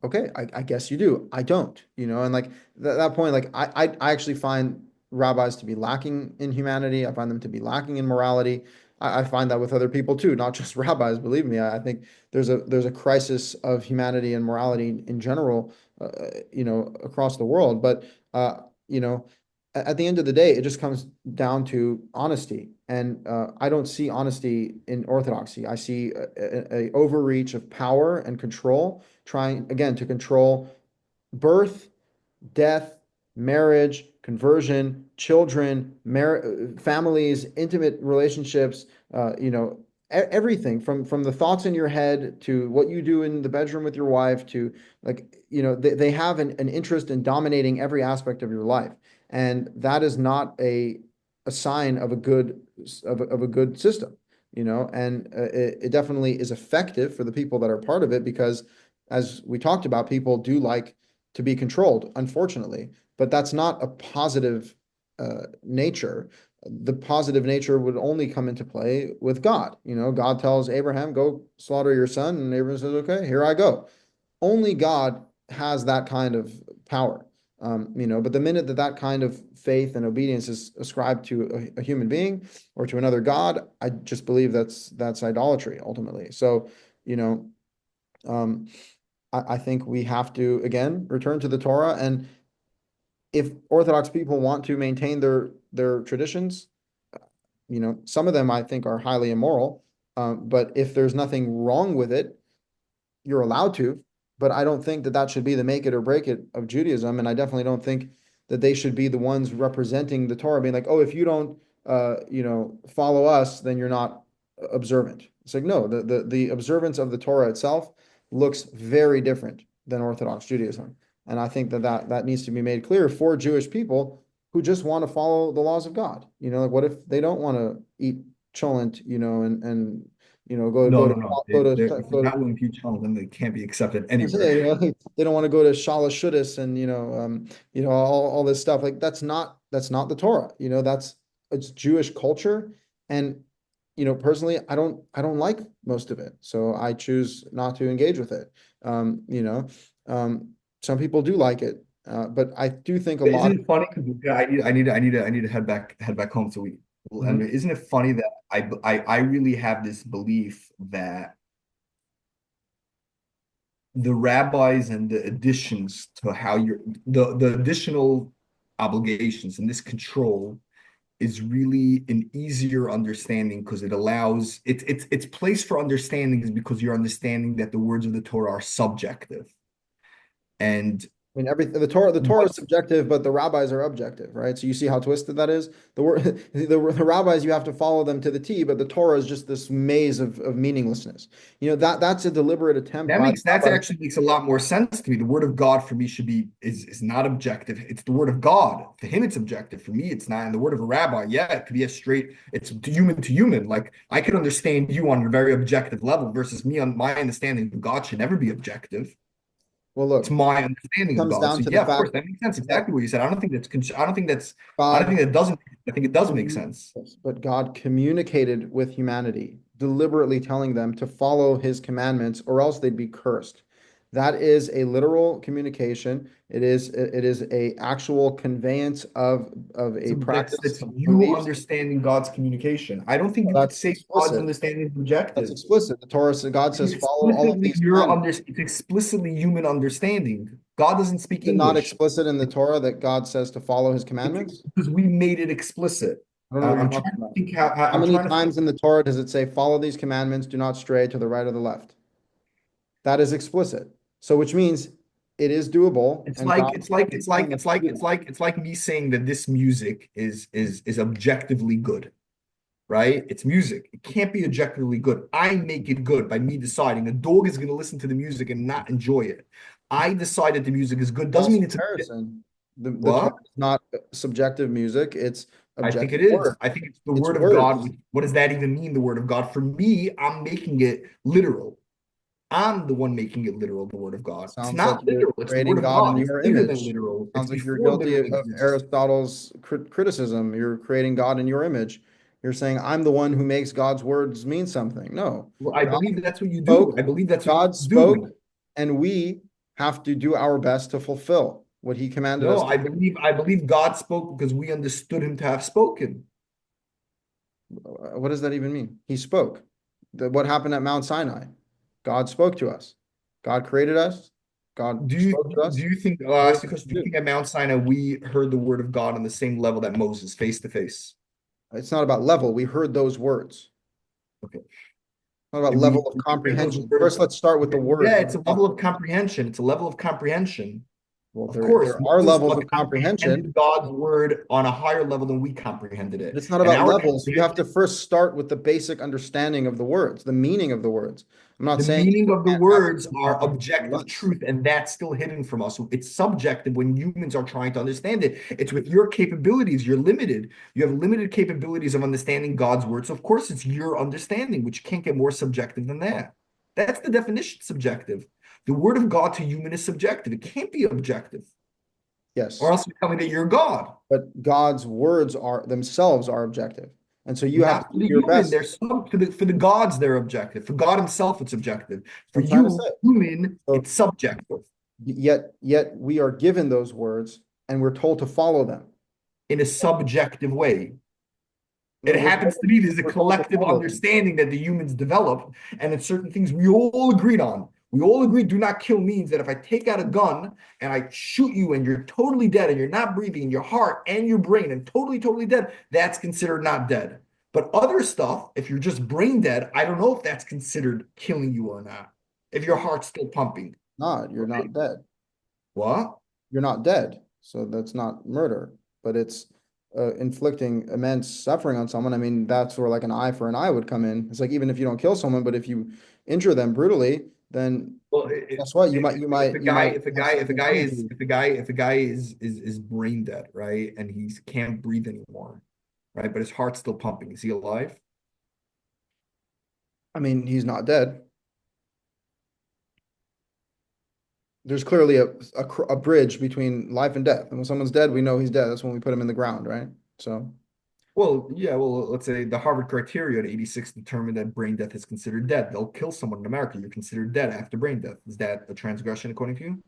S1: okay, I guess you do. I don't, and like that point, like I actually find rabbis to be lacking in humanity. I find them to be lacking in morality. I find that with other people too, not just rabbis. Believe me, I think there's a crisis of humanity and morality in general, across the world. But you know, at the end of the day, it just comes down to honesty, and I don't see honesty in orthodoxy. I see a overreach of power and control trying again to control birth, death, marriage, conversion, children, families, intimate relationships, everything from the thoughts in your head to what you do in the bedroom with your wife to like, they have an interest in dominating every aspect of your life. And that is not a sign of a good system, and it definitely is effective for the people that are part of it because as we talked about, people do like to be controlled, unfortunately, but that's not a positive nature. the positive nature would only come into play with God. God tells Abraham, go slaughter your son, and Abraham says, okay, here I go. Only God has that kind of power. But the minute that that kind of faith and obedience is ascribed to a human being or to another God, I just believe that's idolatry ultimately. So, you know, um, I think we have to again return to the Torah, and if Orthodox people want to maintain their traditions, some of them I think are highly immoral. But if there's nothing wrong with it, you're allowed to, but I don't think that that should be the make it or break it of Judaism. And I definitely don't think that they should be the ones representing the Torah, being like, oh, if you don't, follow us, then you're not observant. It's like, no, the observance of the Torah itself looks very different than Orthodox Judaism. And I think that needs to be made clear for Jewish people who just want to follow the laws of God. Like what if they don't want to eat cholent, and go
S2: No,
S1: go
S2: no,
S1: to
S2: no.
S1: go
S2: If they're
S1: go to
S2: not willing to each other, then they can't be accepted
S1: I
S2: anywhere.
S1: say, they don't want to go to Shalashudis and all this stuff. Like that's not the Torah. It's Jewish culture, and personally, I don't like most of it, so I choose not to engage with it. Um, you know, some people do like it, but I do think a lot
S2: Isn't it funny? Because I need to head back home. So we will end
S1: of.
S2: it. Isn't it funny that I really have this belief that the rabbis and the additions to how you're the additional obligations and this control is really an easier understanding because it allows it's place for understanding is because you're understanding that the words of the Torah are subjective. And
S1: I mean, the Torah is
S2: what's
S1: subjective, but the rabbis are objective, right? So you see how twisted that is. The word, the rabbis, you have to follow them to the T, but the Torah is just this maze of meaninglessness. That's a deliberate attempt by the
S2: that
S1: rabbis.
S2: actually makes a lot more sense to me. The word of God for me should be is not objective. It's the word of God. For him, it's objective. For me, it's not. And the word of a rabbi, yeah, it could be a straight, it's human to human. Like I can understand you on a very objective level versus me on my understanding of God should never be objective.
S1: Well,
S2: It's
S1: look,
S2: my
S1: it
S2: understanding of
S1: comes
S2: God.
S1: down
S2: So
S1: to the
S2: yeah, of course,
S1: fact
S2: that makes sense.
S1: that
S2: Exactly what you said. I don't think I don't think
S1: God
S2: that doesn't. I think it does make sense.
S1: Yes, but God communicated with humanity, deliberately telling them to follow his commandments or else they'd be cursed. That is a literal communication. It is a actual conveyance of a
S2: So
S1: practice
S2: that's
S1: of
S2: you
S1: beliefs.
S2: understanding God's communication. I don't think you could
S1: That's
S2: say God's
S1: explicit.
S2: understanding is
S1: That's
S2: objective.
S1: explicit. The Torah says God says follow all of these commandments.
S2: It's explicitly human understanding. God doesn't speak
S1: Is it not
S2: English.
S1: explicit in the Torah that God says to follow his commandments?
S2: Because we made it explicit.
S1: I don't know what you're
S2: I'm
S1: talking
S2: trying to
S1: about.
S2: think
S1: How
S2: I'm
S1: many
S2: trying to think.
S1: times in the Torah does it say follow these commandments, do not stray to the right or the left? That is explicit. So which means it is doable
S2: It's
S1: and
S2: like
S1: God
S2: it's like
S1: is
S2: it's
S1: telling
S2: like
S1: us
S2: it's
S1: to
S2: like
S1: do
S2: it's
S1: that.
S2: like it's like me saying that this music is objectively good, right? It's music. It can't be objectively good. I make it good by me deciding a dog is going to listen to the music and not enjoy it. I decided the music is good. Doesn't
S1: False
S2: mean it's a
S1: comparison. The Torah
S2: what?
S1: is not subjective music, it's
S2: I think it
S1: objective
S2: is.
S1: word.
S2: I think it's the
S1: It's
S2: word of God.
S1: words.
S2: What does that even mean, the word of God? For me, I'm making it literal. I'm the one making it literal, the word of God. It's
S1: Sounds like
S2: not
S1: you're
S2: literal. It's the word
S1: creating
S2: of
S1: God in
S2: God. It's
S1: your
S2: bigger than
S1: image.
S2: literal. It's
S1: Sounds like you're
S2: before
S1: guilty
S2: literal
S1: of
S2: exists.
S1: Aristotle's criticism. You're creating God in your image. You're saying, I'm the one who makes God's words mean something. No,
S2: Well, I
S1: God
S2: believe that's what you do.
S1: spoke,
S2: I believe that's what
S1: God
S2: you do.
S1: spoke, and we have to do our best to fulfill what he commanded
S2: No,
S1: us to.
S2: I believe God spoke because we understood him to have spoken.
S1: What does that even mean? He spoke. What happened at Mount Sinai? God spoke to us. God created us. God
S2: Do you
S1: spoke to
S2: do
S1: us.
S2: you think I'll
S1: Told
S2: ask
S1: us
S2: you a
S1: what
S2: question,
S1: to
S2: do you
S1: do.
S2: think at Mount Sinai we heard the word of God on the same level that Moses, face to face?
S1: It's not about level. We heard those words.
S2: Okay.
S1: Not about
S2: Do we
S1: level of
S2: hear those
S1: comprehension.
S2: words?
S1: First, let's start with the
S2: Yeah,
S1: words
S2: it's a level
S1: themselves.
S2: of comprehension. It's a level of comprehension.
S1: Well,
S2: Of
S1: there
S2: course,
S1: there are
S2: Moses
S1: levels of comprehension,
S2: comprehended God's word on a higher level than we comprehended
S1: but
S2: it.
S1: it's not
S2: And
S1: about
S2: our
S1: levels. You have
S2: comprehension,
S1: to first start with the basic understanding of the words, the meaning of the words. I'm not
S2: the
S1: saying
S2: meaning
S1: you
S2: of the
S1: can't have
S2: words
S1: true
S2: are
S1: comprehension
S2: objective
S1: less.
S2: truth, and that's still hidden from us. It's subjective when humans are trying to understand it. It's with your capabilities. You're limited. You have limited capabilities of understanding God's word. So, of course, it's your understanding, which can't get more subjective than that. That's the definition subjective. The word of God to human is subjective. It can't be objective. or
S1: Yes.
S2: else you tell me that you're God.
S1: But God's words are themselves are objective. And so you have to
S2: Not for
S1: do
S2: the
S1: your
S2: human.
S1: best.
S2: There's some for the gods, they're objective. For God Himself, it's objective. For
S1: I'm trying to
S2: you,
S1: say.
S2: human,
S1: So
S2: it's subjective
S1: yet we are given those words and we're told to follow them.
S2: in a subjective way.
S1: No,
S2: It happens to be there's a
S1: we're told to
S2: collective
S1: follow them.
S2: understanding that the humans developed, and it's certain things we all agreed on. We all agreed do not kill means that if I take out a gun and I shoot you and you're totally dead and you're not breathing and your heart and your brain and totally dead, that's considered not dead. But other stuff, if you're just brain dead, I don't know if that's considered killing you or not. If your heart's still pumping,
S1: Not, you're
S2: right?
S1: not dead.
S2: What?
S1: You're not dead. So that's not murder, but it's inflicting immense suffering on someone. I mean, that's where like an eye for an eye would come in. It's like even if you don't kill someone, but if you injure them brutally, then
S2: Well,
S1: guess what? Have some injury.
S2: if a guy is brain dead, right, and he can't breathe anymore, right, but his heart's still pumping, is he alive?
S1: I mean, he's not dead. There's clearly a bridge between life and death. And when someone's dead, we know he's dead. That's when we put him in the ground, right? So,
S2: Well, yeah, well, let's say the Harvard criteria at 86 determined that brain death is considered dead. They'll kill someone in America. You're considered dead after brain death. Is that a transgression according to you?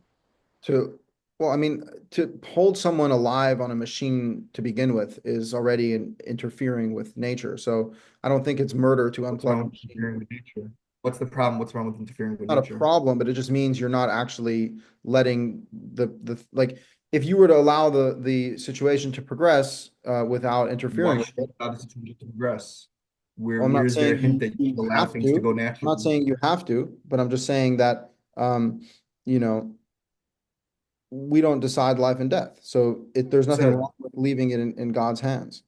S1: to, well, I mean, to hold someone alive on a machine to begin with is already interfering with nature. So I don't think it's murder to
S2: What's
S1: unplug
S2: wrong
S1: a
S2: with
S1: machine.
S2: interfering with nature? What's the problem? What's wrong with interfering with
S1: Not a
S2: nature?
S1: problem, but it just means you're not actually letting the like if you were to allow the situation to progress without interfering
S2: Why
S1: with
S2: should you
S1: it.
S2: allow the situation to progress?
S1: Well, I'm
S2: Where
S1: not
S2: is there a
S1: saying
S2: hint that you
S1: you
S2: should allow
S1: have
S2: things to
S1: to.
S2: go
S1: I'm not
S2: naturally?
S1: saying you have to, but I'm just saying that you know, we don't decide life and death. So there's nothing
S2: Said,
S1: wrong with leaving it in God's hands.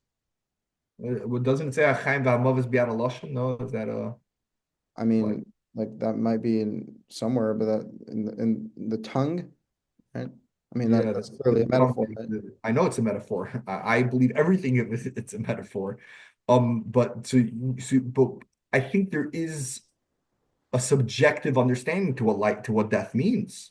S2: well, doesn't it say "Achaim v'Hamavis bi'ad Hashem"? No, is that
S1: I
S2: like,
S1: mean, like that might be in somewhere, but that in the tongue, right? I mean
S2: yeah,
S1: that's clearly a metaphor, right?
S2: I know it's a metaphor. I believe everything of it, it's a metaphor. But but I think there is a subjective understanding to what death means.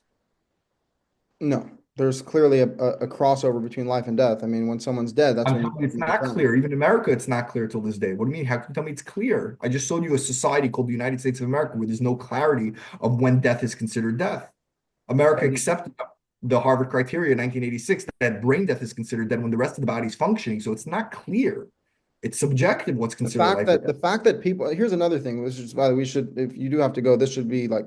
S1: No, there's clearly a crossover between life and death. I mean, when someone's dead, that's
S2: I'm
S1: when you
S2: telling you, it's
S1: come to
S2: not
S1: terms.
S2: clear. Even in America, it's not clear till this day. What do you mean? How can you tell me it's clear? I just showed you a society called the United States of America where there's no clarity of when death is considered death. America
S1: And
S2: accepted the Harvard criteria in 1986 that brain death is considered dead when the rest of the body is functioning. So it's not clear. It's subjective what's considered life or death.
S1: the fact that people here's another thing, which is why we should, if you do have to go, this should be like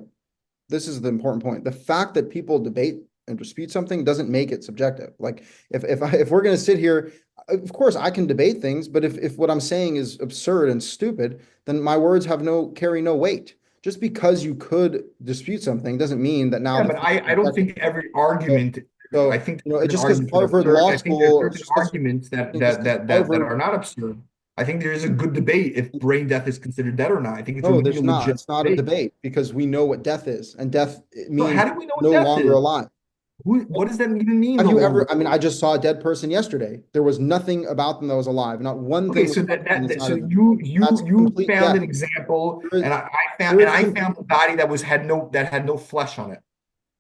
S1: this is the important point. The fact that people debate and dispute something doesn't make it subjective. Like if we're going to sit here, of course I can debate things, but if what I'm saying is absurd and stupid, then my words have no carry no weight. Just because you could dispute something doesn't mean that now
S2: Yeah,
S1: the
S2: but
S1: thing is
S2: I don't
S1: subjective.
S2: think every
S1: So,
S2: argument. I think
S1: you know, it's
S2: there's certain
S1: just because
S2: arguments that are
S1: Harvard
S2: absurd.
S1: Law
S2: I think there's
S1: School,
S2: certain arguments
S1: just because
S2: that
S1: Harvard,
S2: are not absurd. I think there is a good debate if brain death is considered dead or not. I think it's a
S1: no,
S2: really
S1: there's not.
S2: legit
S1: It's not a
S2: debate.
S1: debate because we know what death is, and death it
S2: So
S1: means
S2: how do we know what
S1: no
S2: death
S1: longer
S2: is?
S1: alive.
S2: What does that even mean?
S1: Have
S2: No
S1: you
S2: longer.
S1: ever? I mean, I just saw a dead person yesterday. There was nothing about them that was alive. Not one
S2: Okay,
S1: thing was
S2: so
S1: functioning inside
S2: so
S1: of them.
S2: you
S1: That's
S2: you
S1: complete
S2: found an
S1: death.
S2: example,
S1: There is,
S2: and
S1: there is
S2: I
S1: complete.
S2: found a body that was had no flesh on it.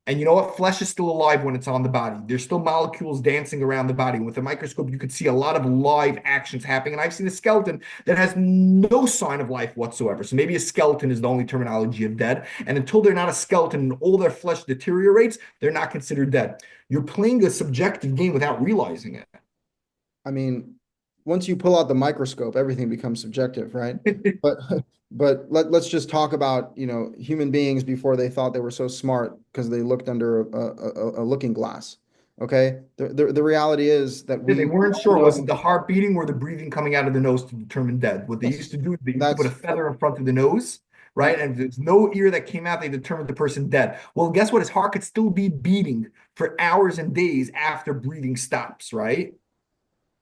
S2: And you know what? Flesh is still alive when it's on the body. There's still molecules dancing around the body. With a microscope, you could see a lot of live actions happening. And I've seen a skeleton that has no sign of life whatsoever. So maybe a skeleton is the only terminology of dead. And until they're not a skeleton and all their flesh deteriorates, they're not considered dead. You're playing a subjective game without realizing
S1: I mean, once you pull out the microscope, everything becomes subjective, right?
S2: it.
S1: But let's just talk about, you know, human beings before they thought they were so smart because they looked under a looking glass. Okay? The reality is that
S2: Yeah, they
S1: we
S2: weren't
S1: all
S2: sure. Was it
S1: know
S2: the heart beating or the breathing coming out of the nose to determine dead? What they used
S1: yes.
S2: to do, they
S1: And
S2: used to put a
S1: that's
S2: feather in front of the nose,
S1: yeah,
S2: right? And if there's no ear that came out, they determined the person dead. Well, guess what? His heart could still be beating for hours and days after breathing stops, right?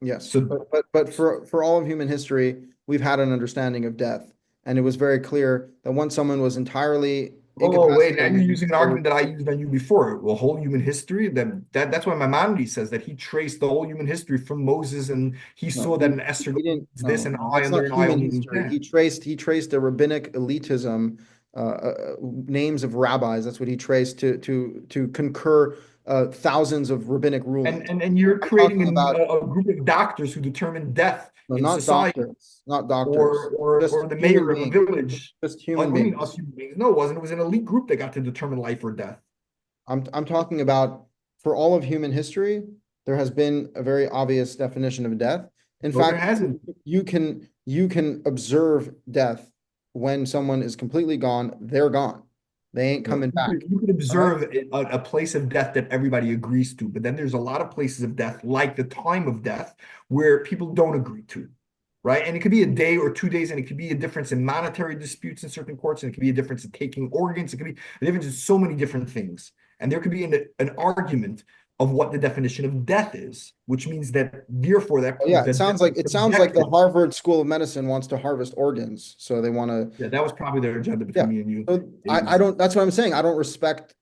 S1: yes.
S2: So,
S1: But for all of human history, we've had an understanding of death. And it was very clear that once someone was entirely
S2: oh wait, now
S1: incapacitated,
S2: you're using an
S1: they were
S2: argument that I used on you before. Well, whole human history. That's why Maimonides says that he traced the whole human history from Moses, and he
S1: no,
S2: saw that an estrogen
S1: he didn't.
S2: means this,
S1: No,
S2: and
S1: no,
S2: I
S1: that's not
S2: under an I
S1: human
S2: only means
S1: history.
S2: that.
S1: He traced a rabbinic elitism, names of rabbis. That's what he traced to concur thousands of rabbinic rulings.
S2: And you're
S1: I'm talking
S2: creating
S1: about
S2: a group of doctors who determine death
S1: no,
S2: in
S1: not
S2: society,
S1: doctors, not doctors,
S2: or
S1: just
S2: the
S1: human
S2: mayor of a
S1: beings,
S2: village.
S1: just
S2: What
S1: human
S2: do you mean
S1: beings.
S2: us human beings? No, it wasn't. It was an elite group that got to determine life or death.
S1: I'm talking about for all of human history, there has been a very obvious definition of death. In
S2: No, there
S1: fact,
S2: hasn't.
S1: you can observe death when someone is completely gone, they're gone. They ain't
S2: No,
S1: coming back.
S2: you could
S1: All right.
S2: observe a place of death that everybody agrees to, but then there's a lot of places of death, like the time of death, where people don't agree to, right? And it could be a day or 2 days, and it could be a difference in monetary disputes in certain courts, and it could be a difference in taking organs. It could be a difference in so many different things. And there could be an argument of what the definition of death is, which means that therefore that
S1: Oh,
S2: proves
S1: yeah, it
S2: that death
S1: sounds like
S2: is
S1: the
S2: subjective.
S1: Harvard School of Medicine wants to harvest organs, so they want to.
S2: Yeah, that was probably their agenda between
S1: Yeah.
S2: me and you.
S1: So I
S2: Is
S1: don't. That's what I'm saying. I don't respect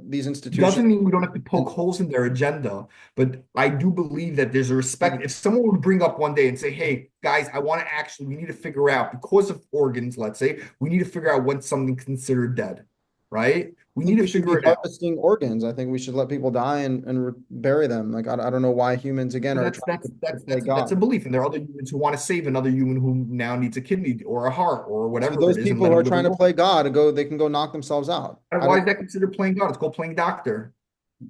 S1: these institutions.
S2: doesn't mean we don't have to poke
S1: And
S2: holes in their agenda, but I do believe that there's a respect.
S1: and
S2: If someone would bring up one day and say, "Hey, guys, I want to actually, we need to figure out because of organs, let's say, we need to figure out what's something considered dead, right? We
S1: I
S2: need
S1: think
S2: to
S1: we should
S2: figure
S1: be
S2: it out."
S1: harvesting organs. I think we should let people die and bury them. Like I don't know why humans again
S2: But
S1: are
S2: that's
S1: trying
S2: that's
S1: to
S2: that's
S1: play
S2: that's a
S1: God.
S2: belief, and there are other humans who want to save another human who now needs a kidney or a heart or
S1: So
S2: whatever
S1: those
S2: it is, and
S1: people
S2: let
S1: who are
S2: him live
S1: trying to
S2: alone.
S1: play God go, they can go knock themselves out.
S2: And
S1: I
S2: why
S1: don't.
S2: is that considered playing God? It's called playing doctor.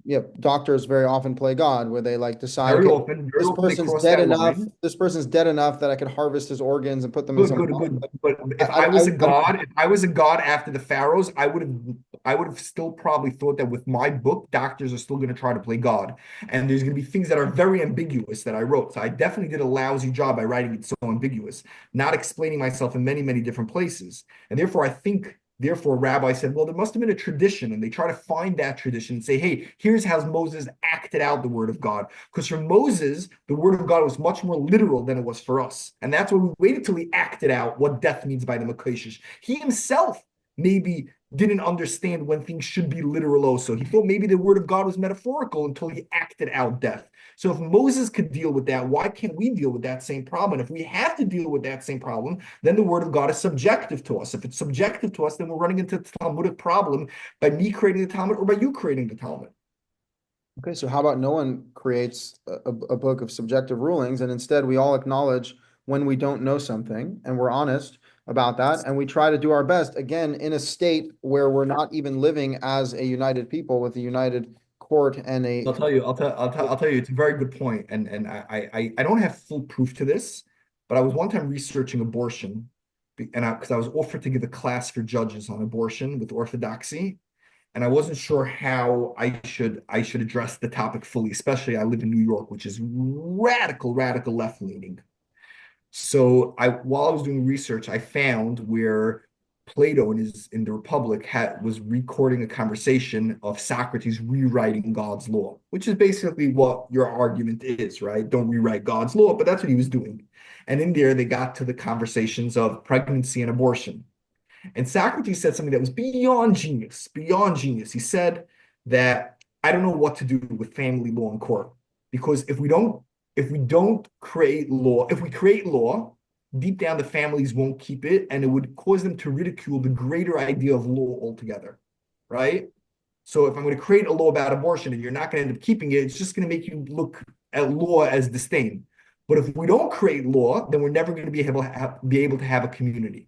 S1: Yeah, doctors very often play God, where they like decide, okay,
S2: Very often they cross that line.
S1: this person's dead enough that I could harvest his organs and put them in
S2: Good,
S1: some
S2: good,
S1: pot.
S2: good. But
S1: I, I, I,
S2: if I was a god after the pharaohs, I would have still probably thought that with my book, doctors are still going to try to play God, and there's going to be things that are very ambiguous that I wrote. So I definitely did a lousy job by writing it so ambiguous, not explaining myself in many, many different places, and therefore I think. Therefore, Rabbi said, well, there must have been a tradition, and they try to find that tradition and say, hey, here's how Moses acted out the word of God. Because for Moses, the word of God was much more literal than it was for us. And that's why we waited till he acted out what death means by the Makoshish. He himself maybe didn't understand when things should be literal also. He thought maybe the word of God was metaphorical until he acted out death. So if Moses could deal with that, why can't we deal with that same problem? And if we have to deal with that same problem, then the word of God is subjective to us. If it's subjective to us, then we're running into the Talmudic problem by me creating the Talmud or by you creating the Talmud.
S1: Okay, so how about no one creates a book of subjective rulings, and instead we all acknowledge when we don't know something, and we're honest about that, and we try to do our best, again, in a state where we're not even living as a united people with a united court and a.
S2: I'll tell you, it's a very good point. And I don't have full proof to this, but I was one time researching abortion, and because I was offered to give a class for judges on abortion with orthodoxy, and I wasn't sure how I should address the topic fully, especially I live in New York, which is radical left leaning. So while I was doing research, I found where Plato in the Republic was recording a conversation of Socrates rewriting God's law, which is basically what your argument is, right? Don't rewrite God's law, but that's what he was doing. And in there, they got to the conversations of pregnancy and abortion. And Socrates said something that was beyond genius, beyond genius. He said that I don't know what to do with family law in court because if we don't create law, if we create law, deep down the families won't keep it, and it would cause them to ridicule the greater idea of law altogether, right? So if I'm going to create a law about abortion and you're not going to end up keeping it, it's just going to make you look at law as disdain. But if we don't create law, then we're never going to be able to have a community.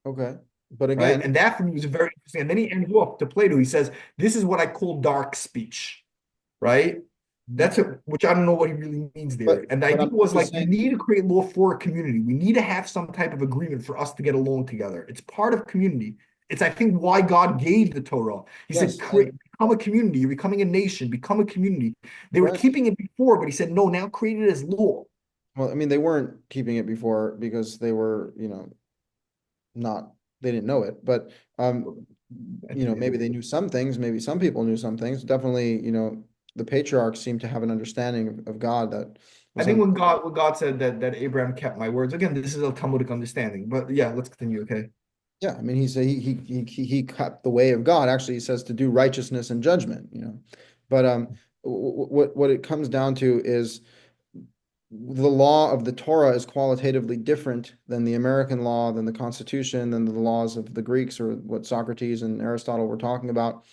S1: Okay, but
S2: Right?
S1: again,
S2: And that for me was very interesting. And then he ends off to Plato. He says, "This is what I call dark speech." Right? Which I don't know what he really means there. And the
S1: but
S2: idea
S1: I'm
S2: was
S1: just
S2: like, we
S1: saying,
S2: need to create law for a community. We need to have some type of agreement for us to get along together. It's part of community. It's, I think, why God gave the Torah. He said,
S1: yes, and
S2: become a community. You're becoming a nation, become a community. They were
S1: right.
S2: keeping it before, but he said, no, now create it as law.
S1: Well, I mean, they weren't keeping it before because they were, not they didn't know it, but maybe they knew some things, maybe some people knew some things. Definitely, the patriarchs seem to have an understanding of God that
S2: I
S1: was
S2: think
S1: un
S2: when God said that Abraham kept my words, again, this is a Talmudic understanding. But yeah, let's continue, okay?
S1: yeah, I mean, he said he kept the way of God. Actually, he says to do righteousness and judgment. But what it comes down to is the law of the Torah is qualitatively different than the American law, than the Constitution, than the laws of the Greeks or what Socrates and Aristotle were talking about.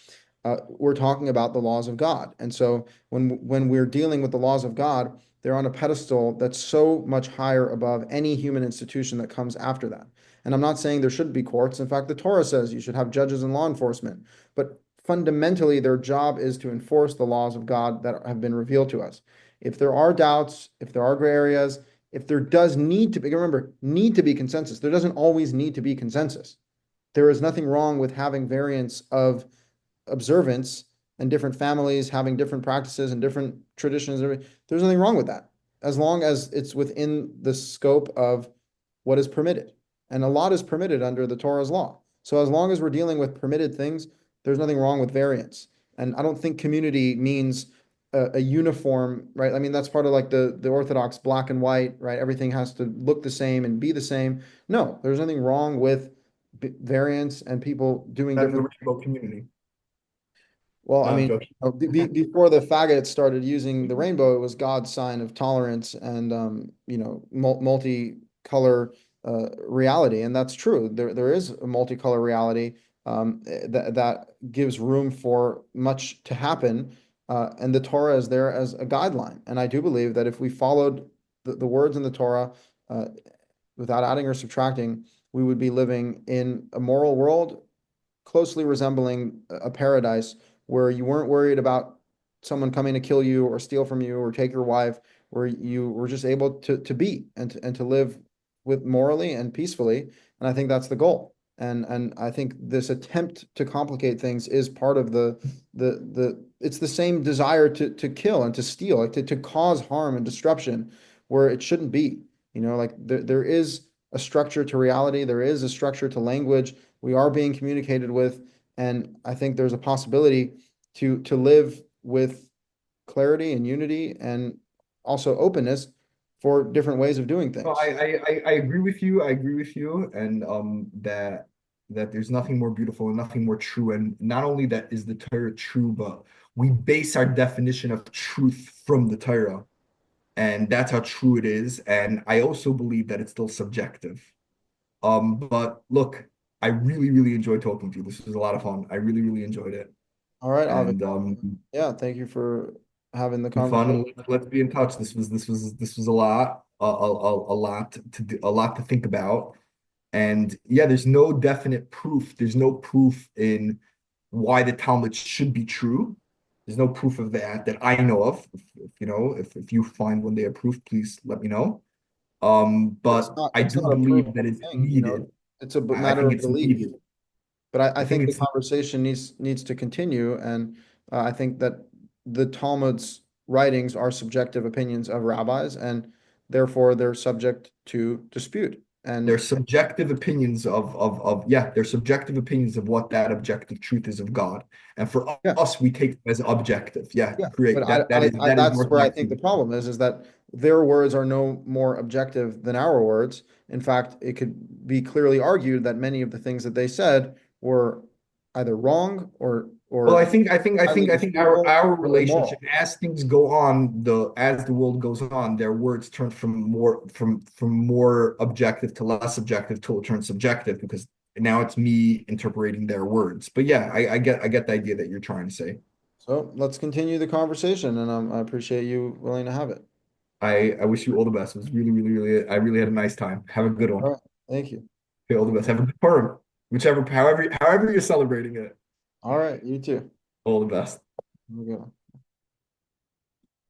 S1: we're talking about the laws of God. And so when we're dealing with the laws of God, they're on a pedestal that's so much higher above any human institution that comes after that. And I'm not saying there shouldn't be courts. In fact, the Torah says you should have judges and law enforcement. But fundamentally, their job is to enforce the laws of God that have been revealed to us. If there are doubts, if there are gray areas, if there does need to be, remember, need to be consensus, there doesn't always need to be consensus. There is nothing wrong with having variance of observance and different families having different practices and different traditions. There's nothing wrong with that as long as it's within the scope of what is permitted. And a lot is permitted under the Torah's law. So as long as we're dealing with permitted things, there's nothing wrong with variance. And I don't think community means a uniform, right? I mean, that's part of like the Orthodox black and white, right? Everything has to look the same and be the same. No, there's nothing wrong with variance and people doing
S2: And the
S1: different.
S2: rainbow community.
S1: Well, I
S2: I'm
S1: mean,
S2: joking.
S1: before the faggots started using the rainbow, it was God's sign of tolerance and multicolor reality, and that's true. There is a multicolor reality that gives room for much to happen, and the Torah is there as a guideline. And I do believe that if we followed the words in the Torah uh, without adding or subtracting, we would be living in a moral world closely resembling a paradise where you weren't worried about someone coming to kill you or steal from you or take your wife, where you were just able to be and to live with morally and peacefully. And I think that's the goal. And I think this attempt to complicate things is part of the it's the same desire to kill and to steal, like to cause harm and disruption where it shouldn't be. Like there is a structure to reality, there is a structure to language. We are being communicated with, and I think there's a possibility to live with clarity and unity and also openness for different ways of doing
S2: No,
S1: things.
S2: I agree with you. I agree with you, and that there's nothing more beautiful and nothing more true. And not only that is the Torah true, but we base our definition of truth from the Torah, and that's how true it is. And I also believe that it's still subjective. But look, I really, really enjoyed talking to you. This was a lot of fun. I really, really enjoyed it,
S1: All right, Avi.
S2: and
S1: Yeah, thank you for having the
S2: been
S1: conversation.
S2: fun. Let's be in touch. This was a lot, a lot to do, a lot to think about. And yeah, there's no definite proof. There's no proof in why the Talmud should be true. There's no proof of that I know of. If you find one day a proof, please let me know.
S1: It's
S2: But
S1: not
S2: I
S1: it's
S2: do
S1: not a
S2: believe that
S1: provable
S2: it's
S1: thing,
S2: needed.
S1: it's a
S2: I
S1: matter
S2: think
S1: of
S2: it's
S1: belief.
S2: needed.
S1: But I
S2: I think
S1: think the
S2: it's
S1: conversation needs to continue, and I think that the Talmud's writings are subjective opinions of rabbis, and therefore they're subject to dispute.
S2: They're
S1: And
S2: subjective opinions of yeah, they're subjective opinions of what that objective truth is of God. And for
S1: yeah,
S2: us, we take it as objective. Yeah,
S1: yeah. But
S2: great. That is
S1: that's where I
S2: Orthodox.
S1: think the problem is that their words are no more objective than our words. In fact, it could be clearly argued that many of the things that they said were either wrong
S2: Well,
S1: or
S2: I
S1: highly
S2: think our
S1: disputable or
S2: relationship
S1: immoral.
S2: as things go on, as the world goes on, their words turn from more objective to less objective till it turns subjective because now it's me interpreting their words. But yeah, I get the idea that you're trying to say.
S1: So let's continue the conversation, and I appreciate you willing to have it.
S2: I wish you all the best. It was really, really, really, I really had a nice time. Have a good
S1: All
S2: one.
S1: right. Thank you.
S2: Okay, all the best. Have a good Purim, however you're celebrating it.
S1: All right. You too.
S2: All the best.
S1: Have a good one.